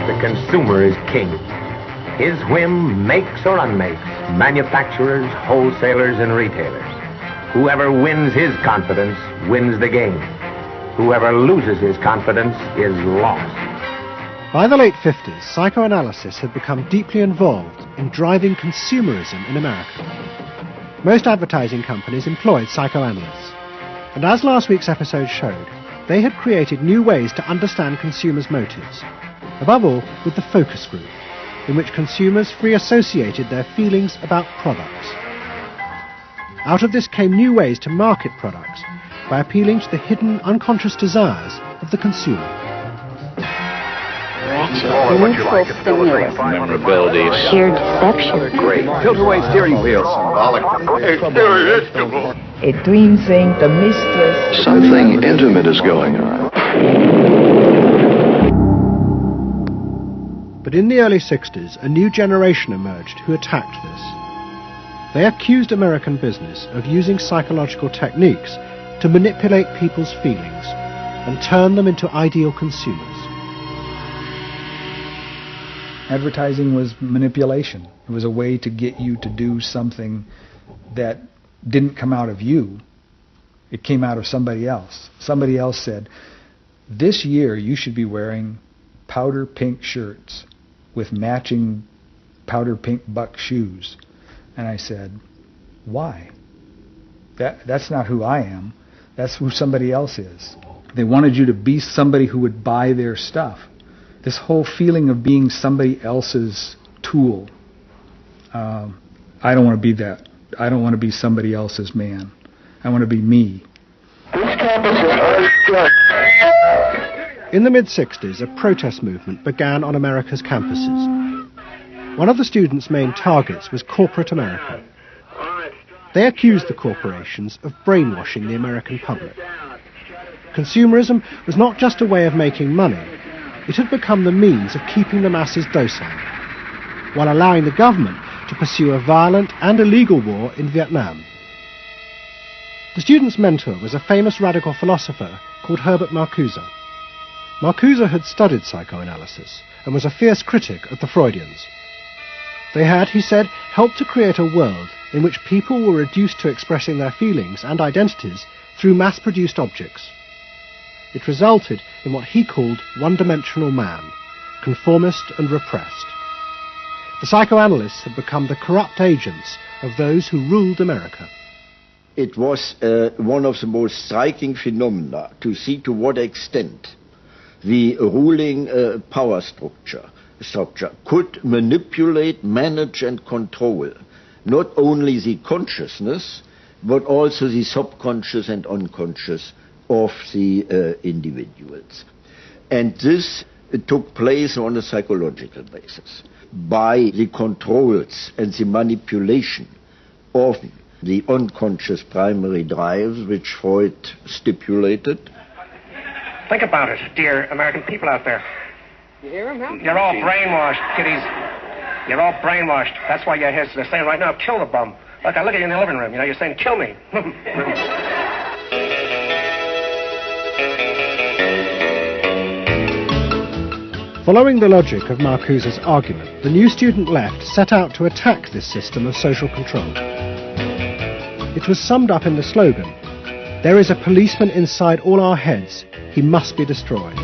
Speaker 13: The consumer is king. His whim makes or unmakes manufacturers, wholesalers, and retailers. Whoever wins his confidence wins the game. Whoever loses his confidence is lost.
Speaker 1: By the late 50s, psychoanalysis had become deeply involved in driving consumerism in America. Most advertising companies employed psychoanalysts, and as last week's episode showed, they had created new ways to understand consumers' motives, above all with the focus group, in which consumers free associated their feelings about products. Out of this came new ways to market products by appealing to the hidden unconscious desires of the consumer.
Speaker 15: Neutral stimulus.
Speaker 16: Memorability.
Speaker 15: Sheer deception.
Speaker 16: Great. Tilt-away steering wheel.
Speaker 25: A dream thing, the mistress.
Speaker 16: Something intimate is going on.
Speaker 1: But in the early 60s, a new generation emerged who attacked this. They accused American business of using psychological techniques to manipulate people's feelings and turn them into ideal consumers.
Speaker 14: Advertising was manipulation. It was a way to get you to do something that didn't come out of you. It came out of somebody else. Somebody else said, this year you should be wearing powder pink shirts with matching powder pink buck shoes. And I said, why? That's not who I am. That's who somebody else is. They wanted you to be somebody who would buy their stuff. This whole feeling of being somebody else's tool. I don't want to be that. I don't want to be somebody else's man. I want to be me.
Speaker 1: In the mid-60s, a protest movement began on America's campuses. One of the students' main targets was corporate America. They accused the corporations of brainwashing the American public. Consumerism was not just a way of making money. It had become the means of keeping the masses docile, while allowing the government to pursue a violent and illegal war in Vietnam. The student's mentor was a famous radical philosopher called Herbert Marcuse. Marcuse had studied psychoanalysis and was a fierce critic of the Freudians. They had, he said, helped to create a world in which people were reduced to expressing their feelings and identities through mass-produced objects. It resulted in what he called one-dimensional man, conformist and repressed. The psychoanalysts had become the corrupt agents of those who ruled America.
Speaker 17: It was one of the most striking phenomena to see to what extent the ruling power structure could manipulate, manage and control not only the consciousness but also the subconscious and unconscious of the individuals. And this took place on a psychological basis by the controls and the manipulation of the unconscious primary drives which Freud stipulated.
Speaker 18: Think about it, dear American people out there.
Speaker 15: You hear him, huh?
Speaker 18: You're all brainwashed, kiddies. You're all brainwashed. That's why you're here. They're saying right now, kill the bum. Look, I look at you in the living room. You know, you're saying, kill me.
Speaker 1: Following the logic of Marcuse's argument, the new student left set out to attack this system of social control. It was summed up in the slogan, "There is a policeman inside all our heads. He must be destroyed."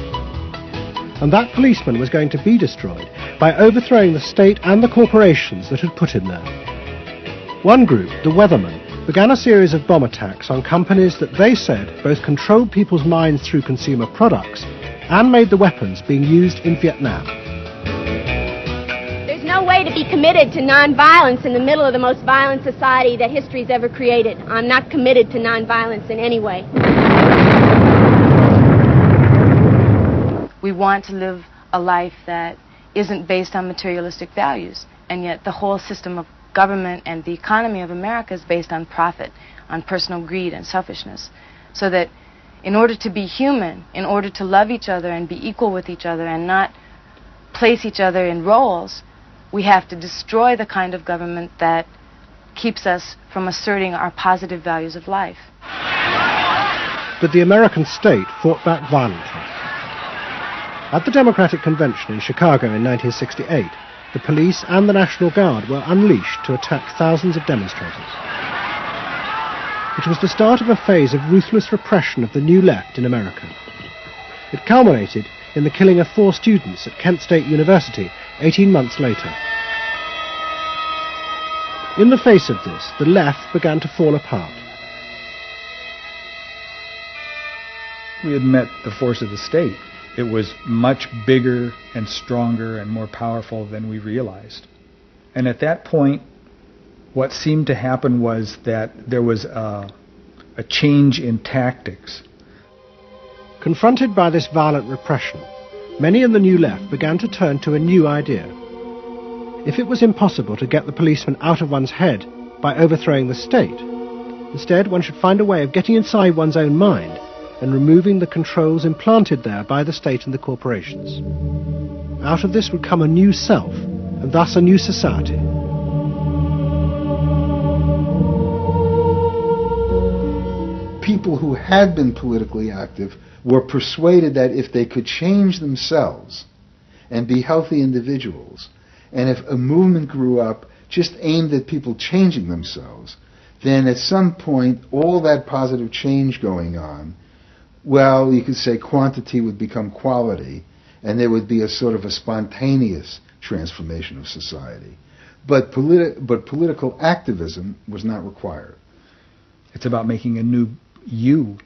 Speaker 1: And that policeman was going to be destroyed by overthrowing the state and the corporations that had put him there. One group, the Weathermen, began a series of bomb attacks on companies that they said both controlled people's minds through consumer products and made the weapons being used in Vietnam.
Speaker 2: There's no way to be committed to nonviolence in the middle of the most violent society that history's ever created. I'm not committed to nonviolence in any way.
Speaker 4: We want to live a life that isn't based on materialistic values, and yet the whole system of government and the economy of America is based on profit, on personal greed and selfishness. So that in order to be human, in order to love each other and be equal with each other and not place each other in roles, we have to destroy the kind of government that keeps us from asserting our positive values of life.
Speaker 1: But the American state fought back violently. At the Democratic Convention in Chicago in 1968, the police and the National Guard were unleashed to attack thousands of demonstrators. It was the start of a phase of ruthless repression of the New Left in America. It culminated in the killing of 4 students at Kent State University 18 months later. In the face of this, the left began to fall apart.
Speaker 14: We had met the force of the state. It was much bigger and stronger and more powerful than we realized. And at that point, what seemed to happen was that there was a change in tactics.
Speaker 1: Confronted by this violent repression, many in the New Left began to turn to a new idea. If it was impossible to get the policeman out of one's head by overthrowing the state, instead one should find a way of getting inside one's own mind and removing the controls implanted there by the state and the corporations. Out of this would come a new self, and thus a new society.
Speaker 8: People who had been politically active were persuaded that if they could change themselves and be healthy individuals, and if a movement grew up just aimed at people changing themselves, then at some point all that positive change going on, well, you could say quantity would become quality, and there would be a sort of a spontaneous transformation of society. But political activism was not required.
Speaker 14: It's about making a new you,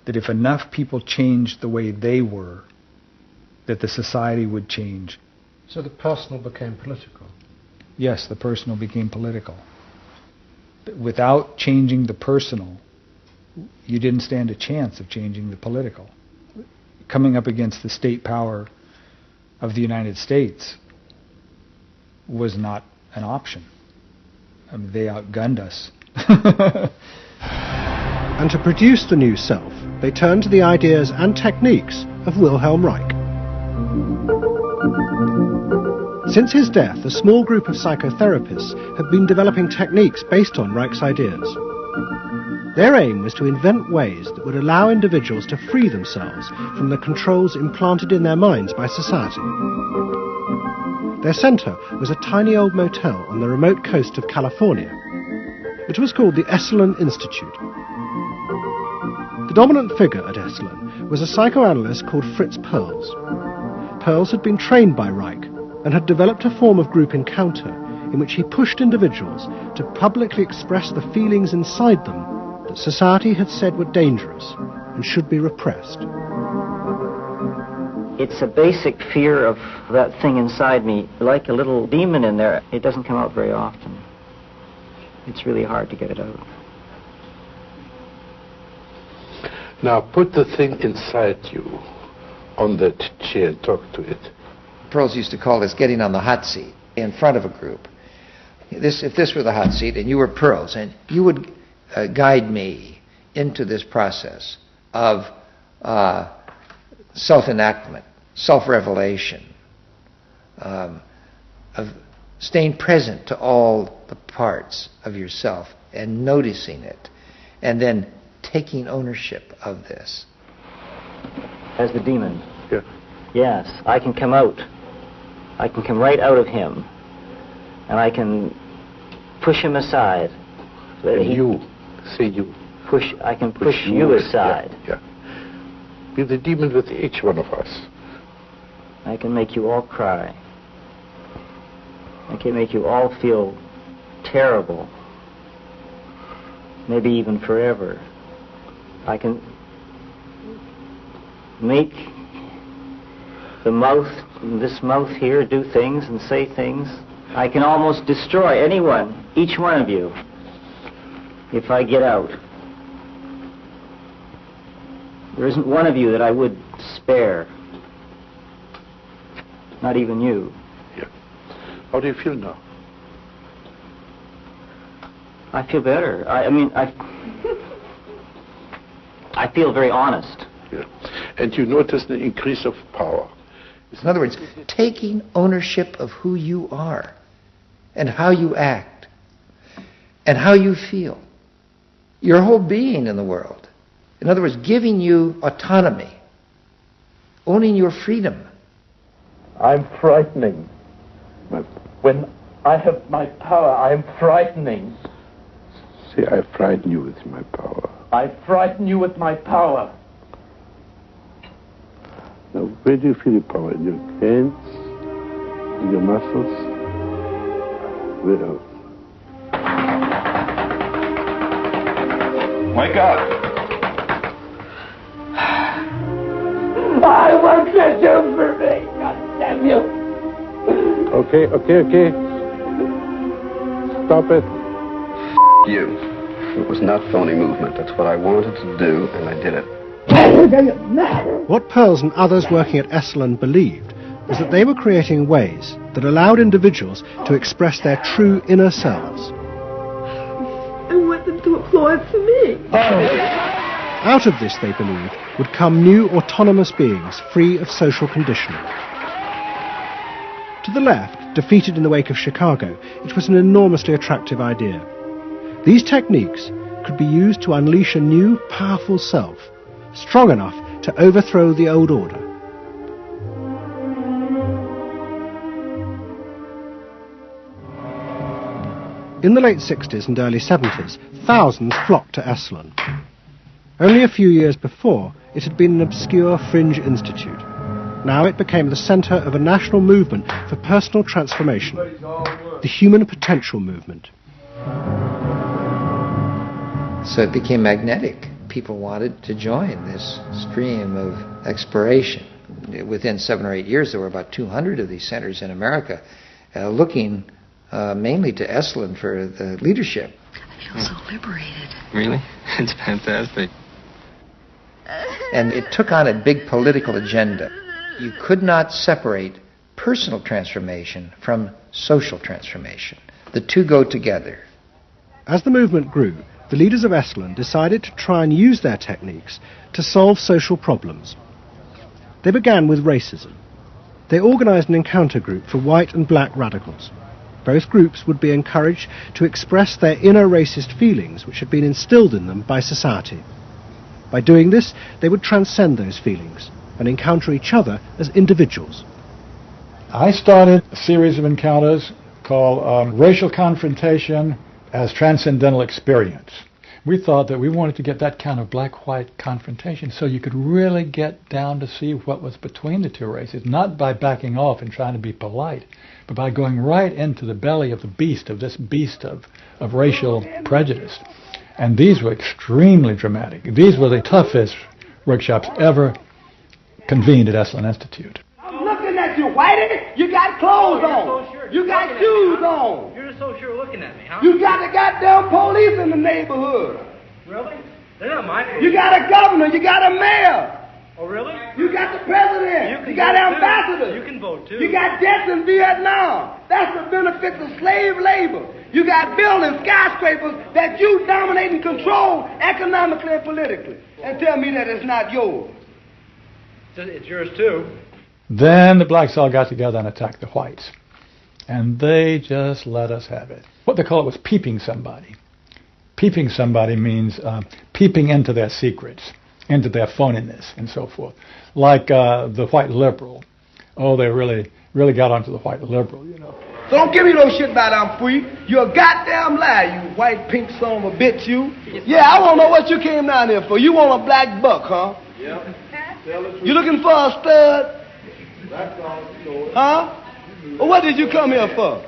Speaker 14: that if enough people changed the way they were, that the society would change.
Speaker 1: So the personal became political?
Speaker 14: Yes, the personal became political. Without changing the personal, you didn't stand a chance of changing the political. Coming up against the state power of the United States was not an option. I mean, they outgunned us.
Speaker 1: And to produce the new self, they turned to the ideas and techniques of Wilhelm Reich. Since his death, a small group of psychotherapists have been developing techniques based on Reich's ideas. Their aim was to invent ways that would allow individuals to free themselves from the controls implanted in their minds by society. Their center was a tiny old motel on the remote coast of California. It was called the Esalen Institute. The dominant figure at Esalen was a psychoanalyst called Fritz Perls. Perls had been trained by Reich and had developed a form of group encounter in which he pushed individuals to publicly express the feelings inside them that society had said were dangerous and should be repressed.
Speaker 19: It's a basic fear of that thing inside me, like a little demon in there. It doesn't come out very often. It's really hard to get it out.
Speaker 23: Now put the thing inside you on that chair, talk to it.
Speaker 26: Perls used to call this getting on the hot seat in front of a group. If this were the hot seat and you were Perls, and you would guide me into this process of self-enactment, self-revelation, of staying present to all the parts of yourself and noticing it, and then taking ownership of this.
Speaker 19: As the demon?
Speaker 23: Yeah.
Speaker 19: Yes, I can come out. I can come right out of him, and I can push him aside.
Speaker 23: And you Say you.
Speaker 19: I can push you aside.
Speaker 23: Yeah. Be the demon with each one of us.
Speaker 19: I can make you all cry. I can make you all feel terrible. Maybe even forever. I can make this mouth here, do things and say things. I can almost destroy anyone, each one of you, if I get out. There isn't one of you that I would spare. Not even you.
Speaker 23: Yeah. How do you feel now?
Speaker 19: I feel better. I feel very honest.
Speaker 23: Yeah. And you notice the increase of power.
Speaker 26: In other words, taking ownership of who you are and how you act and how you feel. Your whole being in the world. In other words, giving you autonomy, owning your freedom.
Speaker 23: I'm frightening. When I have my power, I'm frightening. See, I frighten you with my power. I frighten you with my power. Now, where do you feel your power? In your hands? In your muscles? Where else?
Speaker 5: Wake up!
Speaker 15: I want to do for me. God damn you.
Speaker 23: Okay. Stop it.
Speaker 5: You. It was not phony movement. That's what I wanted to do, and I did it.
Speaker 1: What Pearls and others working at Esalen believed was that they were creating ways that allowed individuals to express their true inner selves.
Speaker 15: I want them to applaud for me.
Speaker 1: Out of this, they believed, would come new autonomous beings free of social conditioning. To the left, defeated in the wake of Chicago, it was an enormously attractive idea. These techniques could be used to unleash a new, powerful self, strong enough to overthrow the old order. In the late 60s and early 70s, thousands flocked to Esalen. Only a few years before, it had been an obscure fringe institute. Now it became the centre of a national movement for personal transformation, the Human Potential Movement.
Speaker 26: So it became magnetic. People wanted to join this stream of exploration. Within 7 or 8 years, there were about 200 of these centers in America, looking mainly to Esalen for the leadership.
Speaker 7: I feel so liberated.
Speaker 5: Really? It's fantastic.
Speaker 26: And it took on a big political agenda. You could not separate personal transformation from social transformation. The two go together.
Speaker 1: As the movement grew, the leaders of Esalen decided to try and use their techniques to solve social problems. They began with racism. They organised an encounter group for white and black radicals. Both groups would be encouraged to express their inner racist feelings which had been instilled in them by society. By doing this, they would transcend those feelings and encounter each other as individuals.
Speaker 10: I started a series of encounters called Racial Confrontation as Transcendental Experience. We thought that we wanted to get that kind of black-white confrontation so you could really get down to see what was between the two races, not by backing off and trying to be polite, but by going right into the belly of the beast, of this beast of racial prejudice. And these were extremely dramatic. These were the toughest workshops ever convened at Esalen Institute.
Speaker 15: I'm looking at you, Whitey. You got clothes on. You got shoes on.
Speaker 12: You're so sure looking at me, huh?
Speaker 15: You got the goddamn police in the neighborhood.
Speaker 12: Really? They're not my police.
Speaker 15: You got a governor. You got a mayor.
Speaker 12: Oh, really?
Speaker 15: You got the president. You got ambassadors.
Speaker 12: You can vote, too.
Speaker 15: You got jets in Vietnam. That's the benefits of slave labor. You got buildings, skyscrapers that you dominate and control economically and politically. And tell me that it's not yours.
Speaker 12: It's yours, too.
Speaker 10: Then the blacks all got together and attacked the whites. And they just let us have it. What they call it was peeping somebody. Peeping somebody means peeping into their secrets, into their phoniness, and so forth. Like the white liberal. Oh, they really got onto the white liberal, you know.
Speaker 15: So don't give me no shit about I'm free. You're a goddamn liar, you white pink son of a bitch, you. Yeah, I want to know what you came down here for. You want a black buck, huh?
Speaker 23: Yeah.
Speaker 15: You looking for a stud?
Speaker 23: That's all.
Speaker 15: Huh? Well, what did you come here for?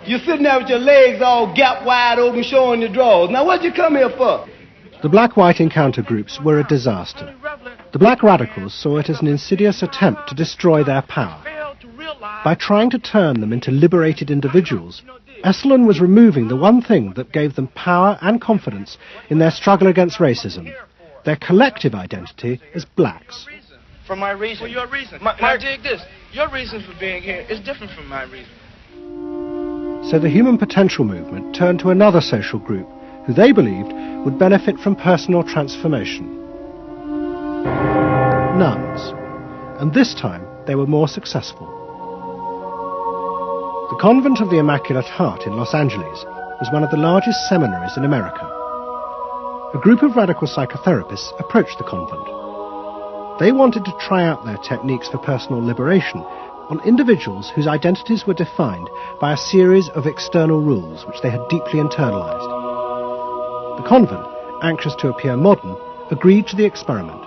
Speaker 15: You're sitting there with your legs all gap wide open showing your drawers. Now what did you come here for?
Speaker 1: The black-white encounter groups were a disaster. The black radicals saw it as an insidious attempt to destroy their power. By trying to turn them into liberated individuals, Esalen was removing the one thing that gave them power and confidence in their struggle against racism, their collective identity as blacks.
Speaker 23: For my reason. For your reason. Now dig this. Your reason for being here is different from my reason.
Speaker 1: So the human potential movement turned to another social group who they believed would benefit from personal transformation. Nuns. And this time they were more successful. The Convent of the Immaculate Heart in Los Angeles was one of the largest seminaries in America. A group of radical psychotherapists approached the convent. They wanted to try out their techniques for personal liberation on individuals whose identities were defined by a series of external rules which they had deeply internalized. The convent, anxious to appear modern, agreed to the experiment.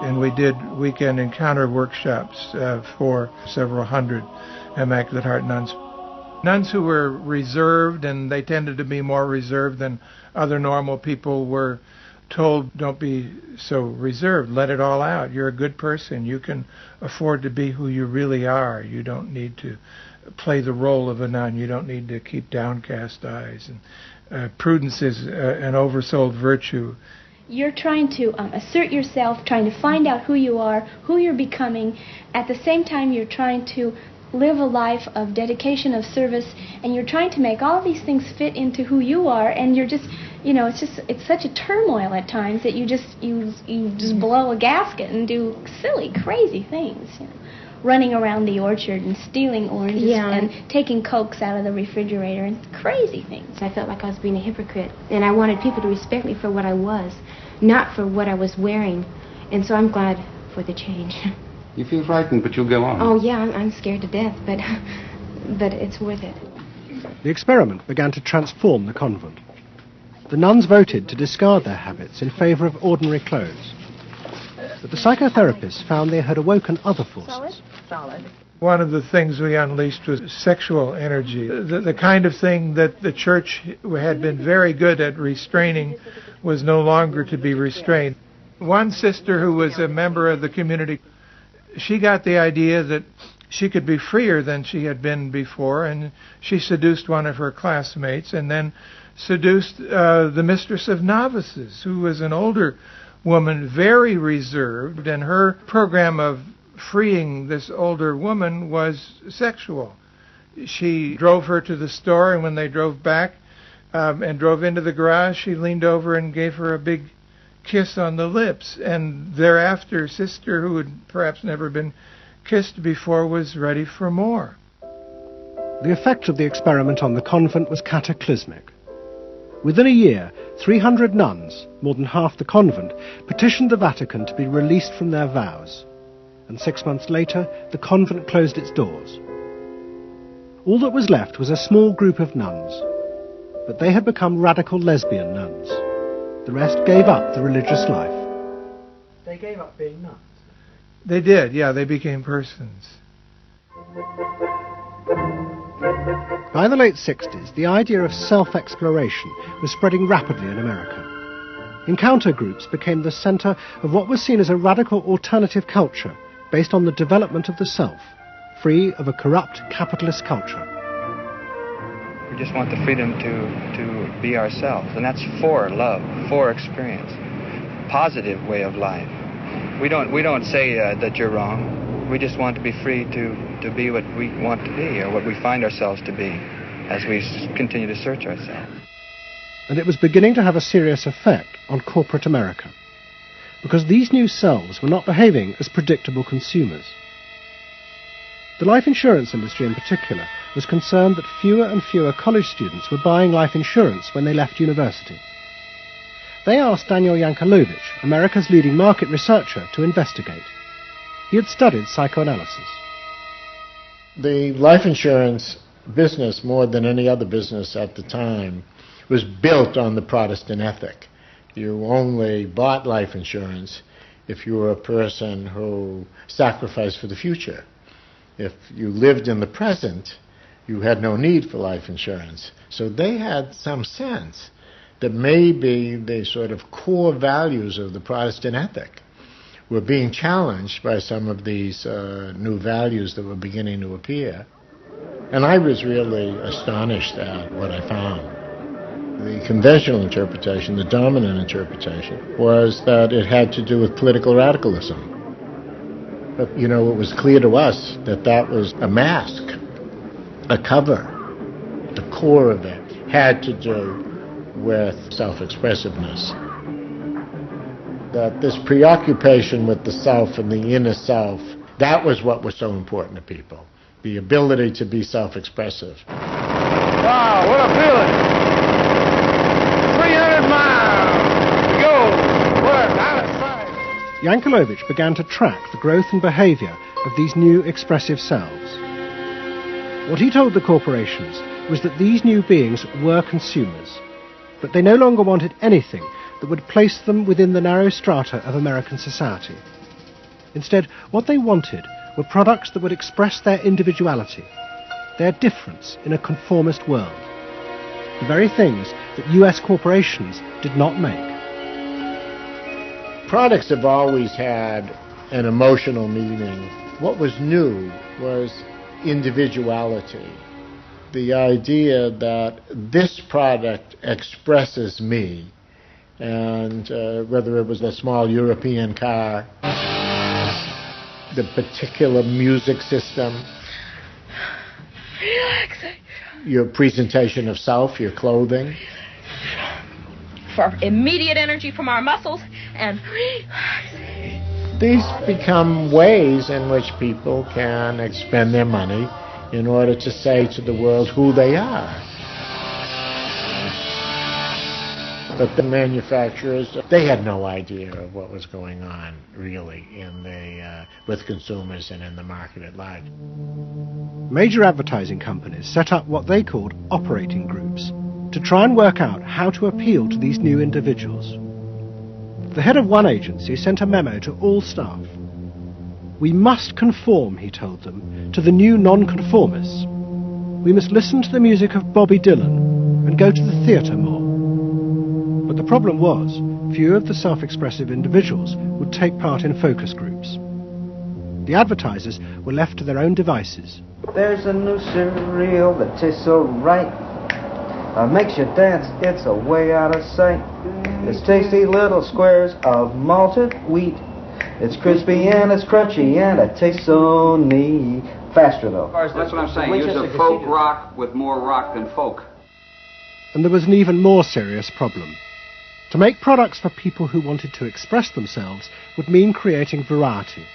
Speaker 3: And we did weekend encounter workshops for several hundred Immaculate Heart nuns. Nuns who were reserved, and they tended to be more reserved than other normal people, were told, don't be so reserved, let it all out. You're a good person. You can afford to be who you really are. You don't need to play the role of a nun. You don't need to keep downcast eyes. And prudence is an oversold virtue.
Speaker 6: You're trying to assert yourself, trying to find out who you are, who you're becoming. At the same time, you're trying to live a life of dedication, of service, and you're trying to make all these things fit into who you are, and you're just, you know, it's such a turmoil at times that you just blow a gasket and do silly, crazy things, you know. Running around the orchard and stealing oranges and taking Cokes out of the refrigerator and crazy things.
Speaker 2: I felt like I was being a hypocrite, and I wanted people to respect me for what I was, not for what I was wearing. And so I'm glad for the change.
Speaker 9: You feel frightened, but you'll go on.
Speaker 2: Oh, yeah, I'm scared to death, but it's worth it.
Speaker 1: The experiment began to transform the convent. The nuns voted to discard their habits in favor of ordinary clothes. But the psychotherapists found they had awoken other forces.
Speaker 3: Solid. One of the things we unleashed was sexual energy. The kind of thing that the church had been very good at restraining was no longer to be restrained. One sister who was a member of the community, she got the idea that she could be freer than she had been before, and she seduced one of her classmates and then seduced the mistress of novices, who was an older woman, very reserved, and her program of freeing this older woman was sexual. She drove her to the store, and when they drove back and drove into the garage, she leaned over and gave her a big kiss on the lips. And thereafter, sister, who had perhaps never been kissed before, was ready for more.
Speaker 1: The effect of the experiment on the convent was cataclysmic. Within a year, 300 nuns, more than half the convent, petitioned the Vatican to be released from their vows. And 6 months later, the convent closed its doors. All that was left was a small group of nuns, but they had become radical lesbian nuns. The rest gave up the religious life.
Speaker 12: They gave up being nuns.
Speaker 3: They did, yeah, they became persons.
Speaker 1: By the late 60s, the idea of self-exploration was spreading rapidly in America. Encounter groups became the center of what was seen as a radical alternative culture based on the development of the self, free of a corrupt capitalist culture.
Speaker 20: We just want the freedom to be ourselves, and that's for love, for experience, positive way of life. We don't say that you're wrong. We just want to be free to be what we want to be, or what we find ourselves to be, as we continue to search ourselves.
Speaker 1: And it was beginning to have a serious effect on corporate America, because these new selves were not behaving as predictable consumers. The life insurance industry in particular was concerned that fewer and fewer college students were buying life insurance when they left university. They asked Daniel Yankelovich, America's leading market researcher, to investigate. He had studied psychoanalysis.
Speaker 11: The life insurance business, more than any other business at the time, was built on the Protestant ethic. You only bought life insurance if you were a person who sacrificed for the future. If you lived in the present, you had no need for life insurance. So they had some sense that maybe the sort of core values of the Protestant ethic were being challenged by some of these new values that were beginning to appear. And I was really astonished at what I found. The conventional interpretation, the dominant interpretation, was that it had to do with political radicalism. But, you know, it was clear to us that that was a mask, a cover. The core of it had to do with self-expressiveness. That this preoccupation with the self and the inner self, that was what was so important to people. The ability to be self-expressive.
Speaker 23: Wow, what a feeling! 300 miles! Go! We're out of sight!
Speaker 1: Yankelovich began to track the growth and behavior of these new expressive selves. What he told the corporations was that these new beings were consumers, but they no longer wanted anything that would place them within the narrow strata of American society. Instead, what they wanted were products that would express their individuality, their difference in a conformist world, the very things that US corporations did not make.
Speaker 11: Products have always had an emotional meaning. What was new was individuality. The idea that this product expresses me, and whether it was a small European car, the particular music system,
Speaker 13: relaxing,
Speaker 11: your presentation of self, your clothing,
Speaker 13: for immediate energy from our muscles, and relaxing.
Speaker 11: These become ways in which people can expend their money in order to say to the world who they are. But the manufacturers, they had no idea of what was going on, really, with consumers and in the market at large.
Speaker 1: Major advertising companies set up what they called operating groups to try and work out how to appeal to these new individuals. The head of one agency sent a memo to all staff. We must conform, he told them, to the new nonconformists. We must listen to the music of Bobby Dylan and go to the theatre more. But the problem was, few of the self-expressive individuals would take part in focus groups. The advertisers were left to their own devices.
Speaker 21: There's a new cereal that tastes so right. Makes you dance, it's a way out of sight. It's tasty little squares of malted wheat. It's crispy and it's crunchy and it tastes so neat. Faster though.
Speaker 9: That's what I'm saying. Use a folk rock with more rock than folk.
Speaker 1: And there was an even more serious problem. To make products for people who wanted to express themselves would mean creating variety.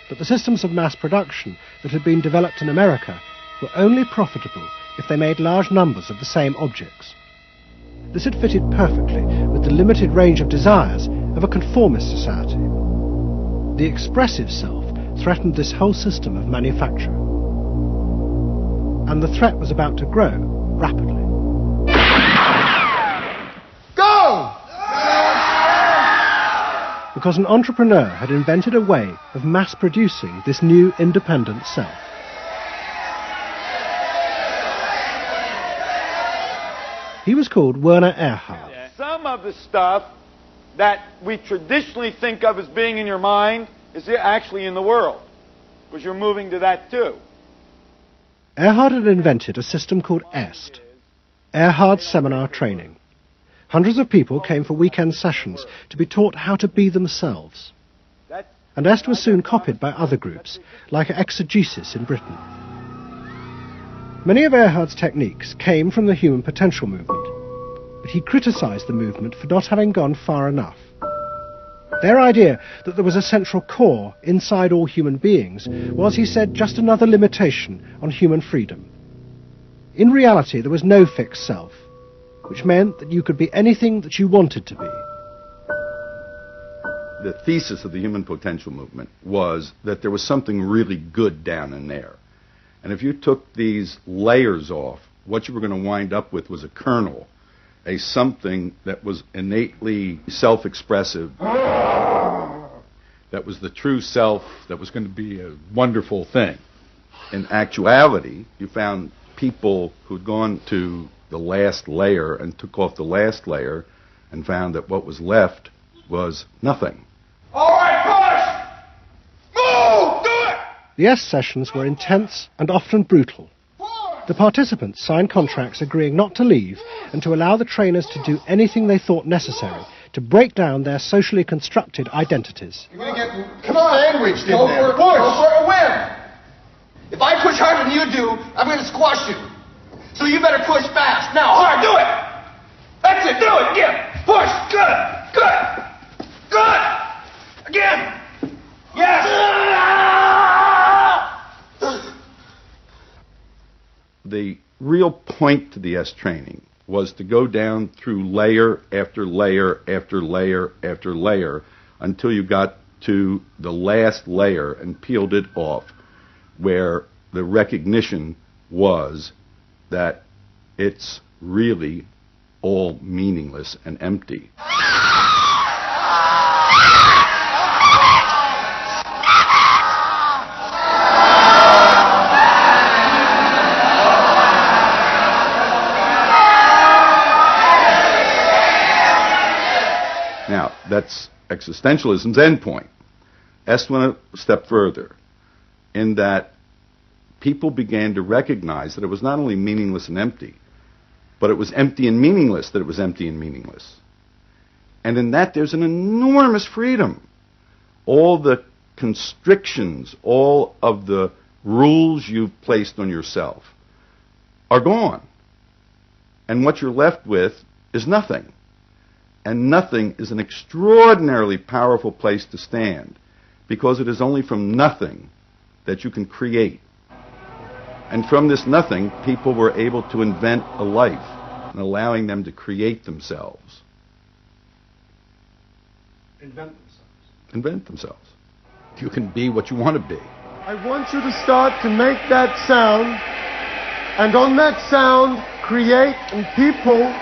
Speaker 1: But the systems of mass production that had been developed in America were only profitable if they made large numbers of the same objects. This had fitted perfectly with the limited range of desires of a conformist society. The expressive self threatened this whole system of manufacture. And the threat was about to grow rapidly.
Speaker 23: Go!
Speaker 1: Because an entrepreneur had invented a way of mass-producing this new independent self. He was called Werner Erhard.
Speaker 23: Some of the stuff that we traditionally think of as being in your mind is actually in the world, because you're moving to that too.
Speaker 1: Erhard had invented a system called EST, Erhard Seminar Training. Hundreds of people came for weekend sessions to be taught how to be themselves. And EST was soon copied by other groups, like Exegesis in Britain. Many of Erhard's techniques came from the human potential movement, but he criticised the movement for not having gone far enough. Their idea that there was a central core inside all human beings was, he said, just another limitation on human freedom. In reality, there was no fixed self, which meant that you could be anything that you wanted to be.
Speaker 22: The thesis of the human potential movement was that there was something really good down in there.
Speaker 16: And if you took these layers off, what you were going to wind up with was a kernel, a something that was innately self-expressive, that was the true self, that was going to be a wonderful thing. In actuality, you found people who'd gone to the last layer and took off the last layer and found that what was left was nothing.
Speaker 15: All right, push! Move! Do it!
Speaker 1: The S sessions were intense and often brutal. The participants signed contracts agreeing not to leave and to allow the trainers to do anything they thought necessary to break down their socially constructed identities.
Speaker 15: You're going to get sandwiched in there. Push! Go for a win! If I push harder than you do, I'm going to squash you. So you better push fast. Now, hard, do it! That's it, do it, yeah! Push, good, good, good! Again! Yes!
Speaker 16: The real point to the S training was to go down through layer after layer after layer after layer until you got to the last layer and peeled it off, where the recognition was that it's really all meaningless and empty. Now, that's existentialism's endpoint. S went a step further in that people began to recognize that it was not only meaningless and empty, but it was empty and meaningless that it was empty and meaningless. And in that, there's an enormous freedom. All the constrictions, all of the rules you've placed on yourself are gone. And what you're left with is nothing. And nothing is an extraordinarily powerful place to stand, because it is only from nothing that you can create. And from this nothing, people were able to invent a life, and allowing them to create themselves. Invent themselves. You can be what you want to be.
Speaker 17: I want you to start to make that sound, and on that sound, create in people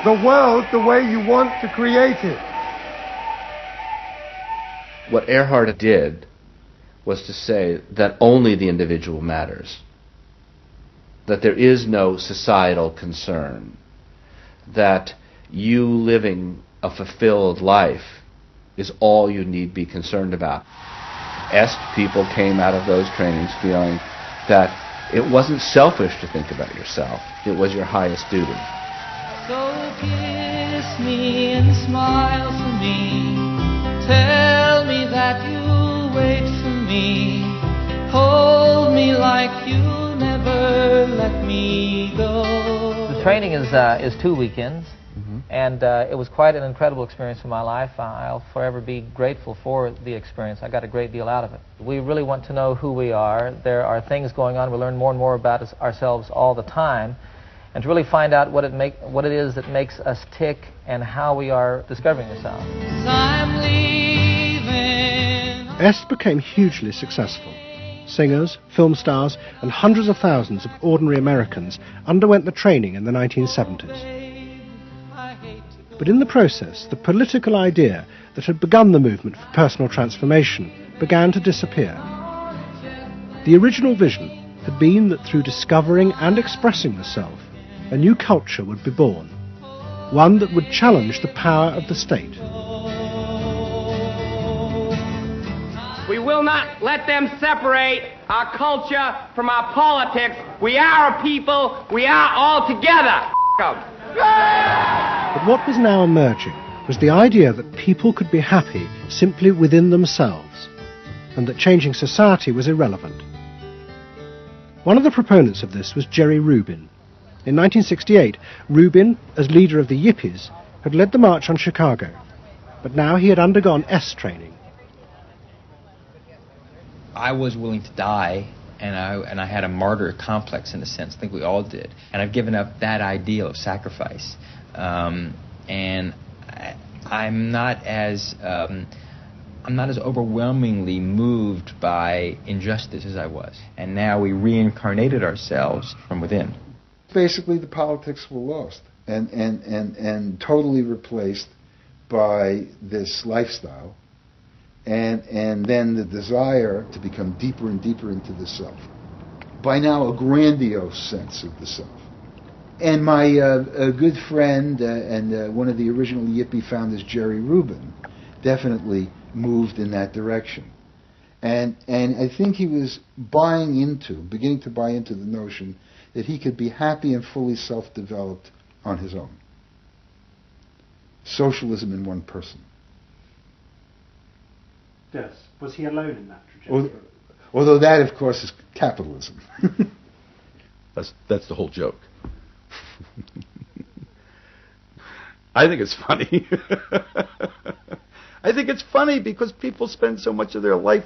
Speaker 17: the world the way you want to create it.
Speaker 18: What Earhart did was to say that only the individual matters, that there is no societal concern, that you living a fulfilled life is all you need be concerned about. Est people came out of those trainings feeling that it wasn't selfish to think about yourself, it was your highest duty.
Speaker 22: So kiss me and smile for me, tell me that you'll wait for me, hold me like you never let me go.
Speaker 24: The training is 2 weekends, and it was quite an incredible experience in my life. I'll forever be grateful for the experience. I got a great deal out of it. We really want to know who we are. There are things going on. We learn more and more about ourselves all the time, and to really find out what it is that makes us tick and how we are discovering ourselves.
Speaker 1: Est became hugely successful. Singers, film stars, and hundreds of thousands of ordinary Americans underwent the training in the 1970s. But in the process, the political idea that had begun the movement for personal transformation began to disappear. The original vision had been that through discovering and expressing the self, a new culture would be born, one that would challenge the power of the state.
Speaker 25: We will not let them separate our culture from our politics. We are a people. We are all together.
Speaker 1: But what was now emerging was the idea that people could be happy simply within themselves, and that changing society was irrelevant. One of the proponents of this was Jerry Rubin. In 1968, Rubin, as leader of the Yippies, had led the march on Chicago, but now he had undergone S training.
Speaker 27: I was willing to die, and I had a martyr complex in a sense. I think we all did. And I've given up that ideal of sacrifice. And I'm not as I'm not as overwhelmingly moved by injustice as I was. And now we reincarnated ourselves from within.
Speaker 4: Basically, the politics were lost and totally replaced by this lifestyle, and then the desire to become deeper and deeper into the self. By now, a grandiose sense of the self. And my a good friend and one of the original Yippie founders, Jerry Rubin, definitely moved in that direction. And I think he was beginning to buy into the notion that he could be happy and fully self-developed on his own. Socialism in one person.
Speaker 1: Yes. Was he alone in that trajectory?
Speaker 4: Although that, of course, is capitalism.
Speaker 16: That's the whole joke. I think it's funny. I think it's funny because people spend so much of their life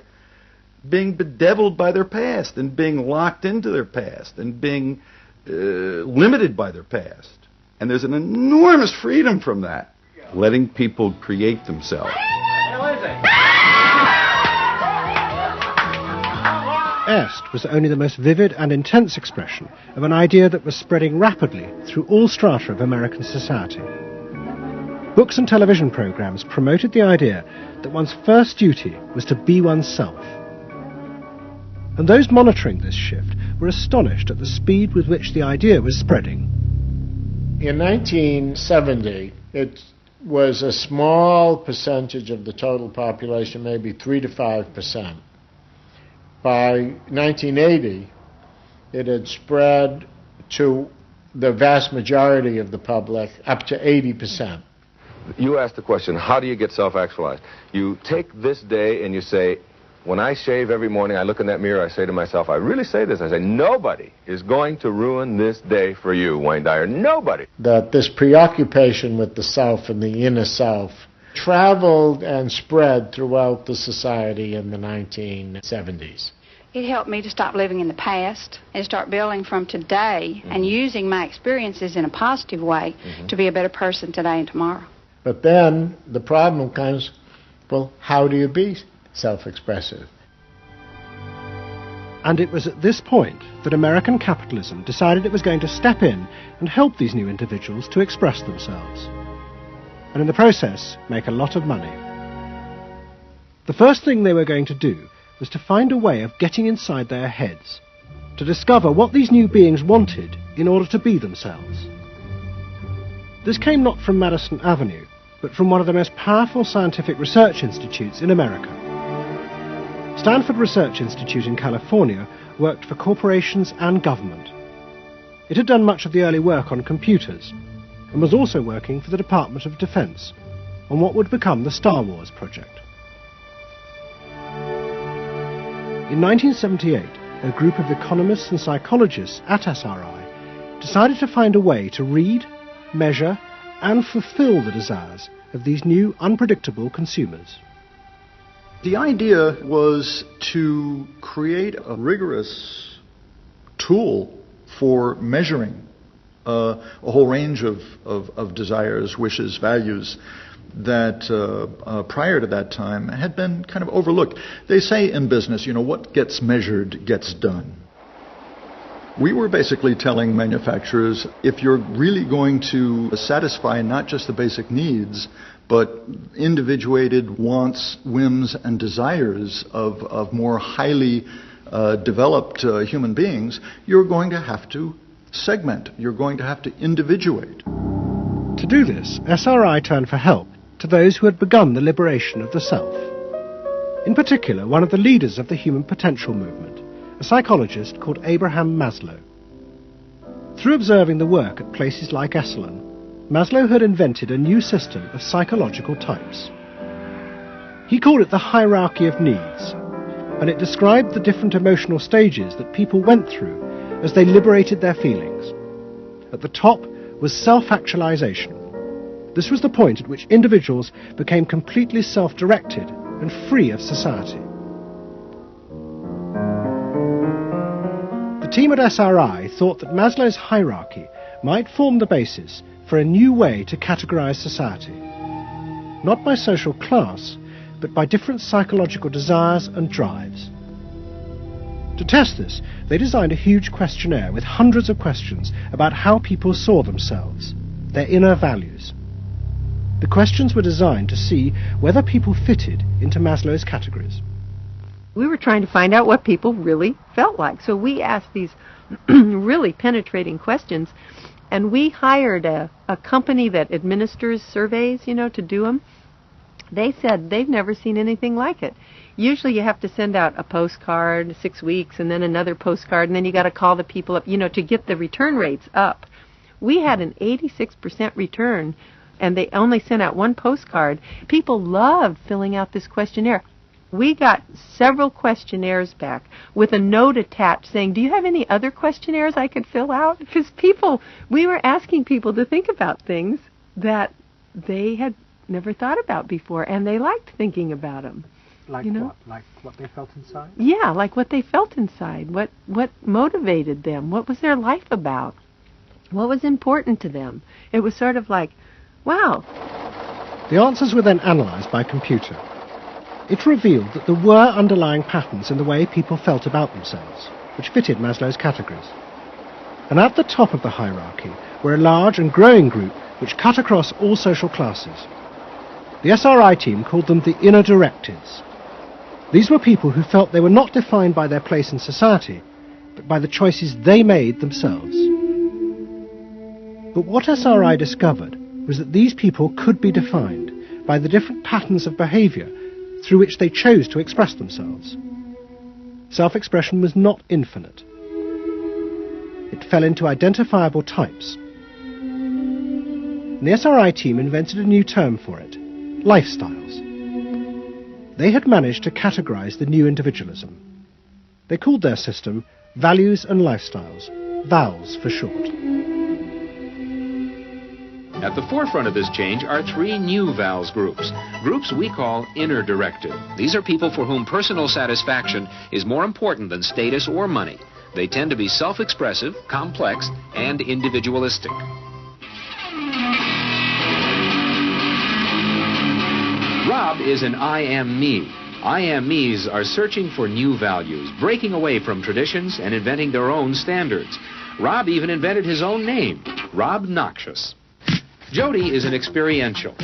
Speaker 16: being bedeviled by their past and being locked into their past and being limited by their past. And there's an enormous freedom from that. Letting people create themselves.
Speaker 1: Est was only the most vivid and intense expression of an idea that was spreading rapidly through all strata of American society. Books and television programs promoted the idea that one's first duty was to be oneself. And those monitoring this shift were astonished at the speed with which the idea was spreading.
Speaker 11: In 1970, it was a small percentage of the total population, maybe 3 to 5%. By 1980, it had spread to the vast majority of the public, up to 80%.
Speaker 5: You asked the question, how do you get self-actualized? You take this day and you say, when I shave every morning, I look in that mirror, I say to myself, I really say this, I say, nobody is going to ruin this day for you, Wayne Dyer, nobody.
Speaker 11: That this preoccupation with the self and the inner self traveled and spread throughout the society in the 1970s.
Speaker 7: It helped me to stop living in the past and start building from today and using my experiences in a positive way to be a better person today and tomorrow.
Speaker 11: But then the problem comes, well, how do you be self-expressive?
Speaker 1: And it was at this point that American capitalism decided it was going to step in and help these new individuals to express themselves. And in the process, make a lot of money. The first thing they were going to do was to find a way of getting inside their heads, to discover what these new beings wanted in order to be themselves. This came not from Madison Avenue, but from one of the most powerful scientific research institutes in America. Stanford Research Institute in California worked for corporations and government. It had done much of the early work on computers, and was also working for the Department of Defense on what would become the Star Wars project. In 1978, a group of economists and psychologists at SRI decided to find a way to read, measure, and fulfill the desires of these new, unpredictable consumers.
Speaker 8: The idea was to create a rigorous tool for measuring a whole range of desires, wishes, values that prior to that time had been kind of overlooked. They say in business, what gets measured gets done. We were basically telling manufacturers, if you're really going to satisfy not just the basic needs, but individuated wants, whims, and desires of more highly developed human beings, you're going to have to segment. You're going to have to individuate.
Speaker 1: To do this, SRI turned for help to those who had begun the liberation of the self. In particular, one of the leaders of the human potential movement, a psychologist called Abraham Maslow. Through observing the work at places like Esalen, Maslow had invented a new system of psychological types. He called it the hierarchy of needs, and it described the different emotional stages that people went through as they liberated their feelings. At the top was self-actualization. This was the point at which individuals became completely self-directed and free of society. The team at SRI thought that Maslow's hierarchy might form the basis for a new way to categorize society, not by social class, but by different psychological desires and drives. To test this, they designed a huge questionnaire with hundreds of questions about how people saw themselves, their inner values. The questions were designed to see whether people fitted into Maslow's categories.
Speaker 2: We were trying to find out what people really felt like. So we asked these really penetrating questions, and we hired a company that administers surveys, to do them. They said they've never seen anything like it. Usually you have to send out a postcard 6 weeks and then another postcard, and then you got to call the people up, to get the return rates up. We had an 86% return, and they only sent out one postcard. People loved filling out this questionnaire. We got several questionnaires back with a note attached saying, do you have any other questionnaires I could fill out? Because we were asking people to think about things that they had never thought about before, and they liked thinking about them.
Speaker 1: Like what? Like what they felt inside?
Speaker 2: Yeah, like what they felt inside. What motivated them? What was their life about? What was important to them? It was sort of like, wow.
Speaker 1: The answers were then analysed by computer. It revealed that there were underlying patterns in the way people felt about themselves, which fitted Maslow's categories. And at the top of the hierarchy were a large and growing group which cut across all social classes. The SRI team called them the inner directives. These were people who felt they were not defined by their place in society, but by the choices they made themselves. But what SRI discovered was that these people could be defined by the different patterns of behaviour through which they chose to express themselves. Self-expression was not infinite. It fell into identifiable types. And the SRI team invented a new term for it: lifestyles. They had managed to categorize the new individualism. They called their system Values and Lifestyles, VALS for short.
Speaker 6: At the forefront of this change are 3 new VALS groups we call inner directive. These are people for whom personal satisfaction is more important than status or money. They tend to be self-expressive, complex, and individualistic. Rob is an I am me. I am me's are searching for new values, breaking away from traditions and inventing their own standards. Rob even invented his own name, Rob Noxious. Jody is an experiential.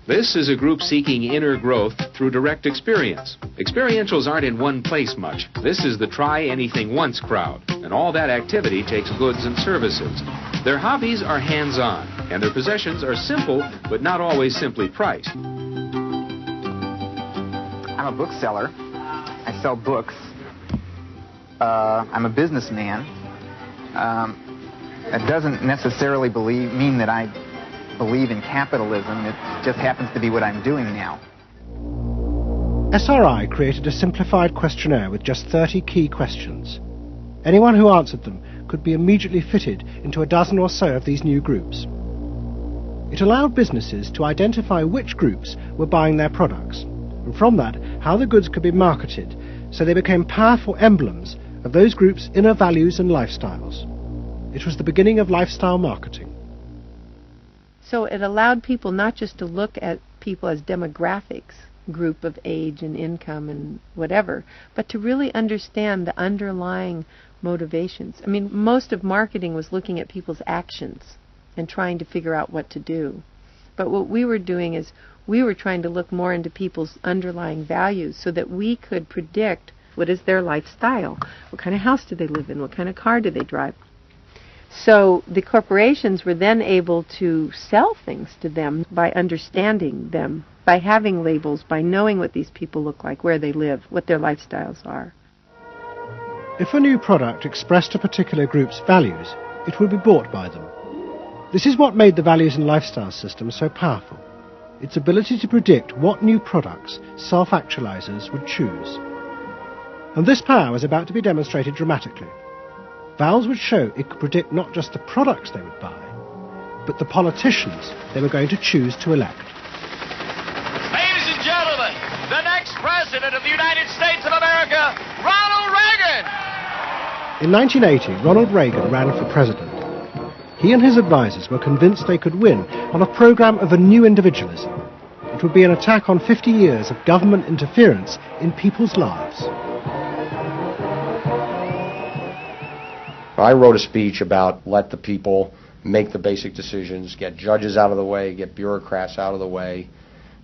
Speaker 6: This is a group seeking inner growth through direct experience. Experientials aren't in one place much. This is the try-anything-once crowd, and all that activity takes goods and services. Their hobbies are hands-on, and their possessions are simple, but not always simply priced.
Speaker 10: I'm a bookseller. I sell books. I'm a businessman. That doesn't necessarily mean that I believe in capitalism. It just happens to be what I'm doing now.
Speaker 1: SRI created a simplified questionnaire with just 30 key questions. Anyone who answered them could be immediately fitted into a dozen or so of these new groups. It allowed businesses to identify which groups were buying their products, and from that, how the goods could be marketed, so they became powerful emblems of those groups' inner values and lifestyles. It was the beginning of lifestyle marketing.
Speaker 2: So it allowed people not just to look at people as demographics, group of age and income and whatever, but to really understand the underlying motivations. I mean, most of marketing was looking at people's actions and trying to figure out what to do. But what we were doing is we were trying to look more into people's underlying values so that we could predict what is their lifestyle, what kind of house do they live in, what kind of car do they drive. So the corporations were then able to sell things to them by understanding them, by having labels, by knowing what these people look like, where they live, what their lifestyles are.
Speaker 1: If a new product expressed a particular group's values, it would be bought by them. This is what made the values and lifestyle system so powerful: its ability to predict what new products self-actualizers would choose. And this power was about to be demonstrated dramatically. VALS would show it could predict not just the products they would buy, but the politicians they were going to choose to elect.
Speaker 12: Ladies and gentlemen, the next President of the United States of America, Ronald Reagan!
Speaker 1: In 1980, Ronald Reagan ran for president. He and his advisors were convinced they could win on a program of a new individualism. It would be an attack on 50 years of government interference in people's lives.
Speaker 3: I wrote a speech about let the people make the basic decisions, get judges out of the way, get bureaucrats out of the way,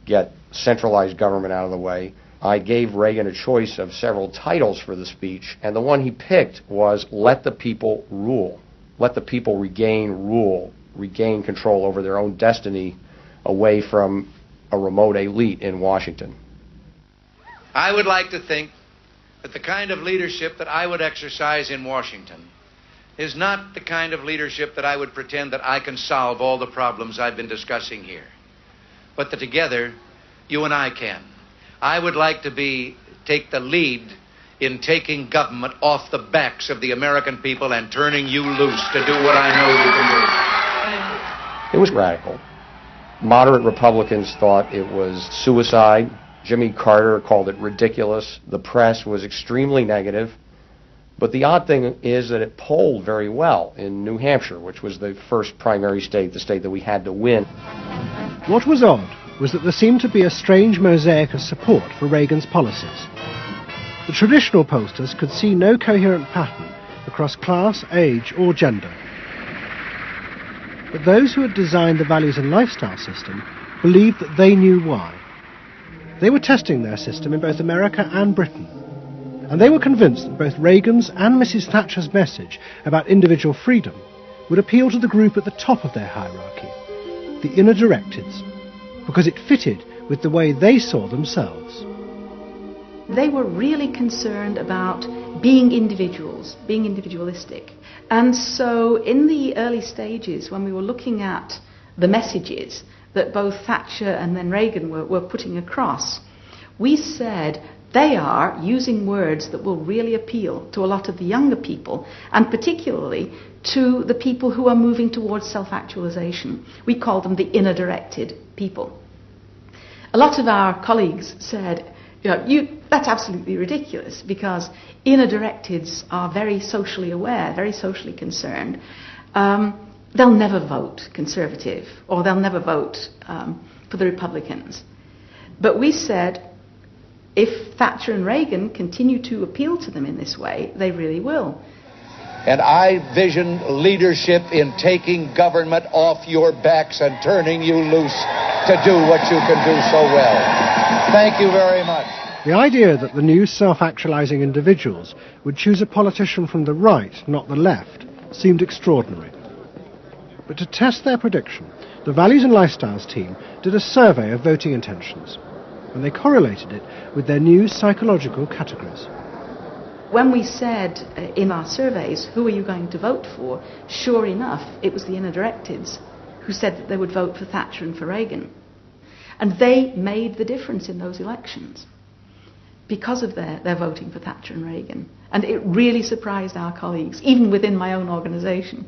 Speaker 3: get centralized government out of the way. I gave Reagan a choice of several titles for the speech, and the one he picked was let the people rule. Let the people regain rule, regain control over their own destiny away from a remote elite in Washington.
Speaker 13: I would like to think that the kind of leadership that I would exercise in Washington is not the kind of leadership that I would pretend that I can solve all the problems I've been discussing here, but that together you and I can. I would like to take the lead in taking government off the backs of the American people and turning you loose to do what I know you can do.
Speaker 3: It was radical. Moderate Republicans thought it was suicide. Jimmy Carter called it ridiculous. The press was extremely negative. But the odd thing is that it polled very well in New Hampshire, which was the first primary state, the state that we had to win.
Speaker 1: What was odd was that there seemed to be a strange mosaic of support for Reagan's policies. The traditional pollsters could see no coherent pattern across class, age or gender. But those who had designed the values and lifestyle system believed that they knew why. They were testing their system in both America and Britain. And they were convinced that both Reagan's and Mrs. Thatcher's message about individual freedom would appeal to the group at the top of their hierarchy, the inner directeds, because it fitted with the way they saw themselves.
Speaker 14: They were really concerned about being individuals, being individualistic. And so in the early stages, when we were looking at the messages that both Thatcher and then Reagan were putting across, we said, they are using words that will really appeal to a lot of the younger people, and particularly to the people who are moving towards self-actualization. We call them the inner-directed people. A lot of our colleagues said, that's absolutely ridiculous, because inner-directeds are very socially aware, very socially concerned. They'll never vote Conservative, or they'll never vote for the Republicans. But we said, if Thatcher and Reagan continue to appeal to them in this way, they really will.
Speaker 13: And I vision leadership in taking government off your backs and turning you loose to do what you can do so well. Thank you very much.
Speaker 1: The idea that the new self-actualizing individuals would choose a politician from the right, not the left, seemed extraordinary. But to test their prediction, the Values and Lifestyles team did a survey of voting intentions, and they correlated it with their new psychological categories.
Speaker 14: When we said in our surveys, who are you going to vote for, sure enough, it was the inner-directeds who said that they would vote for Thatcher and for Reagan. And they made the difference in those elections because of their voting for Thatcher and Reagan. And it really surprised our colleagues, even within my own organisation.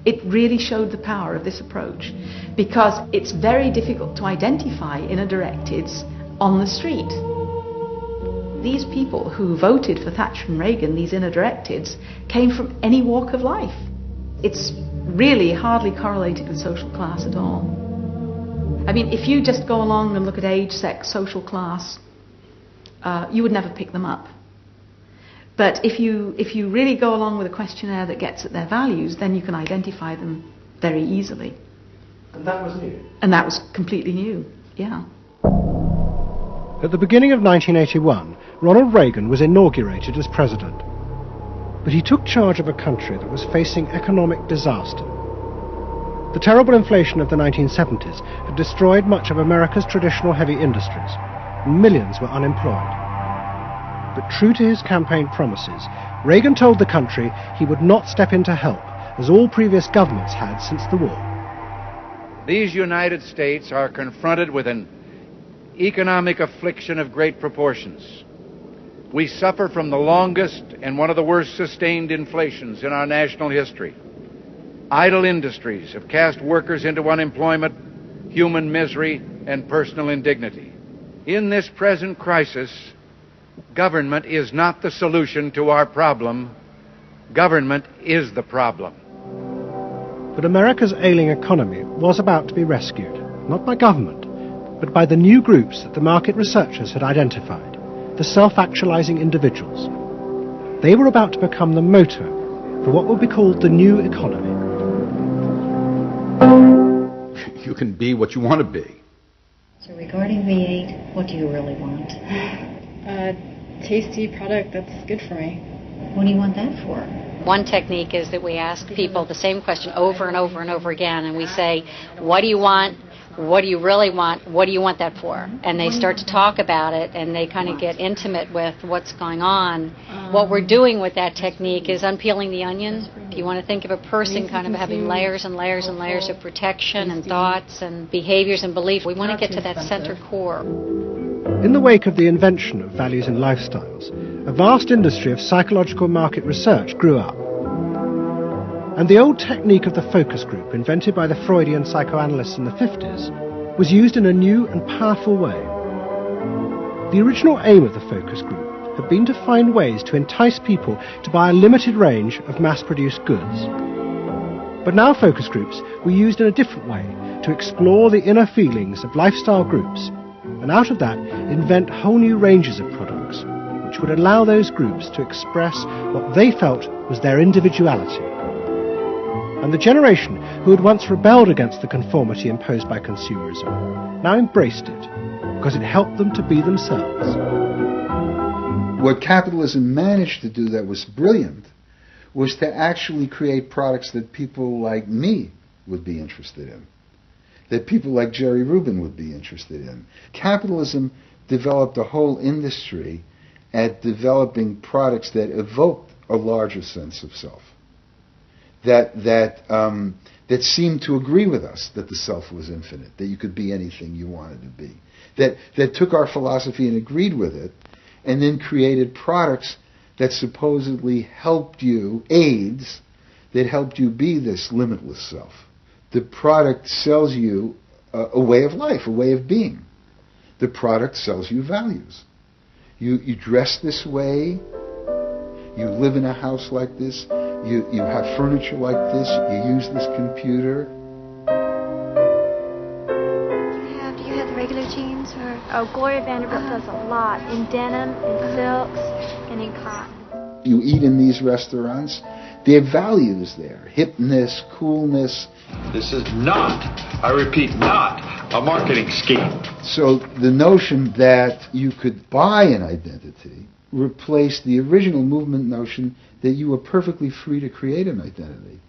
Speaker 14: It really showed the power of this approach, because it's very difficult to identify inner-directeds on the street. These people who voted for Thatcher and Reagan, these inner-directeds, came from any walk of life. It's really hardly correlated with social class at all. I mean, if you just go along and look at age, sex, social class, you would never pick them up. But if you really go along with a questionnaire that gets at their values, then you can identify them very easily.
Speaker 1: And that was new?
Speaker 14: And that was completely new, yeah.
Speaker 1: At the beginning of 1981, Ronald Reagan was inaugurated as president. But he took charge of a country that was facing economic disaster. The terrible inflation of the 1970s had destroyed much of America's traditional heavy industries, and millions were unemployed. But true to his campaign promises, Reagan told the country he would not step in to help, as all previous governments had since the war.
Speaker 13: These United States are confronted with an economic affliction of great proportions. We suffer from the longest and one of the worst sustained inflations in our national history. Idle industries have cast workers into unemployment, human misery, and personal indignity. In this present crisis, government is not the solution to our problem. Government is the problem.
Speaker 1: But America's ailing economy was about to be rescued, not by government, but by the new groups that the market researchers had identified, the self-actualizing individuals. They were about to become the motor for what would be called the new economy.
Speaker 16: You can be what you want to be.
Speaker 9: So regarding V8, what do you really want?
Speaker 15: A tasty product that's good for me.
Speaker 9: What do you want that for?
Speaker 19: One technique is that we ask people the same question over and over and over again, and we say, what do you want? What do you really want? What do you want that for? And they start to talk about it, and they kind of get intimate with what's going on. What we're doing with that technique is unpeeling the onion. If you want to think of a person kind of having layers and layers and layers of protection and thoughts and behaviors and beliefs, we want to get to that center core.
Speaker 1: In the wake of the invention of values and lifestyles, a vast industry of psychological market research grew up. And the old technique of the focus group, invented by the Freudian psychoanalysts in the 50s, was used in a new and powerful way. The original aim of the focus group had been to find ways to entice people to buy a limited range of mass-produced goods. But now focus groups were used in a different way to explore the inner feelings of lifestyle groups, and out of that invent whole new ranges of products, which would allow those groups to express what they felt was their individuality. And the generation who had once rebelled against the conformity imposed by consumerism now embraced it because it helped them to be themselves.
Speaker 4: What capitalism managed to do that was brilliant was to actually create products that people like me would be interested in, that people like Jerry Rubin would be interested in. Capitalism developed a whole industry at developing products that evoked a larger sense of self. That seemed to agree with us that the self was infinite, that you could be anything you wanted to be, that took our philosophy and agreed with it, and then created products that supposedly helped you, aids, that helped you be this limitless self. The product sells you a way of life, a way of being. The product sells you values. You dress this way, you live in a house like this, you have furniture like this, you use this computer.
Speaker 20: Do you have the regular jeans or? Oh, Gloria Vanderbilt does a lot in denim, in silks, and in cotton.
Speaker 4: You eat in these restaurants, there are values there, hipness, coolness.
Speaker 21: This is not, I repeat, not a marketing scheme.
Speaker 4: So the notion that you could buy an identity replaced the original movement notion that you were perfectly free to create an identity.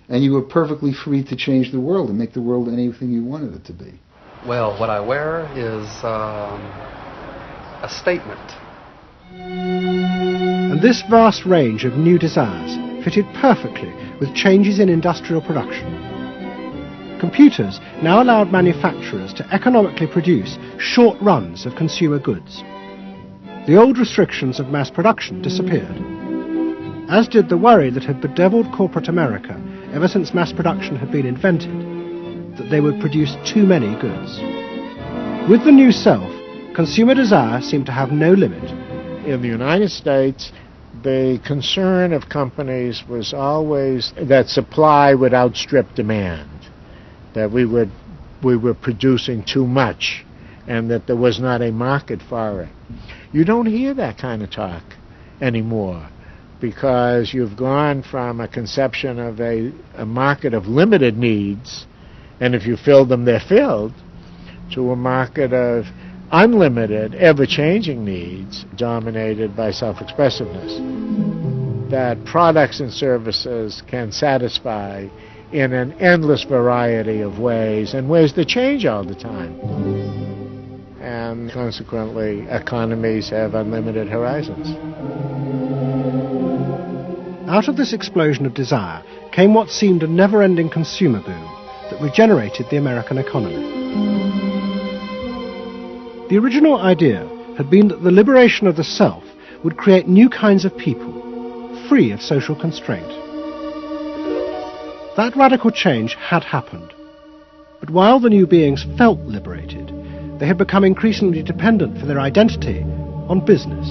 Speaker 4: And you were perfectly free to change the world and make the world anything you wanted it to be.
Speaker 23: Well, what I wear is a statement.
Speaker 1: And this vast range of new desires fitted perfectly with changes in industrial production. Computers now allowed manufacturers to economically produce short runs of consumer goods. The old restrictions of mass production disappeared, as did the worry that had bedeviled corporate America ever since mass production had been invented, that they would produce too many goods. With the new self, consumer desire seemed to have no limit.
Speaker 11: In the United States, the concern of companies was always that supply would outstrip demand, that we were producing too much, and that there was not a market for it. You don't hear that kind of talk anymore, because you've gone from a conception of a market of limited needs, and if you fill them, they're filled, to a market of unlimited, ever-changing needs dominated by self-expressiveness, that products and services can satisfy in an endless variety of ways, and ways that change all the time. And consequently, economies have unlimited horizons.
Speaker 1: Out of this explosion of desire came what seemed a never-ending consumer boom that regenerated the American economy. The original idea had been that the liberation of the self would create new kinds of people, free of social constraint. That radical change had happened, but while the new beings felt liberated, they had become increasingly dependent for their identity on business.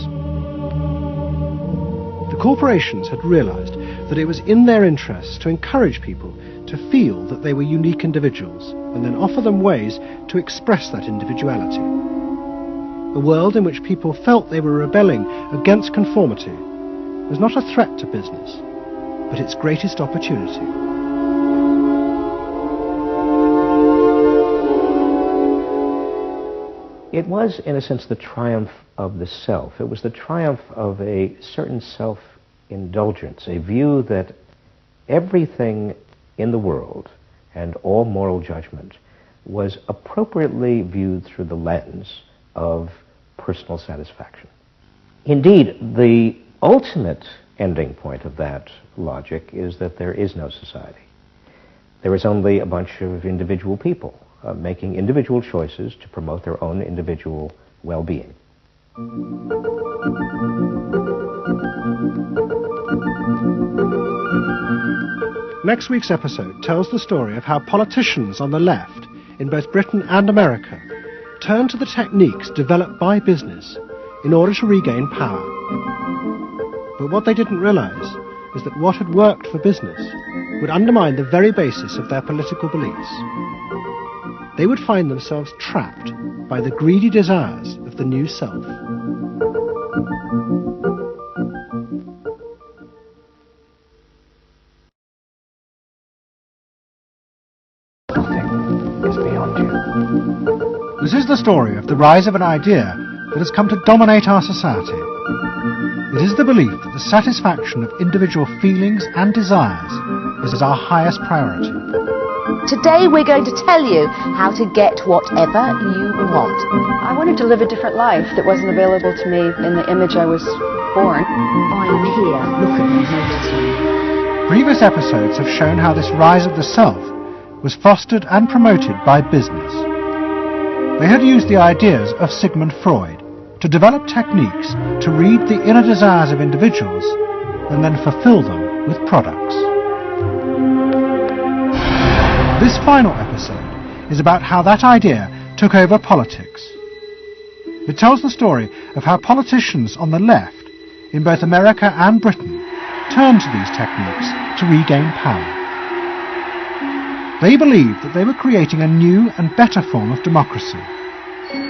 Speaker 1: The corporations had realized that it was in their interest to encourage people to feel that they were unique individuals and then offer them ways to express that individuality. A world in which people felt they were rebelling against conformity was not a threat to business, but its greatest opportunity.
Speaker 17: It was, in a sense, the triumph of the self. It was the triumph of a certain self-indulgence, a view that everything in the world and all moral judgment was appropriately viewed through the lens of personal satisfaction. Indeed, the ultimate ending point of that logic is that there is no society. There is only a bunch of individual people making individual choices to promote their own individual well-being.
Speaker 1: Next week's episode tells the story of how politicians on the left, in both Britain and America, turned to the techniques developed by business in order to regain power. But what they didn't realize is that what had worked for business would undermine the very basis of their political beliefs. They would find themselves trapped by the greedy desires of the new self. This is the story of the rise of an idea that has come to dominate our society. It is the belief that the satisfaction of individual feelings and desires is our highest priority.
Speaker 18: Today we're going to tell you how to get whatever you want.
Speaker 22: I wanted to live a different life that wasn't available to me in the image I was born.
Speaker 18: I'm here, look at me, notice me.
Speaker 1: Previous episodes have shown how this rise of the self was fostered and promoted by business. They had used the ideas of Sigmund Freud to develop techniques to read the inner desires of individuals and then fulfill them with products. This final episode is about how that idea took over politics. It tells the story of how politicians on the left, in both America and Britain, turned to these techniques to regain power. They believed that they were creating a new and better form of democracy,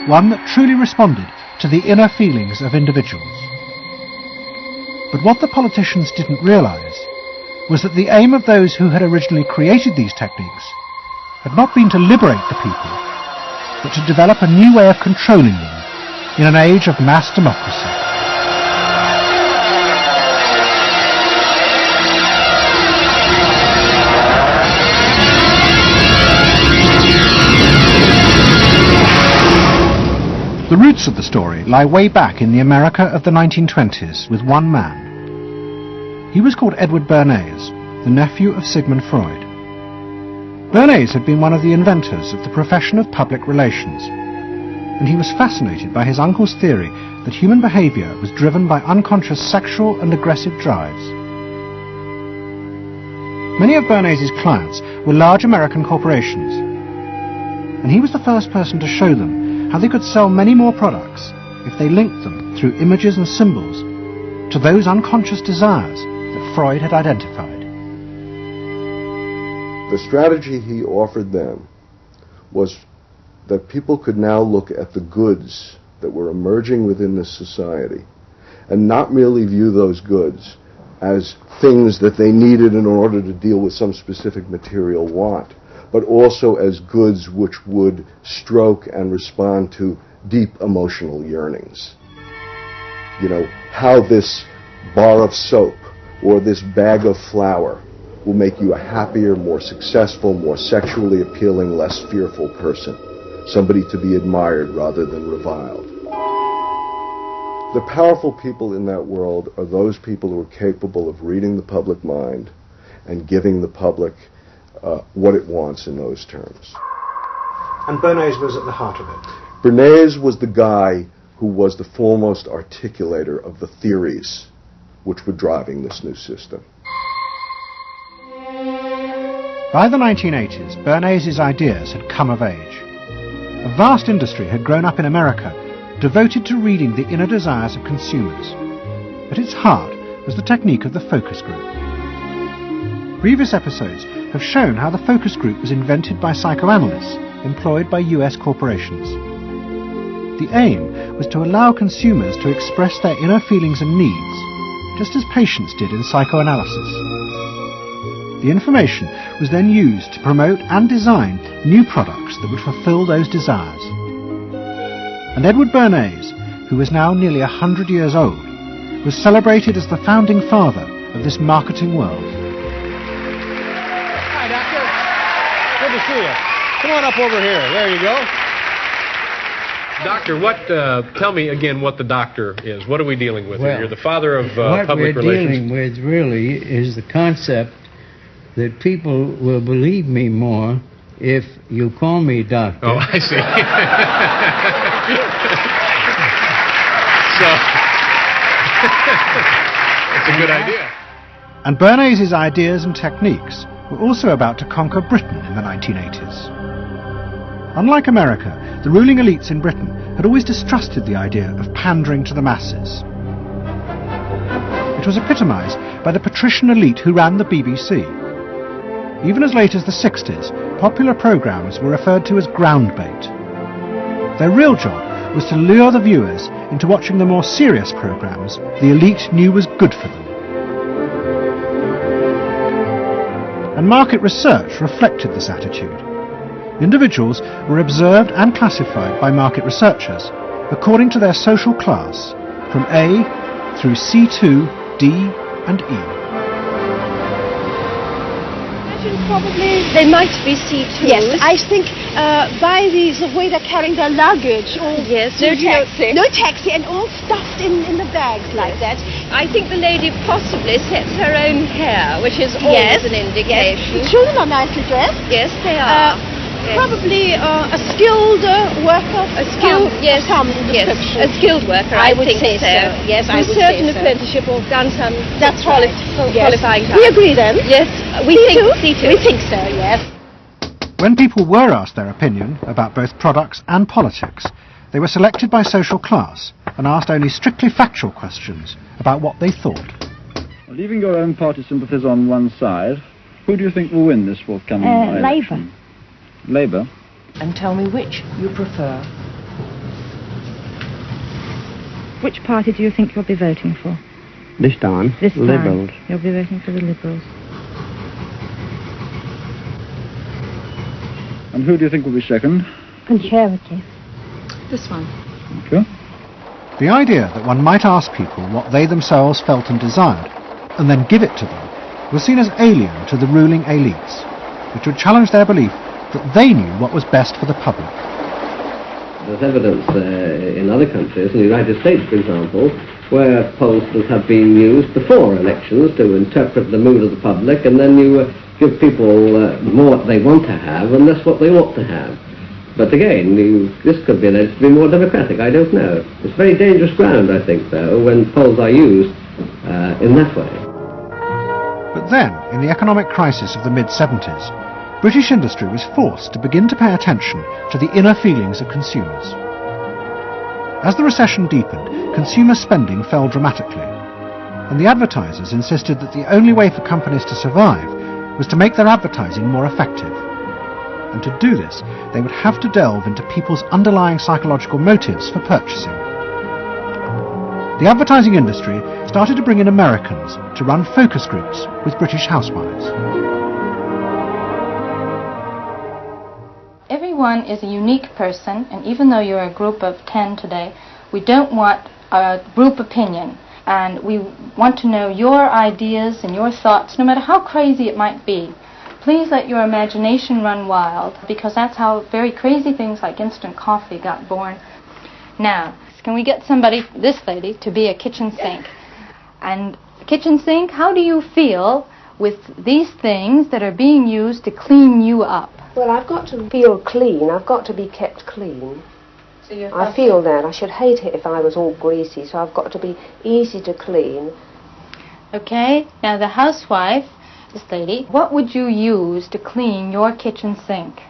Speaker 1: one that truly responded to the inner feelings of individuals. But what the politicians didn't realize was that the aim of those who had originally created these techniques had not been to liberate the people, but to develop a new way of controlling them in an age of mass democracy. The roots of the story lie way back in the America of the 1920s with one man. He was called Edward Bernays, the nephew of Sigmund Freud. Bernays had been one of the inventors of the profession of public relations, and he was fascinated by his uncle's theory that human behavior was driven by unconscious sexual and aggressive drives. Many of Bernays' clients were large American corporations, and he was the first person to show them how they could sell many more products if they linked them through images and symbols to those unconscious desires that Freud had identified.
Speaker 24: The strategy he offered them was that people could now look at the goods that were emerging within this society and not merely view those goods as things that they needed in order to deal with some specific material want, but also as goods which would stroke and respond to deep emotional yearnings. You know, how this bar of soap or this bag of flour will make you a happier, more successful, more sexually appealing, less fearful person, somebody to be admired rather than reviled. The powerful people in that world are those people who are capable of reading the public mind and giving the public what it wants in those terms.
Speaker 1: And Bernays was at the heart of it.
Speaker 24: Bernays was the guy who was the foremost articulator of the theories which were driving this new system.
Speaker 1: By the 1980s, Bernays' ideas had come of age. A vast industry had grown up in America, devoted to reading the inner desires of consumers. At its heart was the technique of the focus group. Previous episodes have shown how the focus group was invented by psychoanalysts employed by US corporations. The aim was to allow consumers to express their inner feelings and needs, just as patients did in psychoanalysis. The information was then used to promote and design new products that would fulfill those desires. And Edward Bernays, who was now nearly 100 years old, was celebrated as the founding father of this marketing world.
Speaker 5: Hi, Doctor. Good to see you. Come on up over here. There you go. Doctor, tell me again what the doctor is. What are we dealing with here? You're the father of public relations.
Speaker 6: What we're dealing with really is the concept that people will believe me more if you call me doctor.
Speaker 5: Oh, I see. That's a good idea.
Speaker 1: And Bernays' ideas and techniques were also about to conquer Britain in the 1980s. Unlike America, the ruling elites in Britain had always distrusted the idea of pandering to the masses. It was epitomised by the patrician elite who ran the BBC. Even as late as the 60s, popular programmes were referred to as ground bait. Their real job was to lure the viewers into watching the more serious programmes the elite knew was good for them. And market research reflected this attitude. Individuals were observed and classified by market researchers according to their social class, from A through C2, D and E.
Speaker 7: Probably they might be C2. Yes, I think by the way they're carrying their luggage, all no taxi, and all stuffed in the bags like that. I think the lady possibly sets her own hair, which is always an indication. Yes. Children are nicely dressed. Yes, they are. Probably a skilled worker. A skilled, yes, a skilled worker. I would say so. Yes, I would say so. Certain apprenticeship or done some. That's qualifying. We agree then. Yes, we think C2. We think so. Yes.
Speaker 1: When people were asked their opinion about both products and politics, they were selected by social class and asked only strictly factual questions about what they thought.
Speaker 8: Leaving your own party sympathies on one side, who do you think will win this forthcoming election?
Speaker 7: Labour.
Speaker 8: Labour.
Speaker 25: And tell me which you prefer.
Speaker 26: Which party do you think you'll be voting for?
Speaker 8: This time, Liberals.
Speaker 26: You'll be voting for the Liberals.
Speaker 8: And who do you think will be second?
Speaker 26: Conservative.
Speaker 7: This one.
Speaker 8: Thank you.
Speaker 1: The idea that one might ask people what they themselves felt and desired, and then give it to them, was seen as alien to the ruling elites, which would challenge their belief that they knew what was best for the public.
Speaker 27: There's evidence in other countries, in the United States for example, where pollsters have been used before elections to interpret the mood of the public, and then you give people more what they want to have and less what they ought to have. But again, this could be alleged to be more democratic, I don't know. It's very dangerous ground, I think, though, when polls are used in that way.
Speaker 1: But then, in the economic crisis of the mid-70s, British industry was forced to begin to pay attention to the inner feelings of consumers. As the recession deepened, consumer spending fell dramatically, and the advertisers insisted that the only way for companies to survive was to make their advertising more effective. And to do this, they would have to delve into people's underlying psychological motives for purchasing. The advertising industry started to bring in Americans to run focus groups with British housewives.
Speaker 28: Everyone is a unique person, and even though you're a group of 10 today, we don't want a group opinion. And we want to know your ideas and your thoughts, no matter how crazy it might be. Please let your imagination run wild, because that's how very crazy things like instant coffee got born. Now, can we get somebody, this lady, to be a kitchen sink? And kitchen sink, how do you feel with these things that are being used to clean you up?
Speaker 29: Well, I've got to feel clean. I've got to be kept clean. So I feel that. I should hate it if I was all greasy, so I've got to be easy to clean.
Speaker 28: Okay, now the housewife, this lady, what would you use to clean your kitchen sink?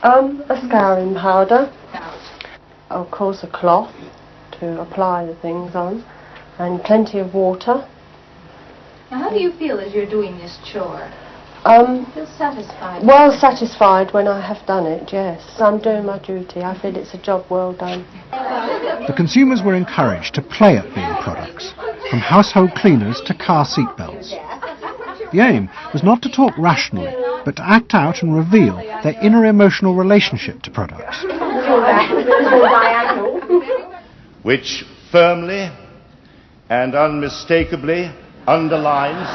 Speaker 29: A scouring powder. Of course, a cloth to apply the things on, and plenty of water.
Speaker 28: Now, how do you feel as you're doing this chore? Feel satisfied?
Speaker 29: Well satisfied when I have done it, yes. I'm doing my duty. I feel it's a job well done.
Speaker 1: The consumers were encouraged to play at being products, from household cleaners to car seat belts. The aim was not to talk rationally, but to act out and reveal their inner emotional relationship to products.
Speaker 2: Which firmly and unmistakably underlines.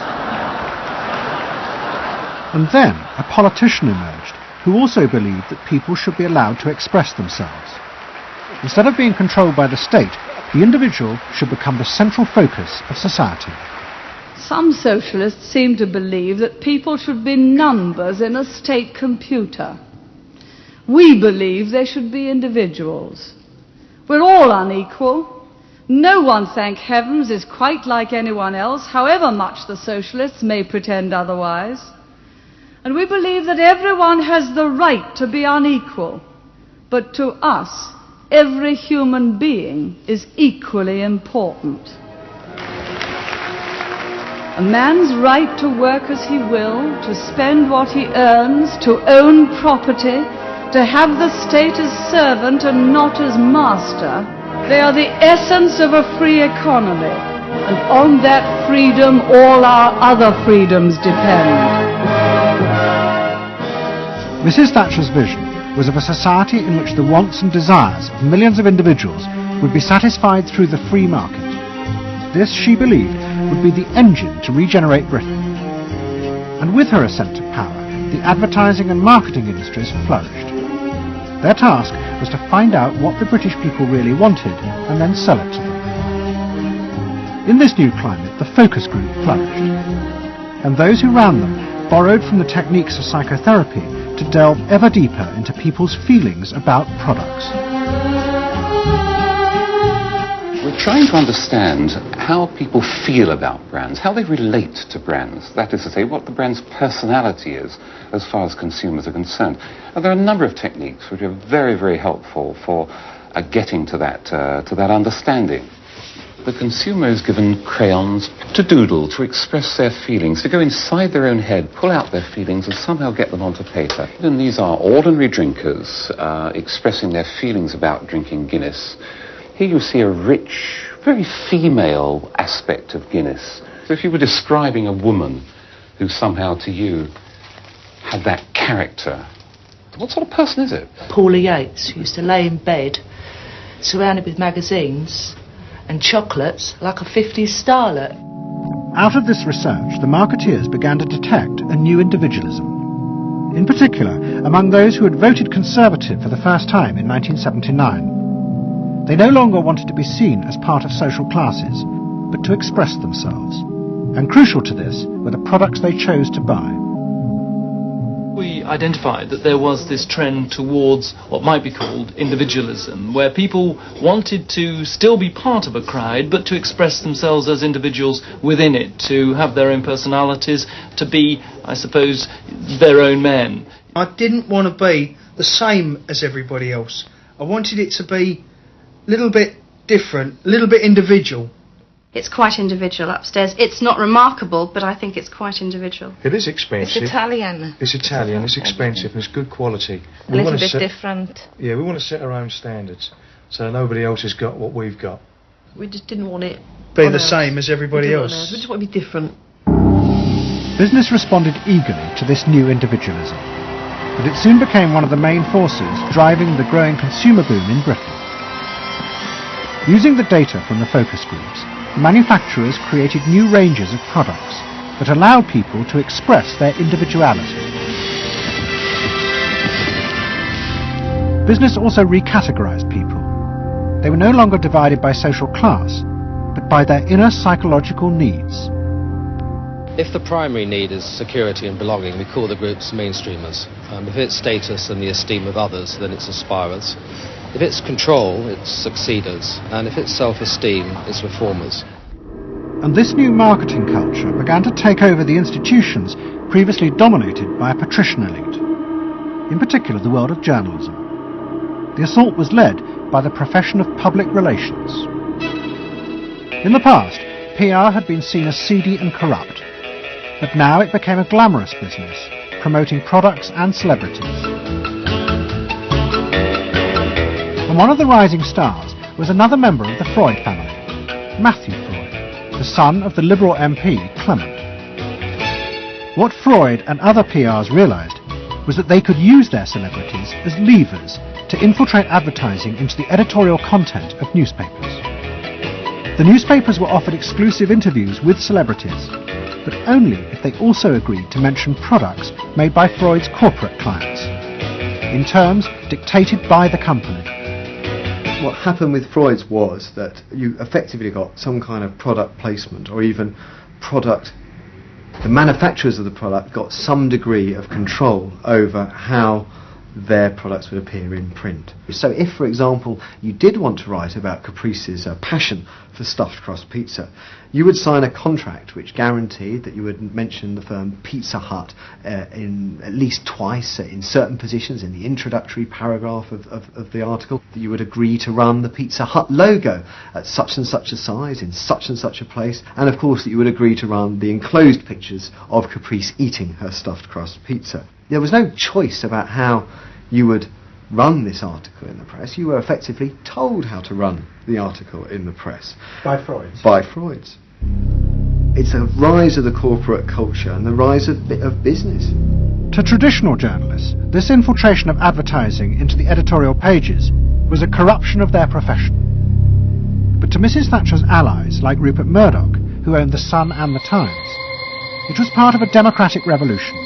Speaker 1: And then a politician emerged who also believed that people should be allowed to express themselves. Instead of being controlled by the state, the individual should become the central focus of society.
Speaker 3: Some socialists seem to believe that people should be numbers in a state computer. We believe they should be individuals. We're all unequal. No one, thank heavens, is quite like anyone else, however much the socialists may pretend otherwise. And we believe that everyone has the right to be unequal, but to us, every human being is equally important. A man's right to work as he will, to spend what he earns, to own property, to have the state as servant and not as master, they are the essence of a free economy, and on that freedom all our other freedoms depend.
Speaker 1: Mrs. Thatcher's vision was of a society in which the wants and desires of millions of individuals would be satisfied through the free market. This, she believed, would be the engine to regenerate Britain. And with her ascent to power, the advertising and marketing industries flourished. Their task was to find out what the British people really wanted and then sell it to them. In this new climate, the focus group flourished. And those who ran them borrowed from the techniques of psychotherapy to delve ever deeper into people's feelings about products.
Speaker 9: We're trying to understand how people feel about brands, how they relate to brands. That is to say, what the brand's personality is as far as consumers are concerned. And there are a number of techniques which are very, very helpful for getting to that understanding. The consumer is given crayons to doodle, to express their feelings, to go inside their own head, pull out their feelings and somehow get them onto paper. And these are ordinary drinkers expressing their feelings about drinking Guinness. Here you see a rich, very female aspect of Guinness. So if you were describing a woman who somehow to you had that character, what sort of person is it?
Speaker 25: Paula Yates, who used to lay in bed, surrounded with magazines and chocolates like a 50s starlet.
Speaker 1: Out of this research, the marketeers began to detect a new individualism. In particular, among those who had voted Conservative for the first time in 1979. They no longer wanted to be seen as part of social classes, but to express themselves. And crucial to this were the products they chose to buy.
Speaker 10: We identified that there was this trend towards what might be called individualism, where people wanted to still be part of a crowd, but to express themselves as individuals within it, to have their own personalities, to be, I suppose, their own men.
Speaker 12: I didn't want to be the same as everybody else. I wanted it to be a little bit different, a little bit individual.
Speaker 13: It's quite individual upstairs. It's not remarkable, but I think it's quite individual.
Speaker 14: It is expensive.
Speaker 25: It's Italian.
Speaker 14: It's Italian, it's expensive, and it's good quality.
Speaker 25: A little bit different.
Speaker 14: Yeah, we want to set our own standards, so nobody else has got what we've got.
Speaker 13: We just didn't want it
Speaker 12: be the same as everybody else.
Speaker 13: We just want to be different.
Speaker 1: Business responded eagerly to this new individualism, but it soon became one of the main forces driving the growing consumer boom in Britain. Using the data from the focus groups, manufacturers created new ranges of products that allowed people to express their individuality. Business also recategorized people. They were no longer divided by social class, but by their inner psychological needs.
Speaker 15: If the primary need is security and belonging, we call the groups mainstreamers. If it's status and the esteem of others, then it's aspirers. If it's control, it's succeeders. And if it's self-esteem, it's reformers.
Speaker 1: And this new marketing culture began to take over the institutions previously dominated by a patrician elite, in particular the world of journalism. The assault was led by the profession of public relations. In the past, PR had been seen as seedy and corrupt, but now it became a glamorous business, promoting products and celebrities. And one of the rising stars was another member of the Freud family, Matthew Freud, the son of the Liberal MP Clement. What Freud and other PRs realised was that they could use their celebrities as levers to infiltrate advertising into the editorial content of newspapers. The newspapers were offered exclusive interviews with celebrities, but only if they also agreed to mention products made by Freud's corporate clients, in terms dictated by the company.
Speaker 4: What happened with Freud's was that you effectively got some kind of product placement, or even the manufacturers of the product got some degree of control over how their products would appear in print. So if, for example, you did want to write about Caprice's passion for stuffed crust pizza, you would sign a contract which guaranteed that you would mention the firm Pizza Hut in at least twice in certain positions in the introductory paragraph of the article, that you would agree to run the Pizza Hut logo at such and such a size in such and such a place, and of course that you would agree to run the enclosed pictures of Caprice eating her stuffed crust pizza. There was no choice about how you would run this article in the press. You were effectively told how to run the article in the press.
Speaker 1: By Freud's?
Speaker 4: By Freud's. It's a rise of the corporate culture and the rise of business.
Speaker 1: To traditional journalists, this infiltration of advertising into the editorial pages was a corruption of their profession. But to Mrs. Thatcher's allies, like Rupert Murdoch, who owned The Sun and The Times, it was part of a democratic revolution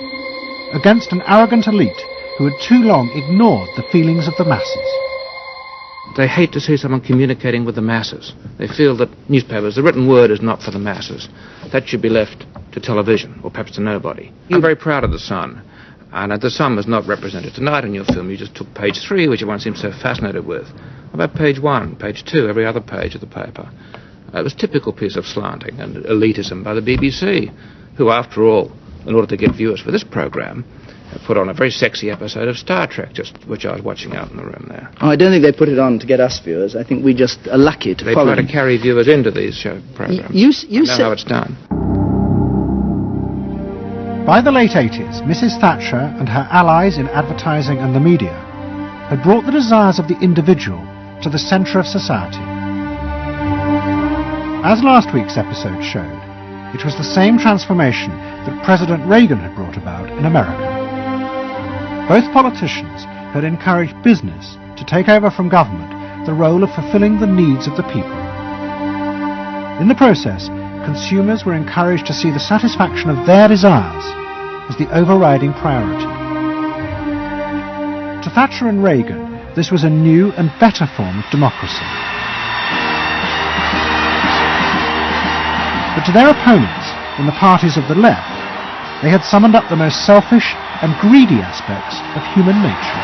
Speaker 1: against an arrogant elite who had too long ignored the feelings of the masses.
Speaker 11: They hate to see someone communicating with the masses. They feel that newspapers, the written word is not for the masses. That should be left to television, or perhaps to nobody. I'm very proud of The Sun, and The Sun was not represented tonight in your film. You just took page 3, which everyone seems so fascinated with. What about page 1, page 2, every other page of the paper? It was a typical piece of slanting and elitism by the BBC, who, after all, in order to get viewers for this programme, put on a very sexy episode of Star Trek, which I was watching out in the room there.
Speaker 16: Oh, I don't think they put it on to get us viewers. I think we just are lucky to follow.
Speaker 11: They try to carry viewers into these show programmes.
Speaker 16: You
Speaker 11: know how it's done.
Speaker 1: By the late 80s, Mrs. Thatcher and her allies in advertising and the media had brought the desires of the individual to the centre of society. As last week's episode showed, it was the same transformation that President Reagan had brought about in America. Both politicians had encouraged business to take over from government the role of fulfilling the needs of the people. In the process, consumers were encouraged to see the satisfaction of their desires as the overriding priority. To Thatcher and Reagan, this was a new and better form of democracy. But to their opponents in the parties of the left, they had summoned up the most selfish and greedy aspects of human nature.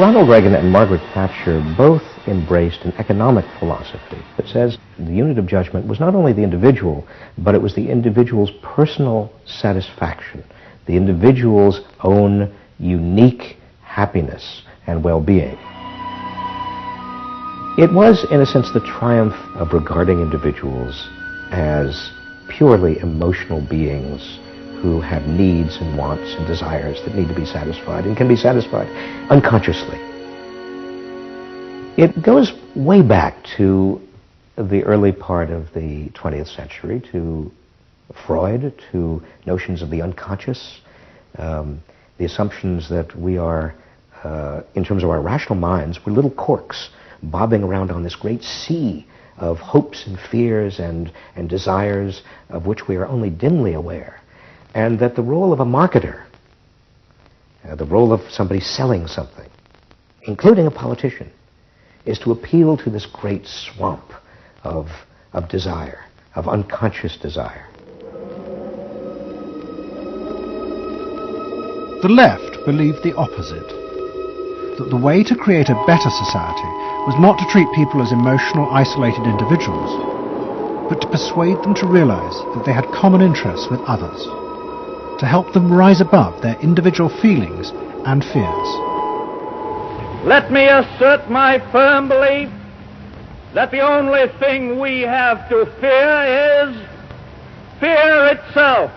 Speaker 17: Ronald Reagan and Margaret Thatcher both embraced an economic philosophy that says the unit of judgment was not only the individual, but it was the individual's personal satisfaction, the individual's own unique happiness and well-being. It was, in a sense, the triumph of regarding individuals as purely emotional beings who have needs and wants and desires that need to be satisfied and can be satisfied unconsciously. It goes way back to the early part of the 20th century, to Freud, to notions of the unconscious, the assumptions that we are, in terms of our rational minds, we're little corks bobbing around on this great sea of hopes and fears and desires of which we are only dimly aware. And that the role of a marketer, the role of somebody selling something, including a politician, is to appeal to this great swamp of desire, of unconscious desire.
Speaker 1: The left believed the opposite, that the way to create a better society was not to treat people as emotional, isolated individuals, but to persuade them to realize that they had common interests with others, to help them rise above their individual feelings and fears.
Speaker 19: Let me assert my firm belief
Speaker 5: that the only thing we have to fear is fear itself.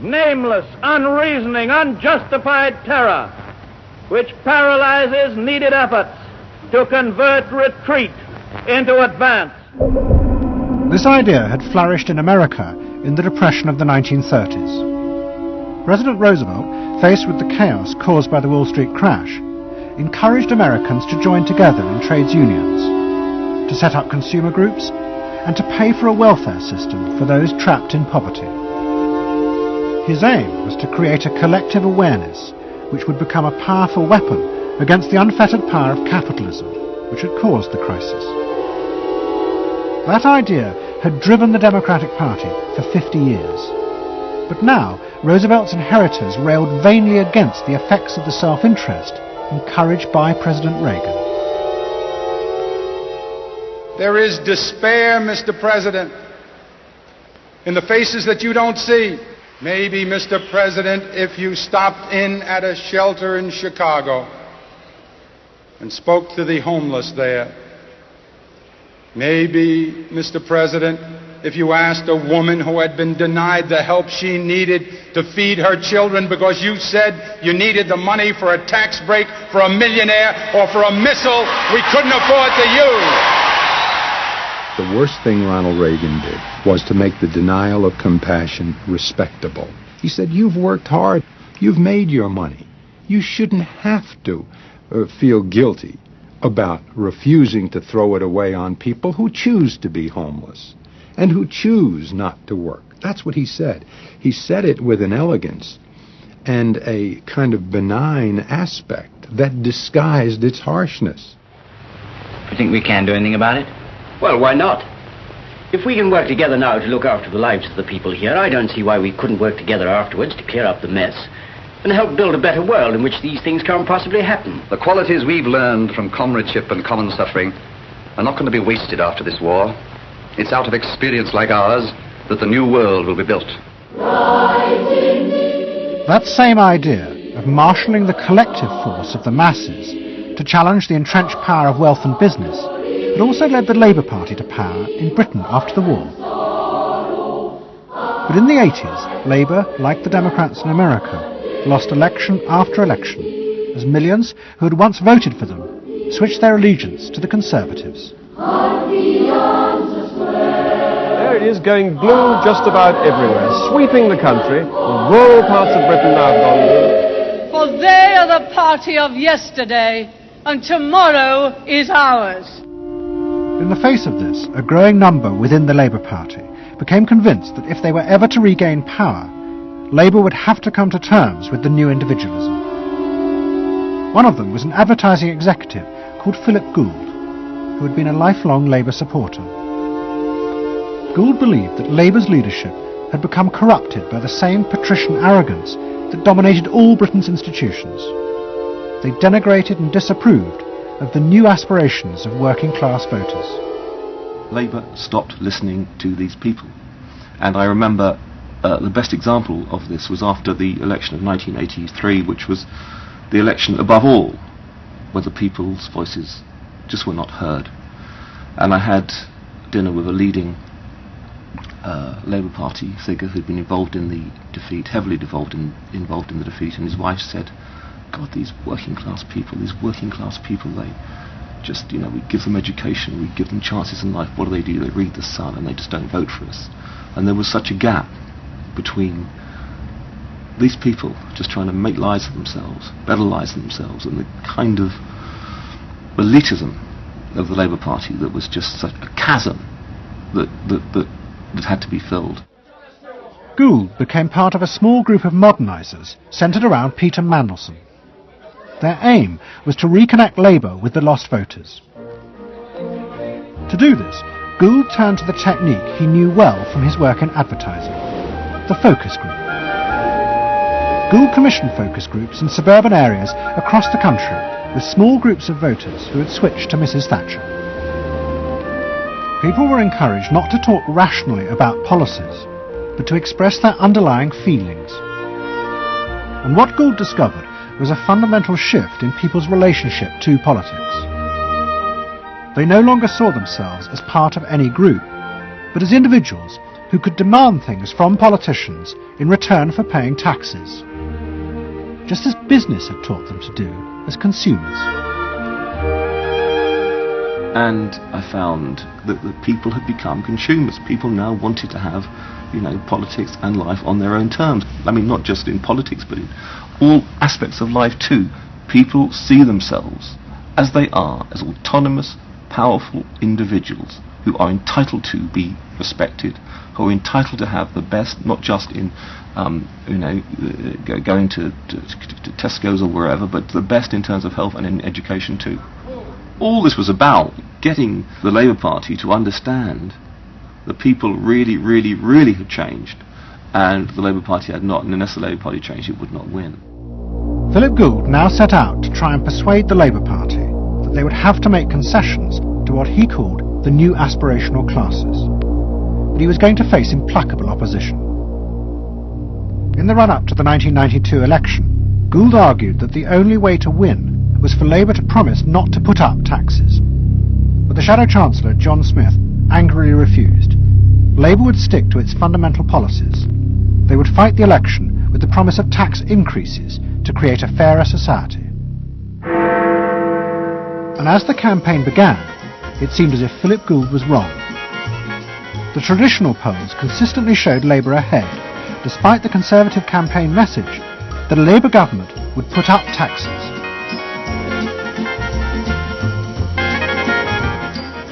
Speaker 5: Nameless, unreasoning, unjustified terror, which paralyzes needed efforts to convert retreat into advance.
Speaker 1: This idea had flourished in America in the Depression of the 1930s. President Roosevelt, faced with the chaos caused by the Wall Street crash, encouraged Americans to join together in trades unions, to set up consumer groups, and to pay for a welfare system for those trapped in poverty. His aim was to create a collective awareness which would become a powerful weapon against the unfettered power of capitalism, which had caused the crisis. That idea had driven the Democratic Party for 50 years. But now, Roosevelt's inheritors railed vainly against the effects of the self-interest encouraged by President Reagan.
Speaker 6: There is despair, Mr. President, in the faces that you don't see. Maybe, Mr. President, if you stopped in at a shelter in Chicago and spoke to the homeless there. Maybe, Mr. President, if you asked a woman who had been denied the help she needed to feed her children because you said you needed the money for a tax break for a millionaire or for a missile we couldn't afford to use.
Speaker 18: The worst thing Ronald Reagan did was to make the denial of compassion respectable. He said, you've worked hard, you've made your money. You shouldn't have to feel guilty about refusing to throw it away on people who choose to be homeless and who choose not to work. That's what he said. He said it with an elegance and a kind of benign aspect that disguised its harshness.
Speaker 19: You think we can do anything about it? Well, why not? If we can work together now to look after the lives of the people here, I don't see why we couldn't work together afterwards to clear up the mess and help build a better world in which these things can't possibly happen.
Speaker 20: The qualities we've learned from comradeship and common suffering are not going to be wasted after this war. It's out of experience like ours that the new world will be built.
Speaker 1: That same idea of marshalling the collective force of the masses to challenge the entrenched power of wealth and business had also led the Labour Party to power in Britain after the war. But in the 80s, Labour, like the Democrats in America, lost election after election, as millions who had once voted for them switched their allegiance to the Conservatives.
Speaker 21: There it is, going blue just about everywhere, sweeping the country, the rural parts of Britain now have gone blue.
Speaker 3: For they are the party of yesterday, and tomorrow is ours.
Speaker 1: In the face of this, a growing number within the Labour Party became convinced that if they were ever to regain power, Labour would have to come to terms with the new individualism. One of them was an advertising executive called Philip Gould, who had been a lifelong Labour supporter. Gould believed that Labour's leadership had become corrupted by the same patrician arrogance that dominated all Britain's institutions. They denigrated and disapproved of the new aspirations of working-class voters.
Speaker 22: Labour stopped listening to these people. And I remember the best example of this was after the election of 1983, which was the election above all where the people's voices just were not heard. And I had dinner with a leading Labour Party figure who'd been involved in the defeat, heavily involved in the defeat, and his wife said, God, these working class people, they just, we give them education, we give them chances in life. What do? They read the Sun and they just don't vote for us. And there was such a gap between these people just trying to make lives for themselves, better lives for themselves, and the kind of elitism of the Labour Party that was just such a chasm that had to be filled.
Speaker 1: Gould became part of a small group of modernisers centred around Peter Mandelson. Their aim was to reconnect Labour with the lost voters. To do this, Gould turned to the technique he knew well from his work in advertising, the focus group. Gould commissioned focus groups in suburban areas across the country with small groups of voters who had switched to Mrs. Thatcher. People were encouraged not to talk rationally about policies, but to express their underlying feelings. And what Gould discovered was a fundamental shift in people's relationship to politics. They no longer saw themselves as part of any group, but as individuals who could demand things from politicians in return for paying taxes, just as business had taught them to do as consumers.
Speaker 22: And I found that the people had become consumers. People now wanted to have, politics and life on their own terms. I mean, not just in politics, but in all aspects of life too. People see themselves as they are, as autonomous, powerful individuals who are entitled to be respected, who are entitled to have the best, not just in, going to Tesco's or wherever, but the best in terms of health and in education too. All this was about getting the Labour Party to understand that people really, really, really had changed, and the Labour Party had not, and unless the Labour Party changed, it would not win.
Speaker 1: Philip Gould now set out to try and persuade the Labour Party that they would have to make concessions to what he called the new aspirational classes, but he was going to face implacable opposition. In the run-up to the 1992 election, Gould argued that the only way to win was for Labour to promise not to put up taxes. But the Shadow Chancellor, John Smith, angrily refused. Labour would stick to its fundamental policies. They would fight the election with the promise of tax increases to create a fairer society. And as the campaign began, it seemed as if Philip Gould was wrong. The traditional polls consistently showed Labour ahead, despite the Conservative campaign message that a Labour government would put up taxes.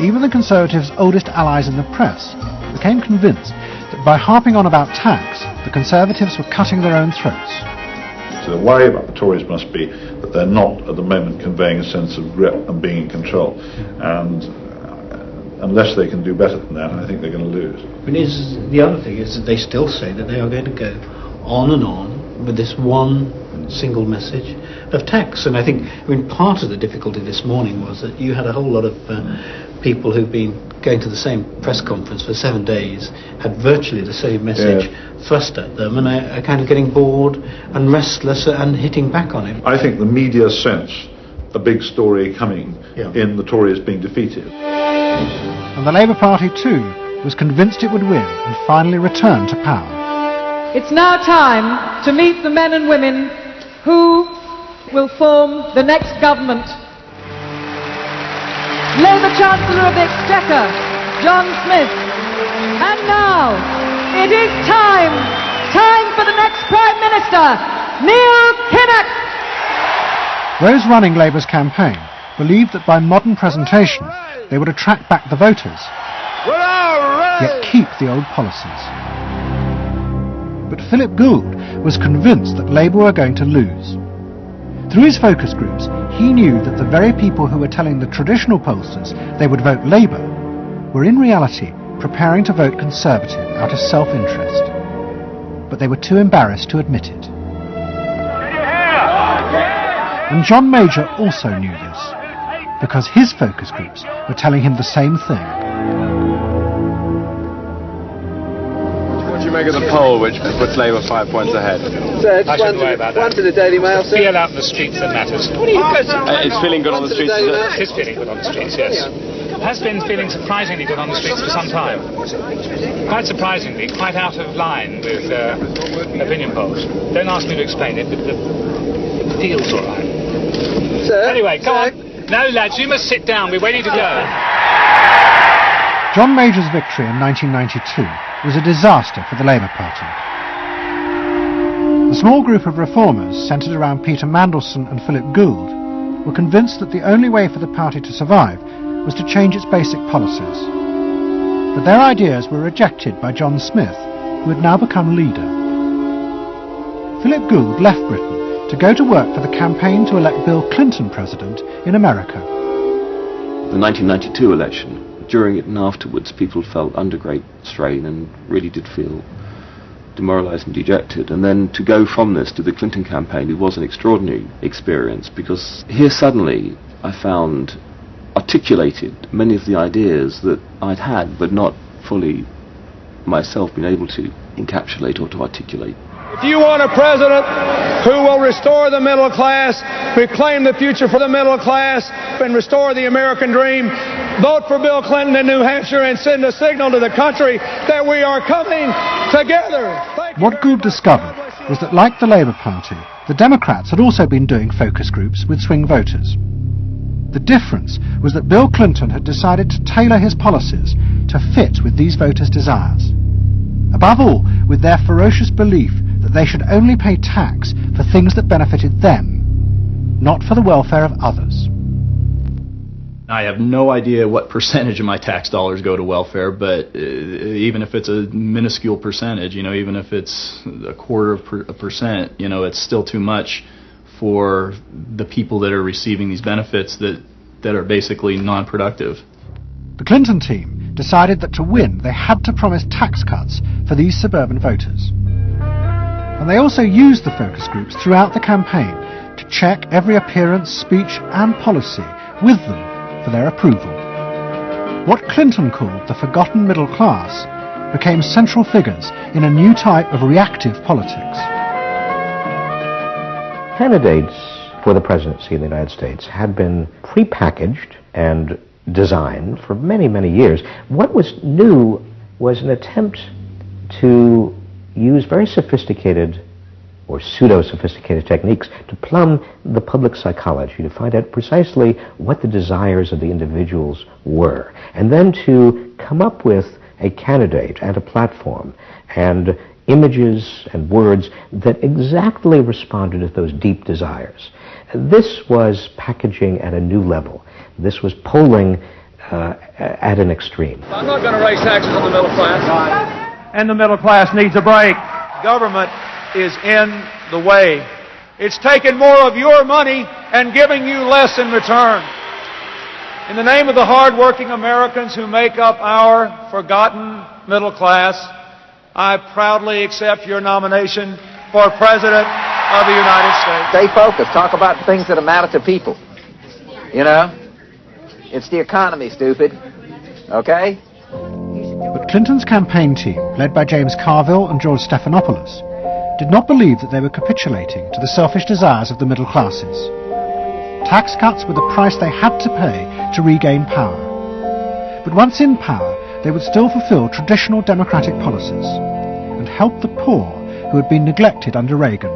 Speaker 1: Even the Conservatives' oldest allies in the press became convinced that by harping on about tax, the Conservatives were cutting their own throats.
Speaker 2: So the worry about the Tories must be that they're not at the moment conveying a sense of grip and being in control, and unless they can do better than that, I think they're going to lose.
Speaker 7: The other thing is that they still say that they are going to go on and on with this one single message of tax. And I think, part of the difficulty this morning was that you had a whole lot of people who've been going to the same press conference for 7 days, had virtually the same message thrust at them, and are kind of getting bored and restless and hitting back on it.
Speaker 2: I think the media sense a big story coming in the Tories being defeated.
Speaker 1: And the Labour Party too was convinced it would win and finally return to power.
Speaker 8: It's now time to meet the men and women who will form the next government. Labour Chancellor of the Exchequer, John Smith. And now, it is time for the next Prime Minister, Neil Kinnock.
Speaker 1: Those running Labour's campaign believed that by modern presentation they would attract back the voters, yet keep the old policies. But Philip Gould was convinced that Labour were going to lose. Through his focus groups, he knew that the very people who were telling the traditional pollsters they would vote Labour were in reality preparing to vote Conservative out of self-interest. But they were too embarrassed to admit it. And John Major also knew this, because his focus groups were telling him the same thing.
Speaker 21: What do you make of the poll which puts Labour 5 points ahead?
Speaker 23: Sir, one to the Daily Mail, sir.
Speaker 21: Feel out in the streets that matters.
Speaker 23: What do you
Speaker 21: it's feeling good on the streets, is it? It is feeling good on the streets, yes. It has been feeling surprisingly good on the streets for some time. Quite surprisingly, quite out of line with opinion polls. Don't ask me to explain it, but the feel's all right.
Speaker 23: Sir?
Speaker 21: Anyway, go on. No, lads, you must sit down. We're waiting to go.
Speaker 1: John Major's victory in 1992 was a disaster for the Labour Party. The small group of reformers centred around Peter Mandelson and Philip Gould were convinced that the only way for the party to survive was to change its basic policies. But their ideas were rejected by John Smith, who had now become leader. Philip Gould left Britain to go to work for the campaign to elect Bill Clinton president in America.
Speaker 22: The 1992 election, during it and afterwards, people felt under great strain and really did feel demoralised and dejected. And then to go from this to the Clinton campaign, it was an extraordinary experience, because here suddenly I found articulated many of the ideas that I'd had but not fully myself been able to encapsulate or to articulate.
Speaker 21: If you want a president who will restore the middle class, reclaim the future for the middle class, and restore the American dream,
Speaker 9: vote for Bill Clinton in New Hampshire and send a signal to the country that we are coming together.
Speaker 1: What Gould discovered was that, like the Labour Party, the Democrats had also been doing focus groups with swing voters. The difference was that Bill Clinton had decided to tailor his policies to fit with these voters' desires. Above all, with their ferocious belief that they should only pay tax for things that benefited them, not for the welfare of others.
Speaker 10: I have no idea what percentage of my tax dollars go to welfare, but even if it's a minuscule percentage, even if it's a quarter of a percent, it's still too much for the people that are receiving these benefits that are basically non-productive.
Speaker 1: The Clinton team decided that to win, they had to promise tax cuts for these suburban voters. And they also used the focus groups throughout the campaign to check every appearance, speech and policy with them for their approval. What Clinton called the forgotten middle class became central figures in a new type of reactive politics.
Speaker 17: Candidates for the presidency of the United States had been prepackaged and designed for many, many years. What was new was an attempt to use very sophisticated or pseudo-sophisticated techniques to plumb the public psychology, to find out precisely what the desires of the individuals were, and then to come up with a candidate and a platform and images and words that exactly responded to those deep desires. This was packaging at a new level. This was polling at an extreme.
Speaker 9: I'm not going to raise taxes on the middle class. And the middle class needs a break. Government is in the way. It's taking more of your money and giving you less in return. In the name of the hard-working Americans who make up our forgotten middle class, I proudly accept your nomination for President of the United States.
Speaker 23: Stay focused. Talk about things that matter to people. It's the economy, stupid. Okay?
Speaker 1: But Clinton's campaign team, led by James Carville and George Stephanopoulos, did not believe that they were capitulating to the selfish desires of the middle classes. Tax cuts were the price they had to pay to regain power. But once in power, they would still fulfill traditional democratic policies and help the poor who had been neglected under Reagan,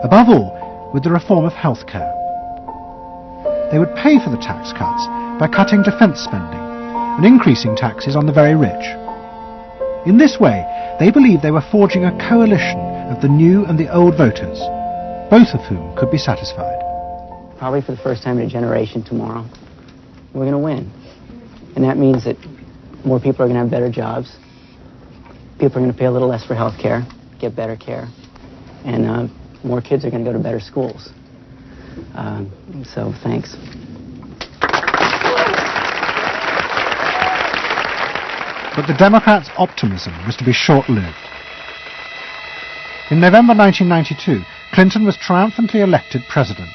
Speaker 1: above all with the reform of health care. They would pay for the tax cuts by cutting defence spending and increasing taxes on the very rich. In this way, they believed they were forging a coalition of the new and the old voters, both of whom could be satisfied.
Speaker 14: Probably for the first time in a generation tomorrow, we're going to win. And that means that more people are going to have better jobs. People are going to pay a little less for health care, get better care. And more kids are going to go to better schools. So thanks.
Speaker 1: But the Democrats' optimism was to be short-lived. In November 1992, Clinton was triumphantly elected president.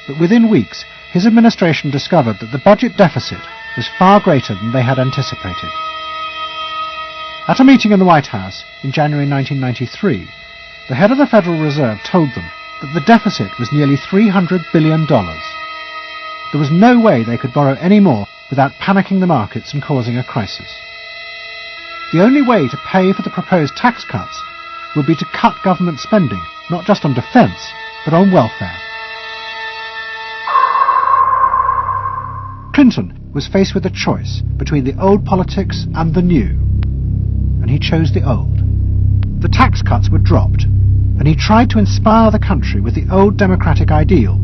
Speaker 1: But within weeks, his administration discovered that the budget deficit was far greater than they had anticipated. At a meeting in the White House in January 1993, the head of the Federal Reserve told them that the deficit was nearly $300 billion. There was no way they could borrow any more without panicking the markets and causing a crisis. The only way to pay for the proposed tax cuts would be to cut government spending, not just on defence, but on welfare. Clinton was faced with a choice between the old politics and the new, and he chose the old. The tax cuts were dropped, and he tried to inspire the country with the old democratic ideal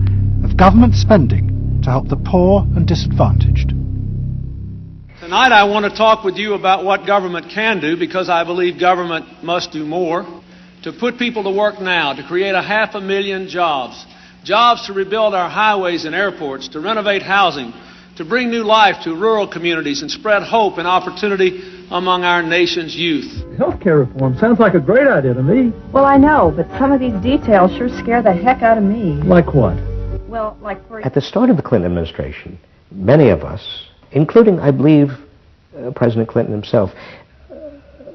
Speaker 1: of government spending to help the poor and disadvantaged.
Speaker 9: Tonight I want to talk with you about what government can do, because I believe government must do more. To put people to work now, to create 500,000 jobs. Jobs to rebuild our highways and airports, to renovate housing, to bring new life to rural communities and spread hope and opportunity among our nation's youth.
Speaker 24: Healthcare reform sounds like a great idea to me.
Speaker 25: Well, I know, but some of these details sure scare the heck out of me.
Speaker 24: Like what?
Speaker 25: Well, like for...
Speaker 17: At the start of the Clinton administration, many of us, including, I believe, President Clinton himself,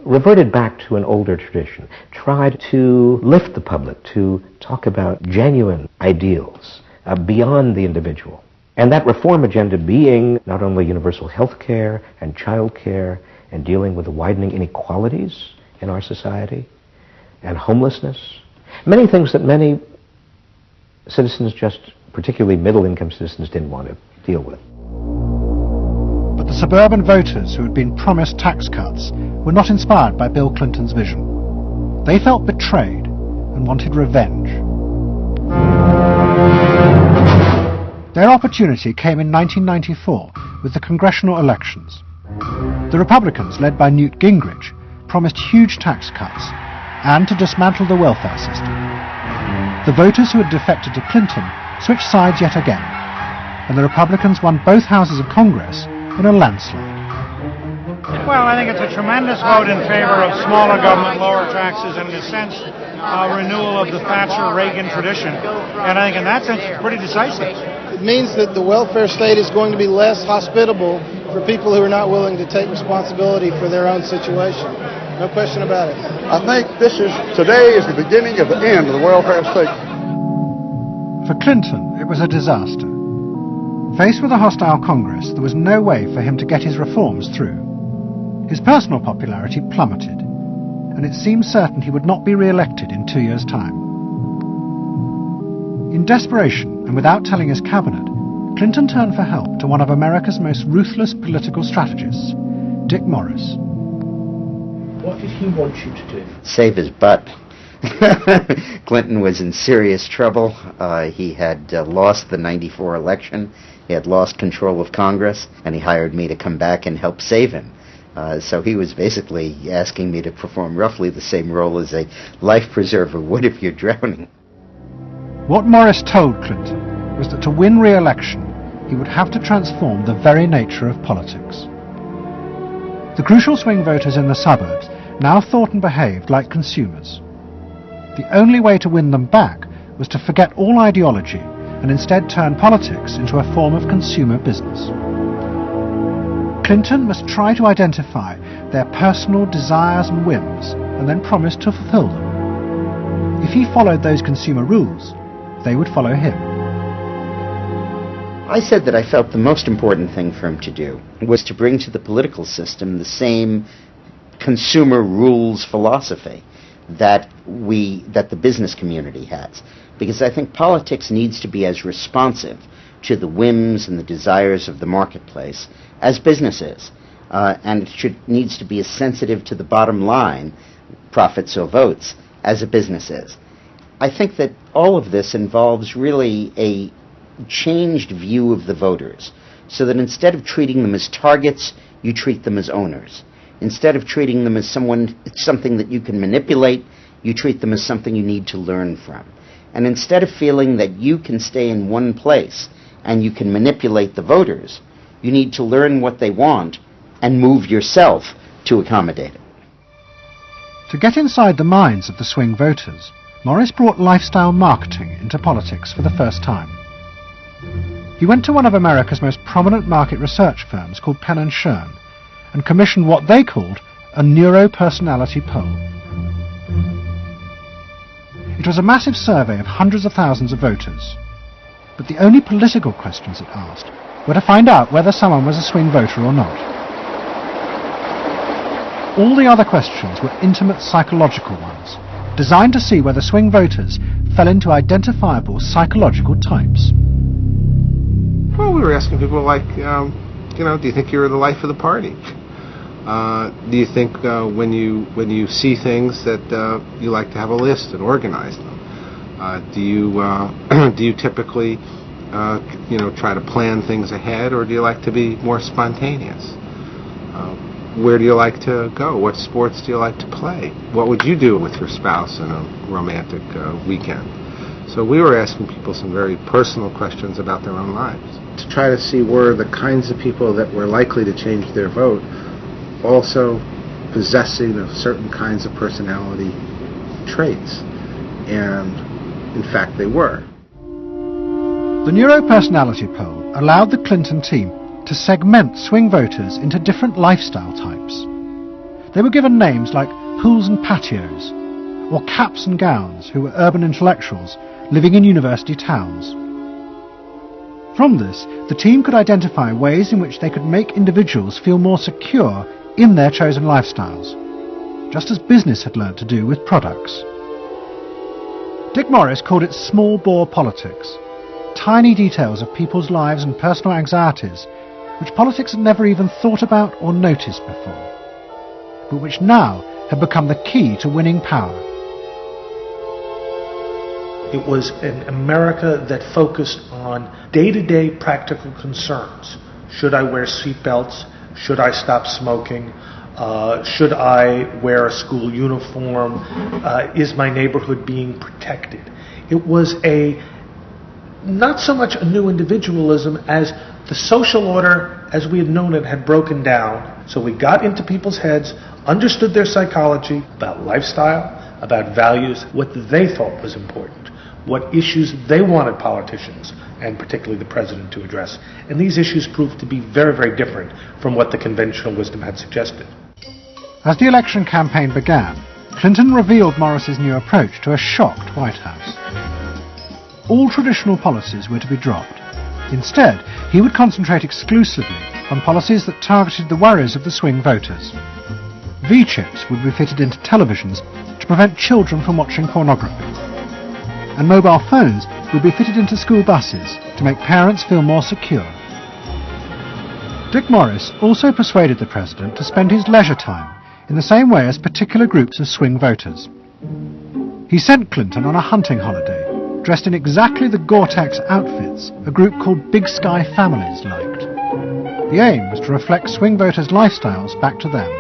Speaker 17: reverted back to an older tradition, tried to lift the public, to talk about genuine ideals beyond the individual. And that reform agenda being not only universal health care and child care and dealing with the widening inequalities in our society and homelessness, many things that many citizens, just particularly middle-income citizens, didn't want to deal with.
Speaker 1: But the suburban voters who had been promised tax cuts were not inspired by Bill Clinton's vision. They felt betrayed and wanted revenge. Their opportunity came in 1994 with the congressional elections. The Republicans, led by Newt Gingrich, promised huge tax cuts and to dismantle the welfare system. The voters who had defected to Clinton switched sides yet again, and the Republicans won both houses of Congress in a landslide.
Speaker 4: Well, I think it's a tremendous vote in favor of smaller government, lower taxes, and in a sense, a renewal of the Thatcher-Reagan tradition. And I think in that sense, it's pretty decisive.
Speaker 12: It means that the welfare state is going to be less hospitable for people who are not willing to take responsibility for their own situation. No question about it.
Speaker 13: I think today is the beginning of the end of the welfare state.
Speaker 1: For Clinton, it was a disaster. Faced with a hostile Congress, there was no way for him to get his reforms through. His personal popularity plummeted, and it seemed certain he would not be re-elected in 2 years' time. In desperation, and without telling his cabinet, Clinton turned for help to one of America's most ruthless political strategists, Dick Morris.
Speaker 7: What did he want you to do?
Speaker 15: Save his butt. Clinton was in serious trouble. He had lost the '94 election. He had lost control of Congress, and he hired me to come back and help save him. So he was basically asking me to perform roughly the same role as a life preserver would if you're drowning.
Speaker 1: What Morris told Clinton was that to win re-election, he would have to transform the very nature of politics. The crucial swing voters in the suburbs now thought and behaved like consumers. The only way to win them back was to forget all ideology and instead turn politics into a form of consumer business. Clinton must try to identify their personal desires and whims and then promise to fulfill them. If he followed those consumer rules, they would follow him.
Speaker 15: I said that I felt the most important thing for him to do was to bring to the political system the same consumer rules philosophy that the business community has. Because I think politics needs to be as responsive to the whims and the desires of the marketplace as business is. And it needs to be as sensitive to the bottom line, profits or votes, as a business is. I think that all of this involves really a changed view of the voters, so that instead of treating them as targets, you treat them as owners. Instead of treating them as something that you can manipulate, you treat them as something you need to learn from. And instead of feeling that you can stay in one place and you can manipulate the voters, you need to learn what they want and move yourself to accommodate it.
Speaker 1: To get inside the minds of the swing voters, Morris brought lifestyle marketing into politics for the first time. He went to one of America's most prominent market research firms called Penn & Shern and commissioned what they called a neuropersonality poll. It was a massive survey of hundreds of thousands of voters, but the only political questions it asked were to find out whether someone was a swing voter or not. All the other questions were intimate psychological ones, designed to see whether swing voters fell into identifiable psychological types.
Speaker 16: Well, we were asking people like, do you think you're the life of the party? Do you think when you see things that you like to have a list and organize them? Do you typically try to plan things ahead, or do you like to be more spontaneous? Where do you like to go? What sports do you like to play? What would you do with your spouse in a romantic weekend? So we were asking people some very personal questions about their own lives, to try to see were the kinds of people that were likely to change their vote also possessing of certain kinds of personality traits. And in fact they were.
Speaker 1: The neuropersonality poll allowed the Clinton team to segment swing voters into different lifestyle types. They were given names like pools and patios, or caps and gowns, who were urban intellectuals living in university towns. From this, the team could identify ways in which they could make individuals feel more secure in their chosen lifestyles, just as business had learnt to do with products. Dick Morris called it small-bore politics, tiny details of people's lives and personal anxieties which politics had never even thought about or noticed before, but which now had become the key to winning power.
Speaker 5: It was an America that focused on day-to-day practical concerns. Should I wear seatbelts? Should I stop smoking? Should I wear a school uniform? Is my neighborhood being protected? It was not so much a new individualism as the social order as we had known it had broken down. So we got into people's heads, understood their psychology about lifestyle, about values, what they thought was important, what issues they wanted politicians, and particularly the president, to address. And these issues proved to be very, very different from what the conventional wisdom had suggested.
Speaker 1: As the election campaign began, Clinton revealed Morris's new approach to a shocked White House. All traditional policies were to be dropped. Instead, he would concentrate exclusively on policies that targeted the worries of the swing voters. V-chips would be fitted into televisions to prevent children from watching pornography. And mobile phones would be fitted into school buses to make parents feel more secure. Dick Morris also persuaded the president to spend his leisure time in the same way as particular groups of swing voters. He sent Clinton on a hunting holiday, dressed in exactly the Gore-Tex outfits a group called Big Sky Families liked. The aim was to reflect swing voters' lifestyles back to them.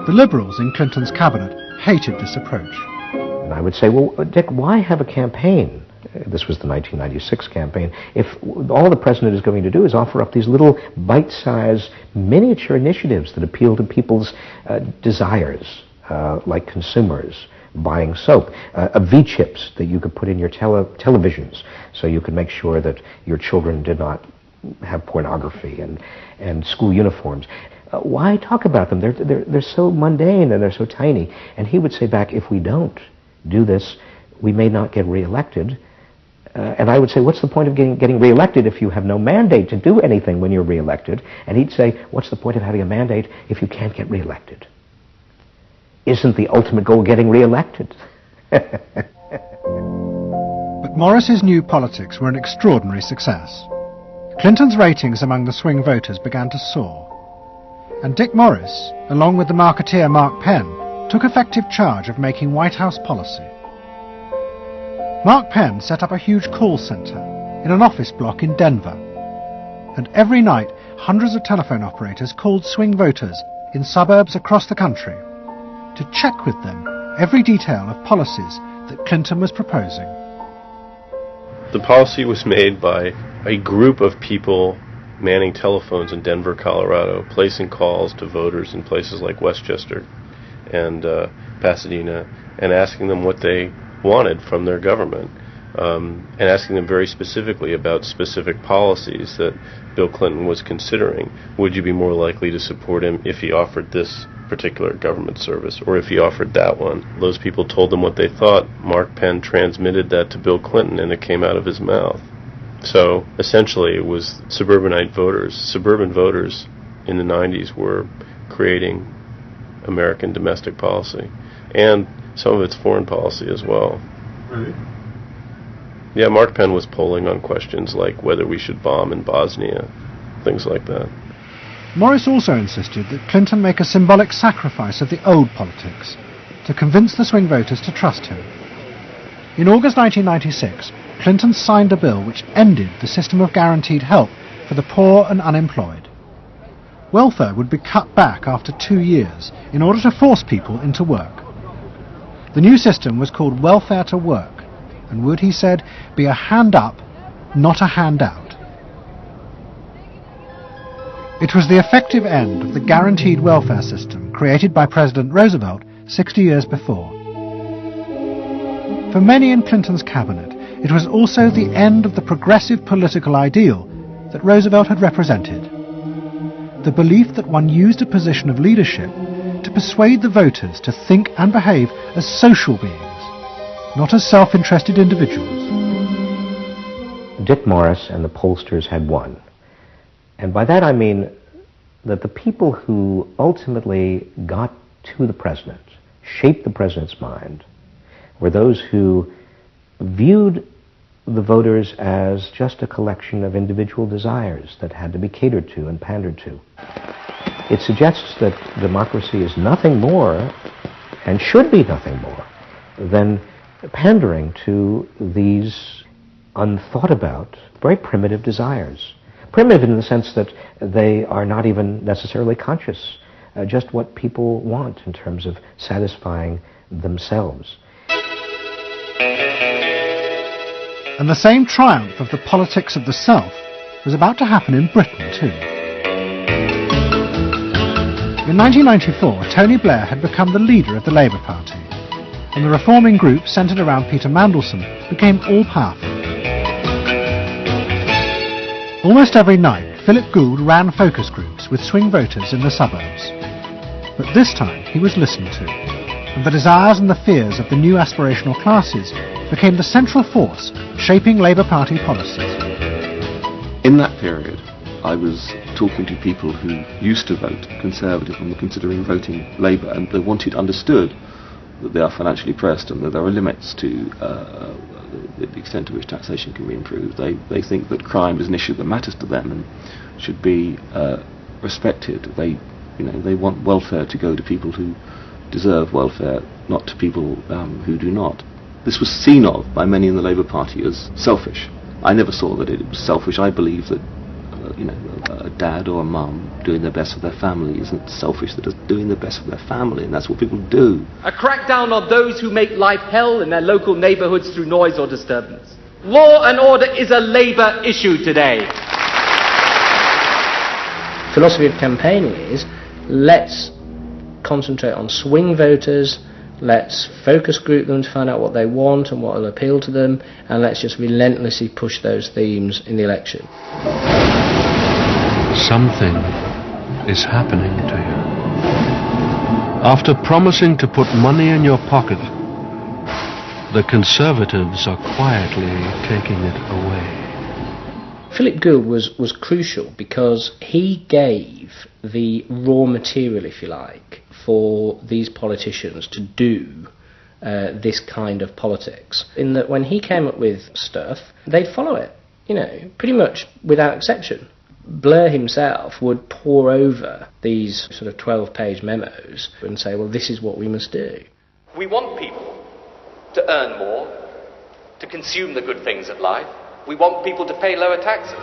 Speaker 1: The Liberals in Clinton's cabinet hated this approach.
Speaker 17: And I would say, well, Dick, why have a campaign? This was the 1996 campaign. If all the president is going to do is offer up these little bite-sized miniature initiatives that appeal to people's desires, like consumers, buying soap, V-chips that you could put in your televisions so you could make sure that your children did not have pornography, and school uniforms. Why talk about them? They're so mundane and they're so tiny. And he would say back, if we don't do this, we may not get reelected. And I would say, what's the point of getting reelected if you have no mandate to do anything when you're reelected? And he'd say, what's the point of having a mandate if you can't get reelected? Isn't the ultimate goal getting reelected?
Speaker 1: But Morris's new politics were an extraordinary success. Clinton's ratings among the swing voters began to soar. And Dick Morris, along with the marketeer Mark Penn, took effective charge of making White House policy. Mark Penn set up a huge call center in an office block in Denver. And every night, hundreds of telephone operators called swing voters in suburbs across the country to check with them every detail of policies that Clinton was proposing.
Speaker 6: The policy was made by a group of people manning telephones in Denver, Colorado, placing calls to voters in places like Westchester and Pasadena, and asking them what they wanted from their government, and asking them very specifically about specific policies that Bill Clinton was considering. Would you be more likely to support him if he offered this particular government service, or if he offered that one? Those people told them what they thought. Mark Penn transmitted that to Bill Clinton, and it came out of his mouth. So essentially it was suburban voters in the 90s were creating American domestic policy, and some of its foreign policy as well.
Speaker 5: Right.
Speaker 6: Yeah, Mark Penn was polling on questions like whether we should bomb in Bosnia, things like that.
Speaker 1: Morris also insisted that Clinton make a symbolic sacrifice of the old politics to convince the swing voters to trust him. In August 1996, Clinton signed a bill which ended the system of guaranteed help for the poor and unemployed. Welfare would be cut back after 2 years in order to force people into work. The new system was called Welfare to Work, and would, he said, be a hand up, not a handout. It was the effective end of the guaranteed welfare system created by President Roosevelt 60 years before. For many in Clinton's cabinet, it was also the end of the progressive political ideal that Roosevelt had represented. The belief that one used a position of leadership to persuade the voters to think and behave as social beings, not as self-interested individuals.
Speaker 17: Dick Morris and the pollsters had won. And by that I mean that the people who ultimately got to the president, shaped the president's mind, were those who viewed the voters as just a collection of individual desires that had to be catered to and pandered to. It suggests that democracy is nothing more, and should be nothing more, than pandering to these unthought about, very primitive desires. Primitive in the sense that they are not even necessarily conscious, just what people want in terms of satisfying themselves.
Speaker 1: And the same triumph of the politics of the self was about to happen in Britain too. In 1994, Tony Blair had become the leader of the Labour Party, and the reforming group centred around Peter Mandelson became all-powerful. Almost every night, Philip Gould ran focus groups with swing voters in the suburbs. But this time he was listened to, and the desires and the fears of the new aspirational classes became the central force shaping Labour Party policies.
Speaker 22: In that period, I was talking to people who used to vote Conservative and were considering voting Labour, and they wanted understood that they are financially pressed and that there are limits to the extent to which taxation can be improved. They think that crime is an issue that matters to them and should be respected. They want welfare to go to people who deserve welfare, not to people who do not. This was seen of by many in the Labour Party as selfish. I never saw that it was selfish. I believe that a dad or a mum doing their best for their family isn't selfish. They're just doing their best for their family, and that's what people do.
Speaker 3: A crackdown on those who make life hell in their local neighbourhoods through noise or disturbance. Law and order is a Labour issue today.
Speaker 11: Philosophy of campaigning is, let's concentrate on swing voters, let's focus group them to find out what they want and what will appeal to them, and let's just relentlessly push those themes in the election.
Speaker 18: Something is happening to you. After promising to put money in your pocket, the Conservatives are quietly taking it away.
Speaker 11: Philip Gould was crucial because he gave the raw material, if you like, for these politicians to do this kind of politics. In that when he came up with stuff, they'd follow it, pretty much without exception. Blair himself would pore over these sort of 12-page memos and say, well, this is what we must do.
Speaker 3: We want people to earn more, to consume the good things of life. We want people to pay lower taxes.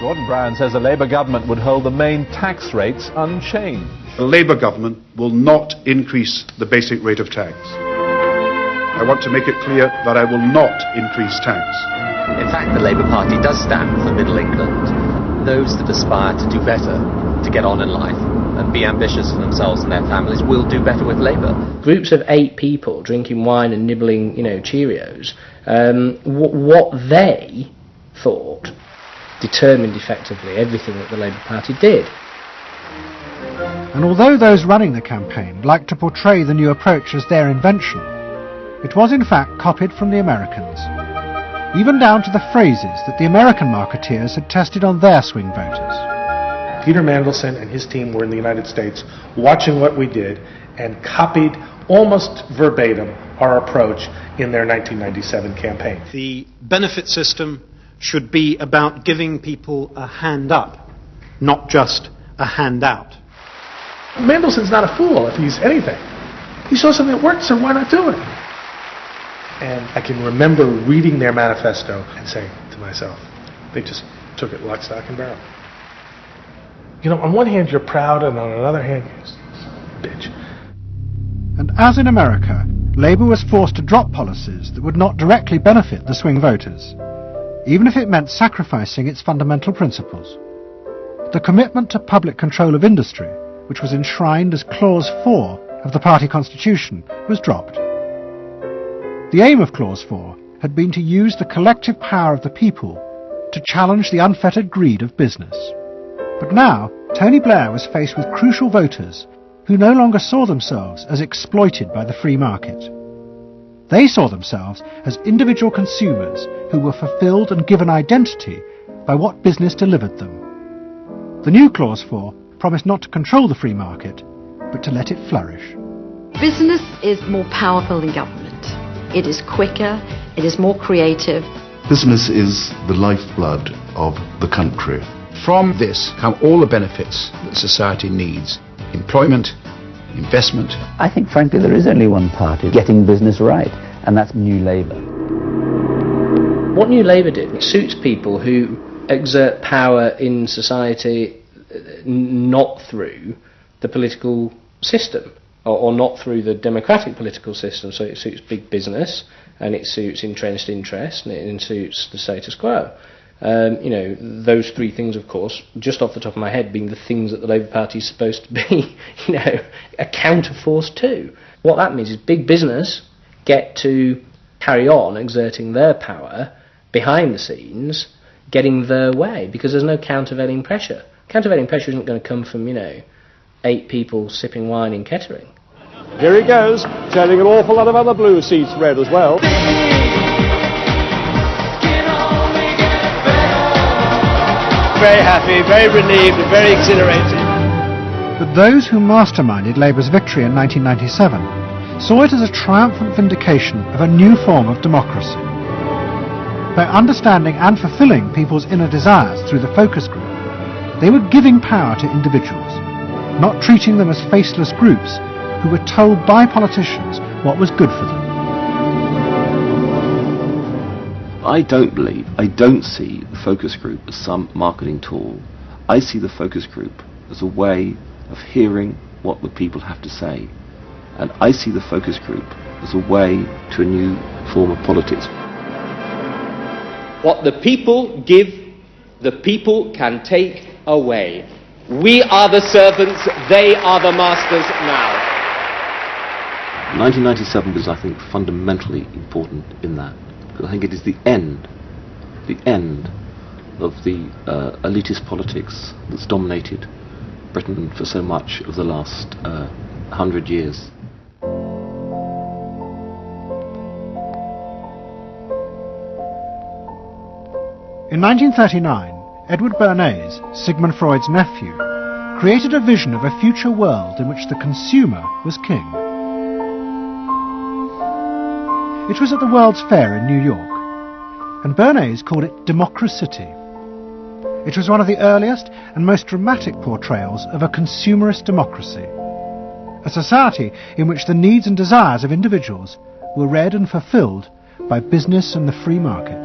Speaker 9: Gordon Brown says the Labour government would hold the main tax rates unchanged.
Speaker 13: The Labour government will not increase the basic rate of tax. I want to make it clear that I will not increase tax.
Speaker 19: In fact, the Labour Party does stand for Middle England. Those that aspire to do better, to get on in life, and be ambitious for themselves and their families will do better with Labour.
Speaker 11: Groups of 8 people drinking wine and nibbling, Cheerios, what they thought determined effectively everything that the Labour Party did.
Speaker 1: And although those running the campaign liked to portray the new approach as their invention, it was in fact copied from the Americans, even down to the phrases that the American marketeers had tested on their swing voters.
Speaker 5: Peter Mandelson and his team were in the United States watching what we did and copied almost verbatim our approach in their 1997 campaign.
Speaker 20: The benefit system should be about giving people a hand up, not just a handout.
Speaker 5: Mandelson's not a fool if he's anything. He saw something that worked, so why not do it? And I can remember reading their manifesto and saying to myself, they just took it lock, stock, and barrel. On one hand you're proud, and on another hand you're bitch.
Speaker 1: And as in America, Labour was forced to drop policies that would not directly benefit the swing voters, even if it meant sacrificing its fundamental principles. The commitment to public control of industry, which was enshrined as Clause 4 of the party constitution, was dropped. The aim of Clause 4 had been to use the collective power of the people to challenge the unfettered greed of business. But now, Tony Blair was faced with crucial voters who no longer saw themselves as exploited by the free market. They saw themselves as individual consumers who were fulfilled and given identity by what business delivered them. The new Clause 4 promised not to control the free market, but to let it flourish.
Speaker 2: Business is more powerful than government. It is quicker, it is more creative.
Speaker 8: Business is the lifeblood of the country.
Speaker 10: From this come all the benefits that society needs: employment, investment.
Speaker 21: I think, frankly, there is only one party getting business right, and that's New Labour.
Speaker 11: What New Labour did, it suits people who exert power in society not through the political system, or not through the democratic political system. So it suits big business, and it suits entrenched interest, and it suits the status quo. Those three things, of course, just off the top of my head, being the things that the Labour Party is supposed to be, a counterforce to. What that means is big business get to carry on exerting their power behind the scenes, getting their way, because there's no countervailing pressure. Countervailing pressure isn't going to come from, 8 people sipping wine in Kettering.
Speaker 9: Here he goes, turning an awful lot of other blue seats red as well.
Speaker 23: Very happy, very relieved, and very exhilarated.
Speaker 1: But those who masterminded Labour's victory in 1997 saw it as a triumphant vindication of a new form of democracy. By understanding and fulfilling people's inner desires through the focus group, they were giving power to individuals, not treating them as faceless groups who were told by politicians what was good for them.
Speaker 22: I don't see the focus group as some marketing tool. I see the focus group as a way of hearing what the people have to say. And I see the focus group as a way to a new form of politics.
Speaker 3: What the people give, the people can take away. We are the servants, they are the masters now.
Speaker 22: 1997 was, I think, fundamentally important in that. Because I think it is the end of the elitist politics that's dominated Britain for so much of the last 100 years.
Speaker 1: In 1939, Edward Bernays, Sigmund Freud's nephew, created a vision of a future world in which the consumer was king. It was at the World's Fair in New York, and Bernays called it Democracity. It was one of the earliest and most dramatic portrayals of a consumerist democracy, a society in which the needs and desires of individuals were read and fulfilled by business and the free market.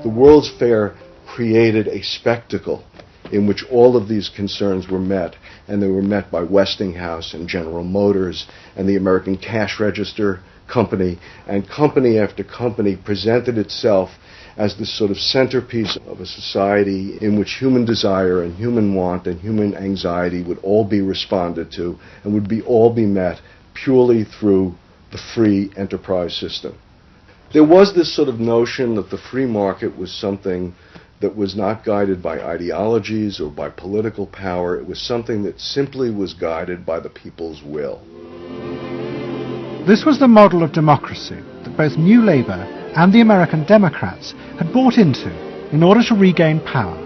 Speaker 26: The World's Fair created a spectacle in which all of these concerns were met, and they were met by Westinghouse and General Motors and the American Cash Register Company, and company after company presented itself as this sort of centerpiece of a society in which human desire and human want and human anxiety would all be responded to and would all be met purely through the free enterprise system. There was this sort of notion that the free market was something that was not guided by ideologies or by political power. It was something that simply was guided by the people's will.
Speaker 1: This was the model of democracy that both New Labour and the American Democrats had bought into in order to regain power.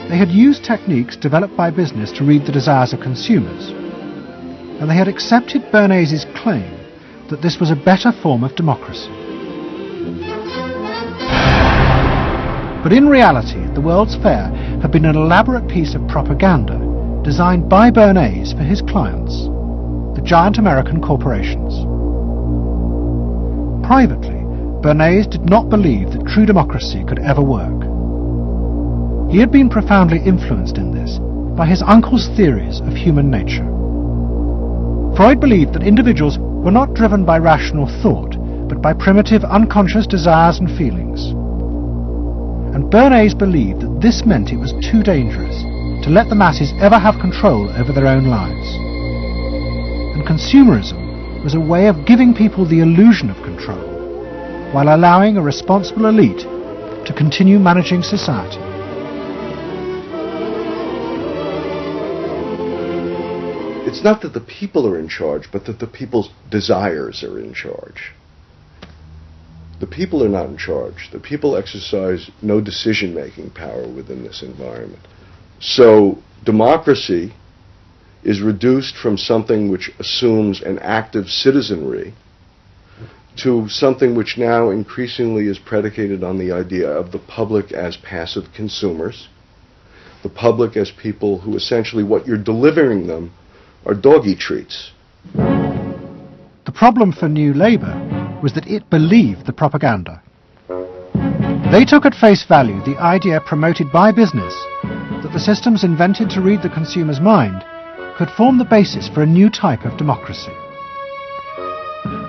Speaker 1: They had used techniques developed by business to read the desires of consumers, and they had accepted Bernays' claim that this was a better form of democracy. But in reality, the World's Fair had been an elaborate piece of propaganda designed by Bernays for his clients, the giant American corporations. Privately, Bernays did not believe that true democracy could ever work. He had been profoundly influenced in this by his uncle's theories of human nature. Freud believed that individuals were not driven by rational thought, but by primitive unconscious desires and feelings. And Bernays believed that this meant it was too dangerous to let the masses ever have control over their own lives. And consumerism was a way of giving people the illusion of control, while allowing a responsible elite to continue managing society.
Speaker 26: It It's not that the people are in charge, but that the people's desires are in charge. The people are not in charge. The people exercise no decision-making power within this environment. So democracy is reduced from something which assumes an active citizenry to something which now increasingly is predicated on the idea of the public as passive consumers, the public as people who essentially what you're delivering them are doggy treats.
Speaker 1: The problem for New Labour was that it believed the propaganda. They took at face value the idea promoted by business that the systems invented to read the consumer's mind could form the basis for a new type of democracy.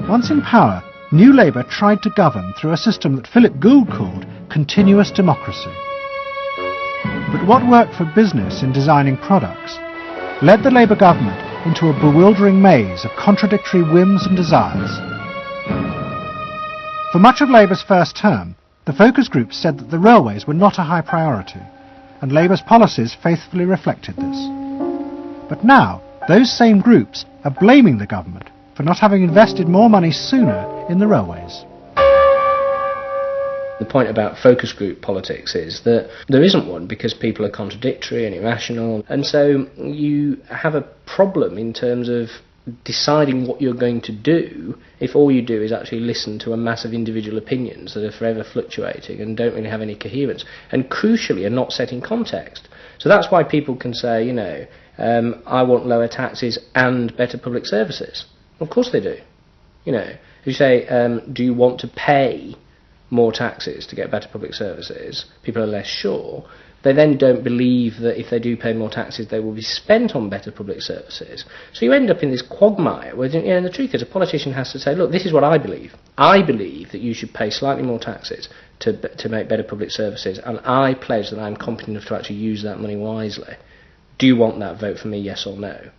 Speaker 1: Once in power, New Labour tried to govern through a system that Philip Gould called continuous democracy. But what worked for business in designing products led the Labour government into a bewildering maze of contradictory whims and desires. For much of Labour's first term, the focus groups said that the railways were not a high priority, and Labour's policies faithfully reflected this. But now, those same groups are blaming the government for not having invested more money sooner in the railways.
Speaker 11: The point about focus group politics is that there isn't one because people are contradictory and irrational, and so you have a problem in terms of deciding what you're going to do if all you do is actually listen to a mass of individual opinions that are forever fluctuating and don't really have any coherence, and crucially are not set in context. So that's why people can say, you know, I want lower taxes and better public services. Of course they do. You know, if you say, do you want to pay more taxes to get better public services, people are less sure. They then don't believe that if they do pay more taxes, they will be spent on better public services. So you end up in this quagmire where, you know, the truth is a politician has to say, look, this is what I believe. I believe that you should pay slightly more taxes to make better public services, and I pledge that I'm competent enough to actually use that money wisely. Do you want that? Vote for me, yes or no.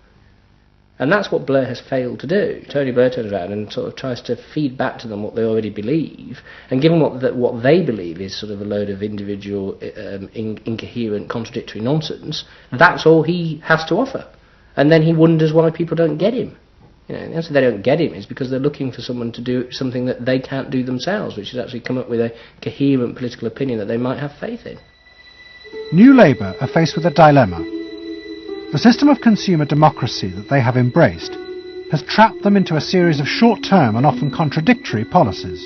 Speaker 11: And that's what Blair has failed to do. Tony Blair turns around and sort of tries to feed back to them what they already believe, and given what they believe is sort of a load of individual, incoherent, contradictory nonsense, that's all he has to offer. And then he wonders why people don't get him. You know, the answer they don't get him is because they're looking for someone to do something that they can't do themselves, which is actually come up with a coherent political opinion that they might have faith in.
Speaker 1: New Labour are faced with a dilemma. The system of consumer democracy that they have embraced has trapped them into a series of short-term and often contradictory policies.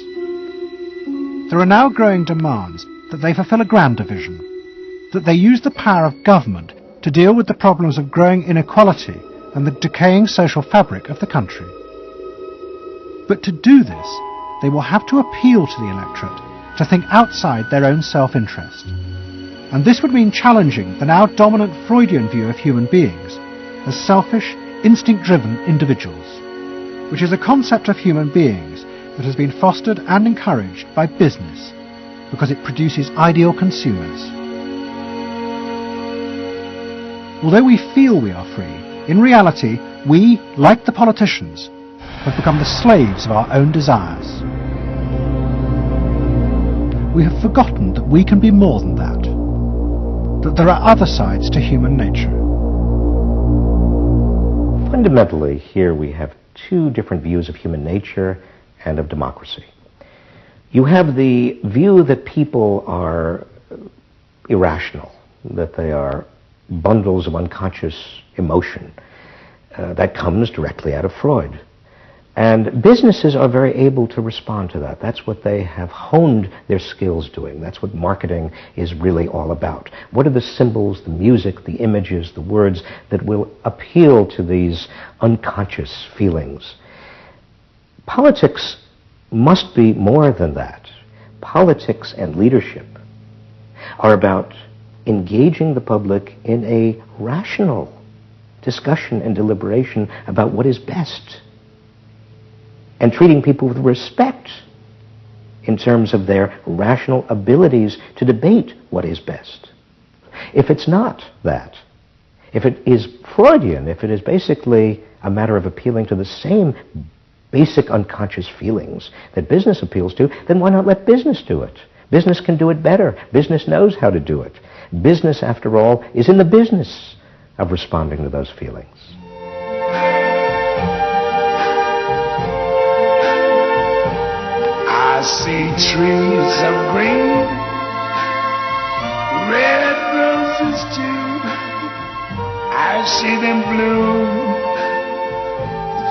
Speaker 1: There are now growing demands that they fulfil a grander vision, that they use the power of government to deal with the problems of growing inequality and the decaying social fabric of the country. But to do this, they will have to appeal to the electorate to think outside their own self-interest. And this would mean challenging the now dominant Freudian view of human beings as selfish, instinct-driven individuals, which is a concept of human beings that has been fostered and encouraged by business because it produces ideal consumers. Although we feel we are free, in reality, we, like the politicians, have become the slaves of our own desires. We have forgotten that we can be more than that, that there are other sides to human nature.
Speaker 17: Fundamentally, here we have two different views of human nature and of democracy. You have the view that people are irrational, that they are bundles of unconscious emotion. That comes directly out of Freud. And businesses are very able to respond to that. That's what they have honed their skills doing. That's what marketing is really all about. What are the symbols, the music, the images, the words that will appeal to these unconscious feelings? Politics must be more than that. Politics and leadership are about engaging the public in a rational discussion and deliberation about what is best, and treating people with respect in terms of their rational abilities to debate what is best. If it's not that, if it is Freudian, if it is basically a matter of appealing to the same basic unconscious feelings that business appeals to, then why not let business do it? Business can do it better. Business knows how to do it. Business, after all, is in the business of responding to those feelings.
Speaker 4: see trees of green, red roses too. I see them bloom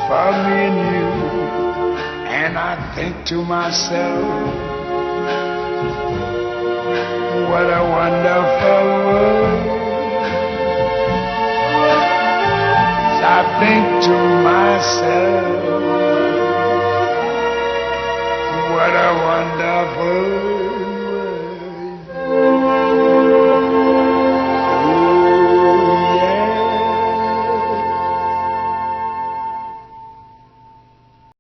Speaker 4: for me and you, and I think to myself, what a wonderful world. I think to